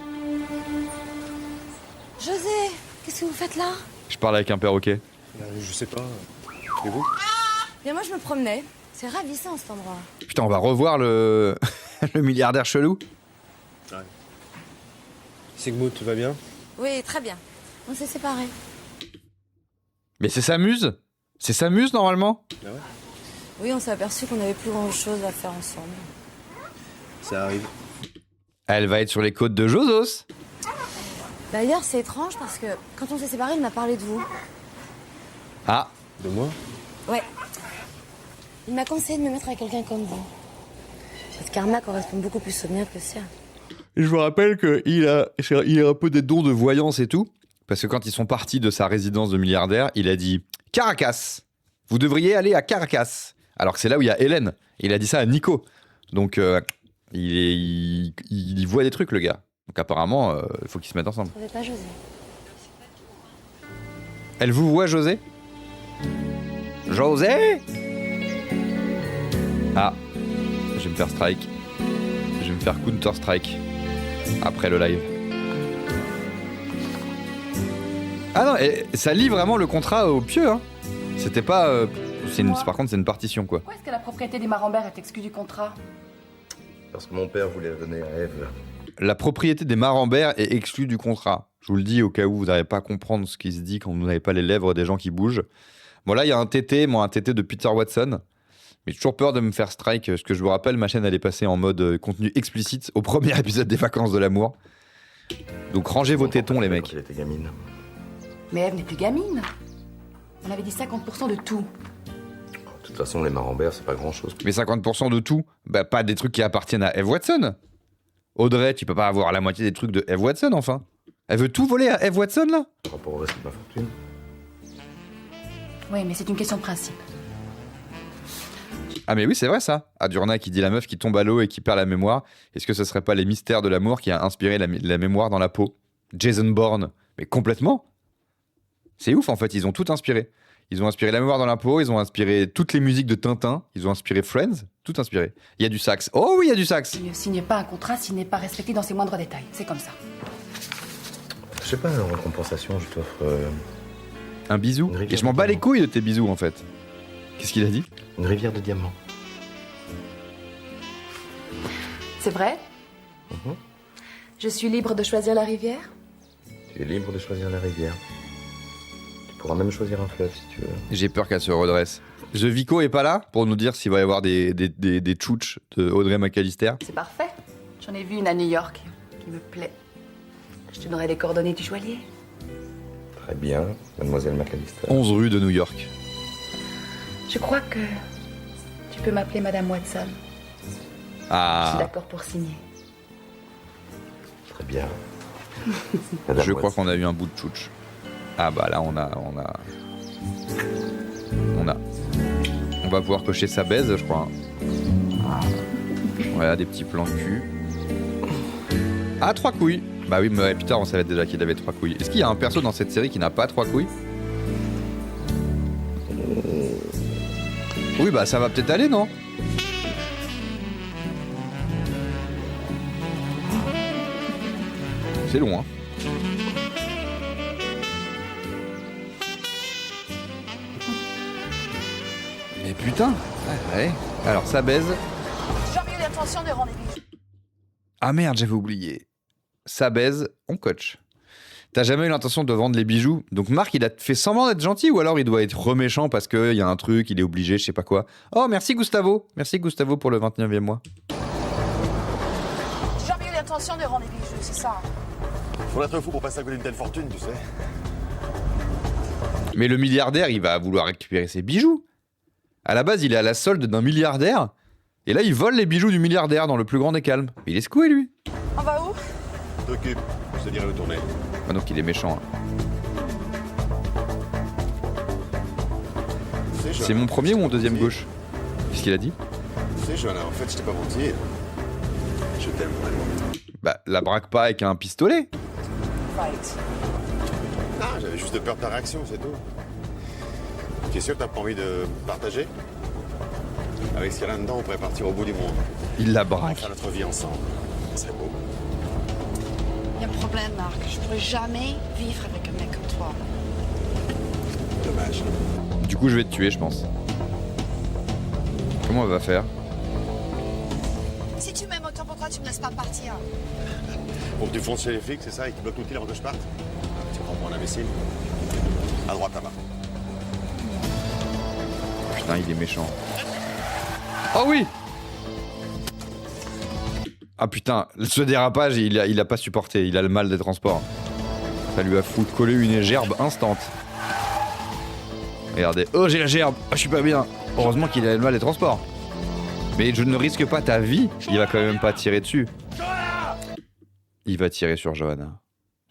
José, qu'est-ce que vous faites là? Je parle avec un perroquet. Je sais pas. Et vous? Bien, moi je me promenais. C'est ravissant cet endroit. Putain, on va revoir le le milliardaire chelou. Ouais. Sigmund, tu vas bien? Oui, très bien. On s'est séparés. Mais c'est sa muse? C'est sa muse normalement? Ah ouais? Oui, on s'est aperçu qu'on avait plus grand chose à faire ensemble. Ça arrive. Elle va être sur les côtes de Josos. D'ailleurs, c'est étrange parce que quand on s'est séparés, il m'a parlé de vous. Ah. De moi? Ouais. Il m'a conseillé de me mettre avec quelqu'un comme vous. Votre karma correspond beaucoup plus au mien que au sien. Je vous rappelle qu'il a un peu des dons de voyance et tout. Parce que quand ils sont partis de sa résidence de milliardaire, il a dit « Caracas, vous devriez aller à Caracas ». Alors que c'est là où il y a Hélène. Et il a dit ça à Nico. Donc il y voit des trucs, le gars. Donc apparemment, il faut qu'ils se mettent ensemble. Vous ne trouvez pas José? Elle vous voit, José? José? Ah, je vais me faire strike. Je vais me faire Counter-Strike. Après le live. Ah non, ça lit vraiment le contrat au pieu, hein. C'était pas... par contre, c'est une partition, quoi. Pourquoi est-ce que la propriété des Marambert est exclue du contrat? Parce que mon père voulait la donner à Ève. La propriété des Marambert est exclue du contrat. Je vous le dis au cas où vous n'arrivez pas à comprendre ce qui se dit quand vous n'avez pas les lèvres des gens qui bougent. Bon, là, il y a un TT de Peter Watson. Mais j'ai toujours peur de me faire strike. Parce que je vous rappelle, ma chaîne, elle est passée en mode contenu explicite au premier épisode des Vacances de l'amour. Donc rangez vos tétons, les mecs. Elle était gamine. Mais Ève n'est plus gamine. On avait dit 50% de tout. De toute façon, les Marambert, c'est pas grand-chose. Mais 50% de tout, bah pas des trucs qui appartiennent à Eve Watson. Audrey, tu peux pas avoir la moitié des trucs de Eve Watson, enfin. Elle veut tout voler à Eve Watson, là? Par rapport au reste de ma fortune. Oui, mais c'est une question de principe. Ah mais oui, c'est vrai ça. Adurna qui dit la meuf qui tombe à l'eau et qui perd la mémoire. Est-ce que ce serait pas les mystères de l'amour qui a inspiré la mémoire dans la peau? Jason Bourne. Mais complètement. C'est ouf en fait, ils ont tout inspiré. Ils ont inspiré la mémoire dans la peau, ils ont inspiré toutes les musiques de Tintin, ils ont inspiré Friends, tout inspiré. Il y a du sax. Oh oui, il y a du sax. Il ne signe pas un contrat s'il n'est pas respecté dans ses moindres détails. C'est comme ça. Je sais pas, en compensation, je t'offre... Un bisou. Et je m'en bats les couilles de tes bisous en fait. Qu'est-ce qu'il a dit? Une rivière de diamants. C'est vrai? Je suis libre de choisir la rivière? Tu es libre de choisir la rivière. Tu pourras même choisir un fleuve si tu veux. J'ai peur qu'elle se redresse. The Vico est pas là pour nous dire s'il va y avoir des tchouches de Audrey McAllister. C'est parfait. J'en ai vu une à New York qui me plaît. Je te donnerai les coordonnées du joaillier. Très bien, mademoiselle McAllister. 11 rue de New York. Je crois que tu peux m'appeler Madame Watson. Ah. Je suis d'accord pour signer. Très bien. Je crois qu'on a eu un bout de tchouch. Ah bah là on a. On va pouvoir cocher sa baise, je crois. Voilà, des petits plans de cul. Ah, 3 couilles. Bah oui, mais putain, on savait déjà qu'il avait 3 couilles. Est-ce qu'il y a un perso dans cette série qui n'a pas 3 couilles? Oui, bah ça va peut-être aller, non? C'est long, hein. Mais putain. Ouais. Alors, ça baise. Jamais eu l'intention de rendre des bijoux. Ah merde, j'avais oublié. Ça baise, on coach. T'as jamais eu l'intention de vendre les bijoux? Donc Marc, il a fait semblant d'être gentil ou alors il doit être reméchant parce qu'il y a un truc, il est obligé, je sais pas quoi. Oh, merci Gustavo. Merci Gustavo pour le 29e mois. Jamais eu l'intention de rendre des bijoux, c'est ça. Faut être fou pour passer à côté d'une telle fortune, tu sais. Mais le milliardaire, il va vouloir récupérer ses bijoux. À la base, il est à la solde d'un milliardaire. Et là, il vole les bijoux du milliardaire dans le plus grand des calmes. Il est secoué, lui. On va où? T'occupe, je te dirai où tourner. Ah, donc il est méchant. C'est mon premier ou mon deuxième gauche? Qu'est-ce qu'il a dit? Tu sais, Johanna, en fait, je t'ai pas menti. Je t'aime vraiment. Bah, la braque pas avec un pistolet. Right. Ah, j'avais juste peur de ta réaction, c'est tout. T'es sûr que t'as pas envie de partager? Avec ce qu'il y a là-dedans, on pourrait partir au bout du monde. Il la braque. Faire notre vie ensemble. C'est beau. Il y a un problème, Marc. Je pourrais jamais vivre avec un mec comme toi. Dommage. Du coup, je vais te tuer, je pense. Comment elle va faire? Si tu m'aimes autant, pourquoi tu me laisses pas partir? Pour que tu fonces chez les flics, c'est ça? Ils te bloquent l'outil avant que je parte? Tu prends pour un imbécile? À droite, là-bas. Putain, il est méchant. Oh oui! Ah putain, ce dérapage, il a pas supporté. Il a le mal des transports. Ça lui a collé une gerbe instante. Regardez. Oh, j'ai la gerbe. Oh, je suis pas bien. Heureusement qu'il a le mal des transports. Mais je ne risque pas ta vie. Il va quand même pas tirer dessus. Il va tirer sur Johanna.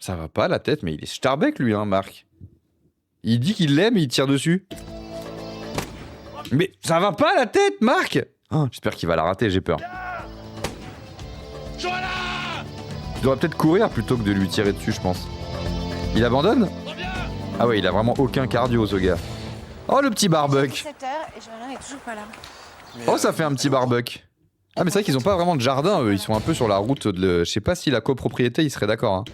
Ça va pas la tête, mais il est Starbeck lui, hein, Marc. Il dit qu'il l'aime et il tire dessus. Mais ça va pas la tête, Marc! Oh, j'espère qu'il va la rater, j'ai peur. Tu devrais peut-être courir plutôt que de lui tirer dessus, je pense. Il abandonne? Ah ouais, il a vraiment aucun cardio, ce gars. Oh, le petit barbuck. 17h et Johanna est toujours pas là. Oh, ça fait un petit barbuck. Ah, mais c'est vrai qu'ils ont pas vraiment de jardin, eux. Ils sont un peu sur la route de... Je sais pas si la copropriété, ils seraient d'accord. Hein.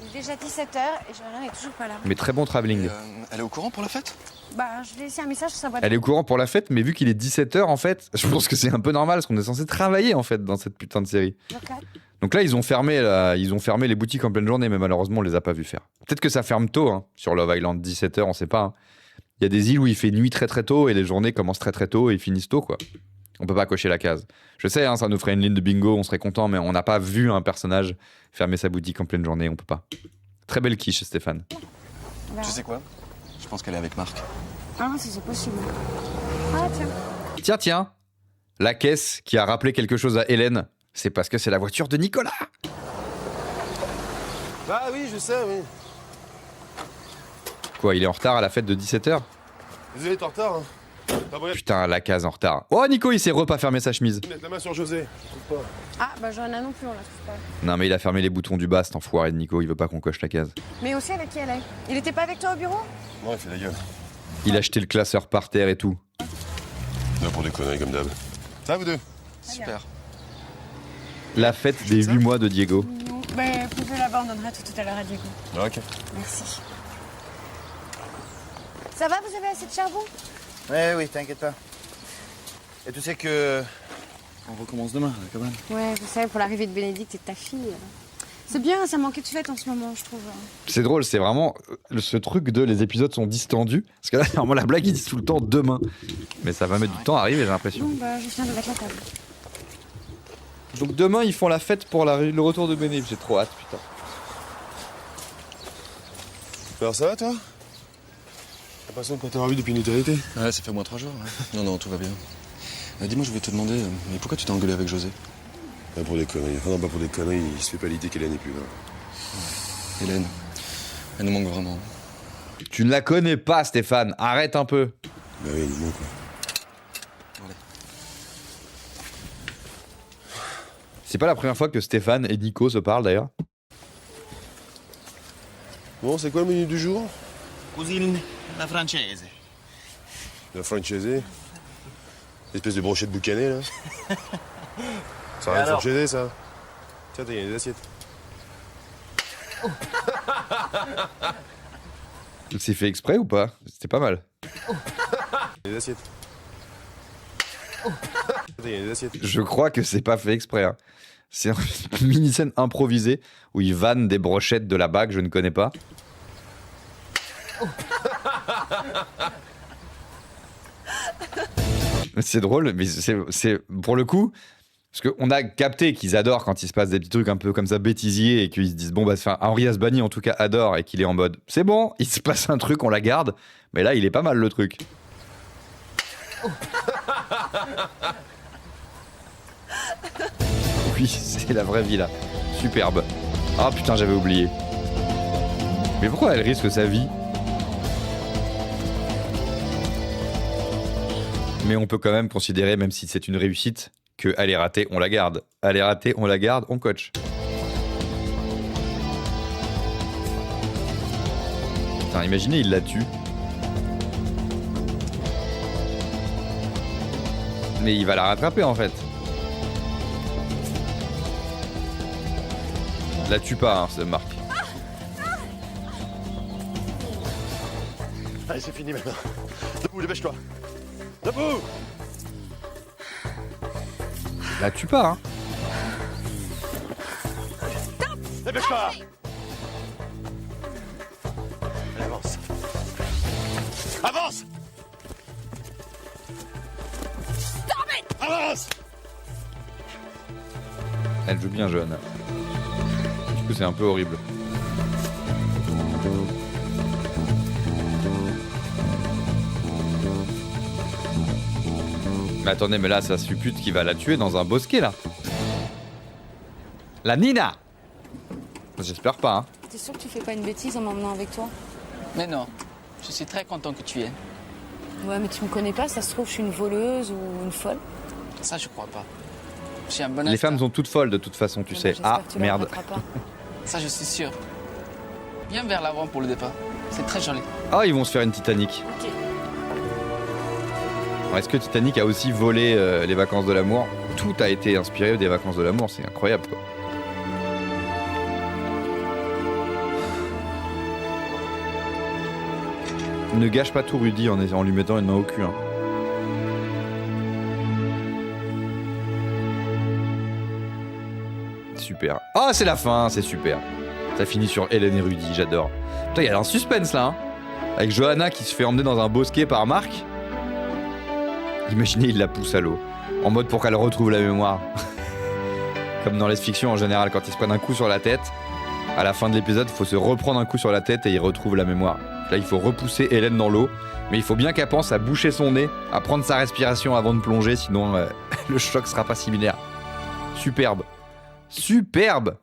Il est déjà 17h et Johanna est toujours pas là. Mais très bon travelling. Elle est au courant pour la fête? Bah, je lui ai laissé un message sur sa boîte. Elle est au courant pour la fête, mais vu qu'il est 17h, en fait, je pense que c'est un peu normal, parce qu'on est censé travailler, en fait, dans cette putain de série. Donc là, ils ont fermé les boutiques en pleine journée, mais malheureusement, on les a pas vus faire. Peut-être que ça ferme tôt, hein, sur Love Island, 17h, on sait pas. Hein. Il y a des îles où il fait nuit très très tôt, et les journées commencent très très tôt, et finissent tôt, quoi. On peut pas cocher la case. Je sais, hein, ça nous ferait une ligne de bingo, on serait content, mais on n'a pas vu un personnage fermer sa boutique en pleine journée, on peut pas. Très belle quiche, Stéphane. Tu sais quoi? Je pense qu'elle est avec Marc. Ah, si c'est possible. Ah, tiens. Tiens, la caisse qui a rappelé quelque chose à Hélène, c'est parce que c'est la voiture de Nicolas. Bah oui, je sais, oui. Quoi, il est en retard à la fête de 17h? Désolé, t'es en retard, hein. Putain, la case en retard. Oh, Nico, il s'est repas fermé sa chemise. Mettre la main sur José, je trouve pas. Ah, bah Johanna non plus, on la trouve pas. Non, mais il a fermé les boutons du bas, cet enfoiré de Nico, il veut pas qu'on coche la case. Mais aussi avec qui elle est? Il était pas avec toi au bureau? Ouais, il fait la gueule. Il a jeté le classeur par terre et tout. Là pour des conneries comme d'hab. Ça va, vous deux? Super. La fête des 8 mois de Diego. Bah, pouvez là-bas, on donnera tout à l'heure à Diego. Ok. Merci. Ça va, vous avez assez de charbon? Ouais, oui, t'inquiète pas. Et tu sais que... On recommence demain, quand même. Ouais, vous savez, pour l'arrivée de Bénédicte et de ta fille. C'est bien, ça manquait de fête en ce moment, je trouve. C'est drôle, c'est vraiment ce truc de les épisodes sont distendus. Parce que là, normalement, la blague, ils disent tout le temps demain. Mais ça va mettre du temps à arriver, j'ai l'impression. Bon, bah, je viens de mettre la table. Donc demain, ils font la fête pour le retour de Bénédicte. J'ai trop hâte, putain. Alors ça va, toi? T'as l'impression de pas t'avoir vu depuis une éternité? Ouais, ça fait au moins 3 jours. Ouais. Non, tout va bien. Dis-moi, je voulais te demander, mais pourquoi tu t'es engueulé avec José? Pas pour des conneries. Enfin, non, pas pour des conneries. Il se fait pas l'idée qu'Hélène n'est plus là. Hélène, elle nous manque vraiment. Tu ne la connais pas, Stéphane. Arrête un peu. Bah oui, il nous manque, quoi. C'est pas la première fois que Stéphane et Nico se parlent, d'ailleurs. Bon, c'est quoi le menu du jour? Cuisine la française. La franchisée. Espèce de brochette boucanée, là. Ça rien de franchisé, ça. Tiens, t'as gagné des assiettes. C'est fait exprès ou pas? C'était pas mal. Des assiettes. T'as gagné des assiettes. Je crois que c'est pas fait exprès. Hein. C'est une mini-scène improvisée où il vanne des brochettes de là-bas que je ne connais pas. C'est drôle, mais c'est pour le coup, parce qu'on a capté qu'ils adorent quand il se passe des petits trucs un peu comme ça bêtisiers et qu'ils se disent bon bah enfin Henri Asbani en tout cas adore et qu'il est en mode c'est bon, il se passe un truc, on la garde, mais là il est pas mal le truc. Oui, c'est la vraie vie là, superbe. Ah putain j'avais oublié. Mais pourquoi elle risque sa vie? Mais on peut quand même considérer, même si c'est une réussite, que elle est ratée, on la garde. Elle est ratée, on la garde, on coach. Putain, imaginez, il la tue. Mais il va la rattraper en fait. La tue pas, hein, c'est Marc. Allez, c'est fini maintenant. Debout, dépêche-toi. Debout! La tue pas, hein. Dépêche-toi! Allez, avance. Avance! Avance! Elle joue bien jeune. Du coup, c'est un peu horrible. Mais attendez, mais là, ça suppute qu'il va la tuer dans un bosquet, là. La Nina! J'espère pas, hein. T'es sûr que tu fais pas une bêtise en m'emmenant avec toi? Mais non, je suis très content que tu viennes. Ouais, mais tu me connais pas, ça se trouve, je suis une voleuse ou une folle. Ça, je crois pas. Je suis un bon Les femmes sont toutes folles de toute façon, tu sais. Ah, que tu merde. m'arrêteras pas. Ça, je suis sûr. Viens vers l'avant pour le départ. C'est très joli. Ah, ils vont se faire une Titanic. Ok. Alors, est-ce que Titanic a aussi volé les vacances de l'amour? Tout a été inspiré des vacances de l'amour, c'est incroyable, quoi. Ne gâche pas tout Rudy en lui mettant une main au cul. Hein. Super. Ah, c'est la fin, c'est super. Ça finit sur Hélène et Rudy, j'adore. Putain, il y a un suspense là, hein. Avec Johanna qui se fait emmener dans un bosquet par Marc. Imaginez, il la pousse à l'eau. En mode pour qu'elle retrouve la mémoire. Comme dans les fictions en général, quand ils se prennent un coup sur la tête, À la fin de l'épisode, il faut se reprendre un coup sur la tête et il retrouve la mémoire. Là, il faut repousser Hélène dans l'eau, mais il faut bien qu'elle pense à boucher son nez, à prendre sa respiration avant de plonger, sinon le choc sera pas similaire. Superbe. Superbe.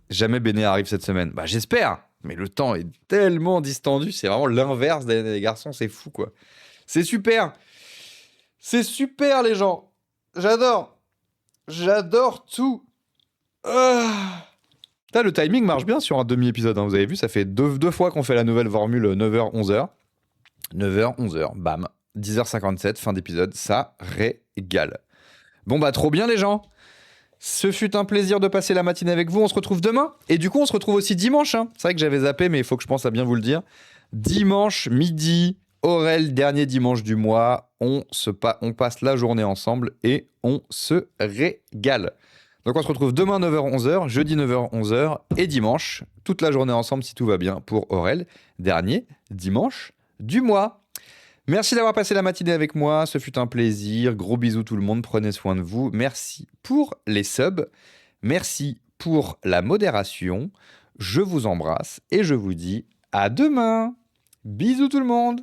Jamais Béné arrive cette semaine. Bah j'espère, mais le temps est tellement distendu, c'est vraiment l'inverse des garçons, c'est fou quoi. C'est super. C'est super les gens. J'adore. J'adore tout. Putain, le timing marche bien sur un demi-épisode, hein. Vous avez vu, ça fait deux fois qu'on fait la nouvelle formule 9h, 11h. 9h, 11h, bam. 10h57, fin d'épisode, ça régale. Bon bah trop bien les gens. Ce fut un plaisir de passer la matinée avec vous, on se retrouve demain. Et du coup on se retrouve aussi dimanche, hein. C'est vrai que j'avais zappé mais il faut que je pense à bien vous le dire. Dimanche midi, Aurel, dernier dimanche du mois, on passe la journée ensemble et on se régale. Donc on se retrouve demain 9h, 11h, jeudi 9h, 11h et dimanche, toute la journée ensemble si tout va bien pour Aurel, dernier dimanche du mois. Merci d'avoir passé la matinée avec moi, ce fut un plaisir, gros bisous tout le monde, prenez soin de vous, merci pour les subs, merci pour la modération, je vous embrasse et je vous dis à demain. Bisous tout le monde.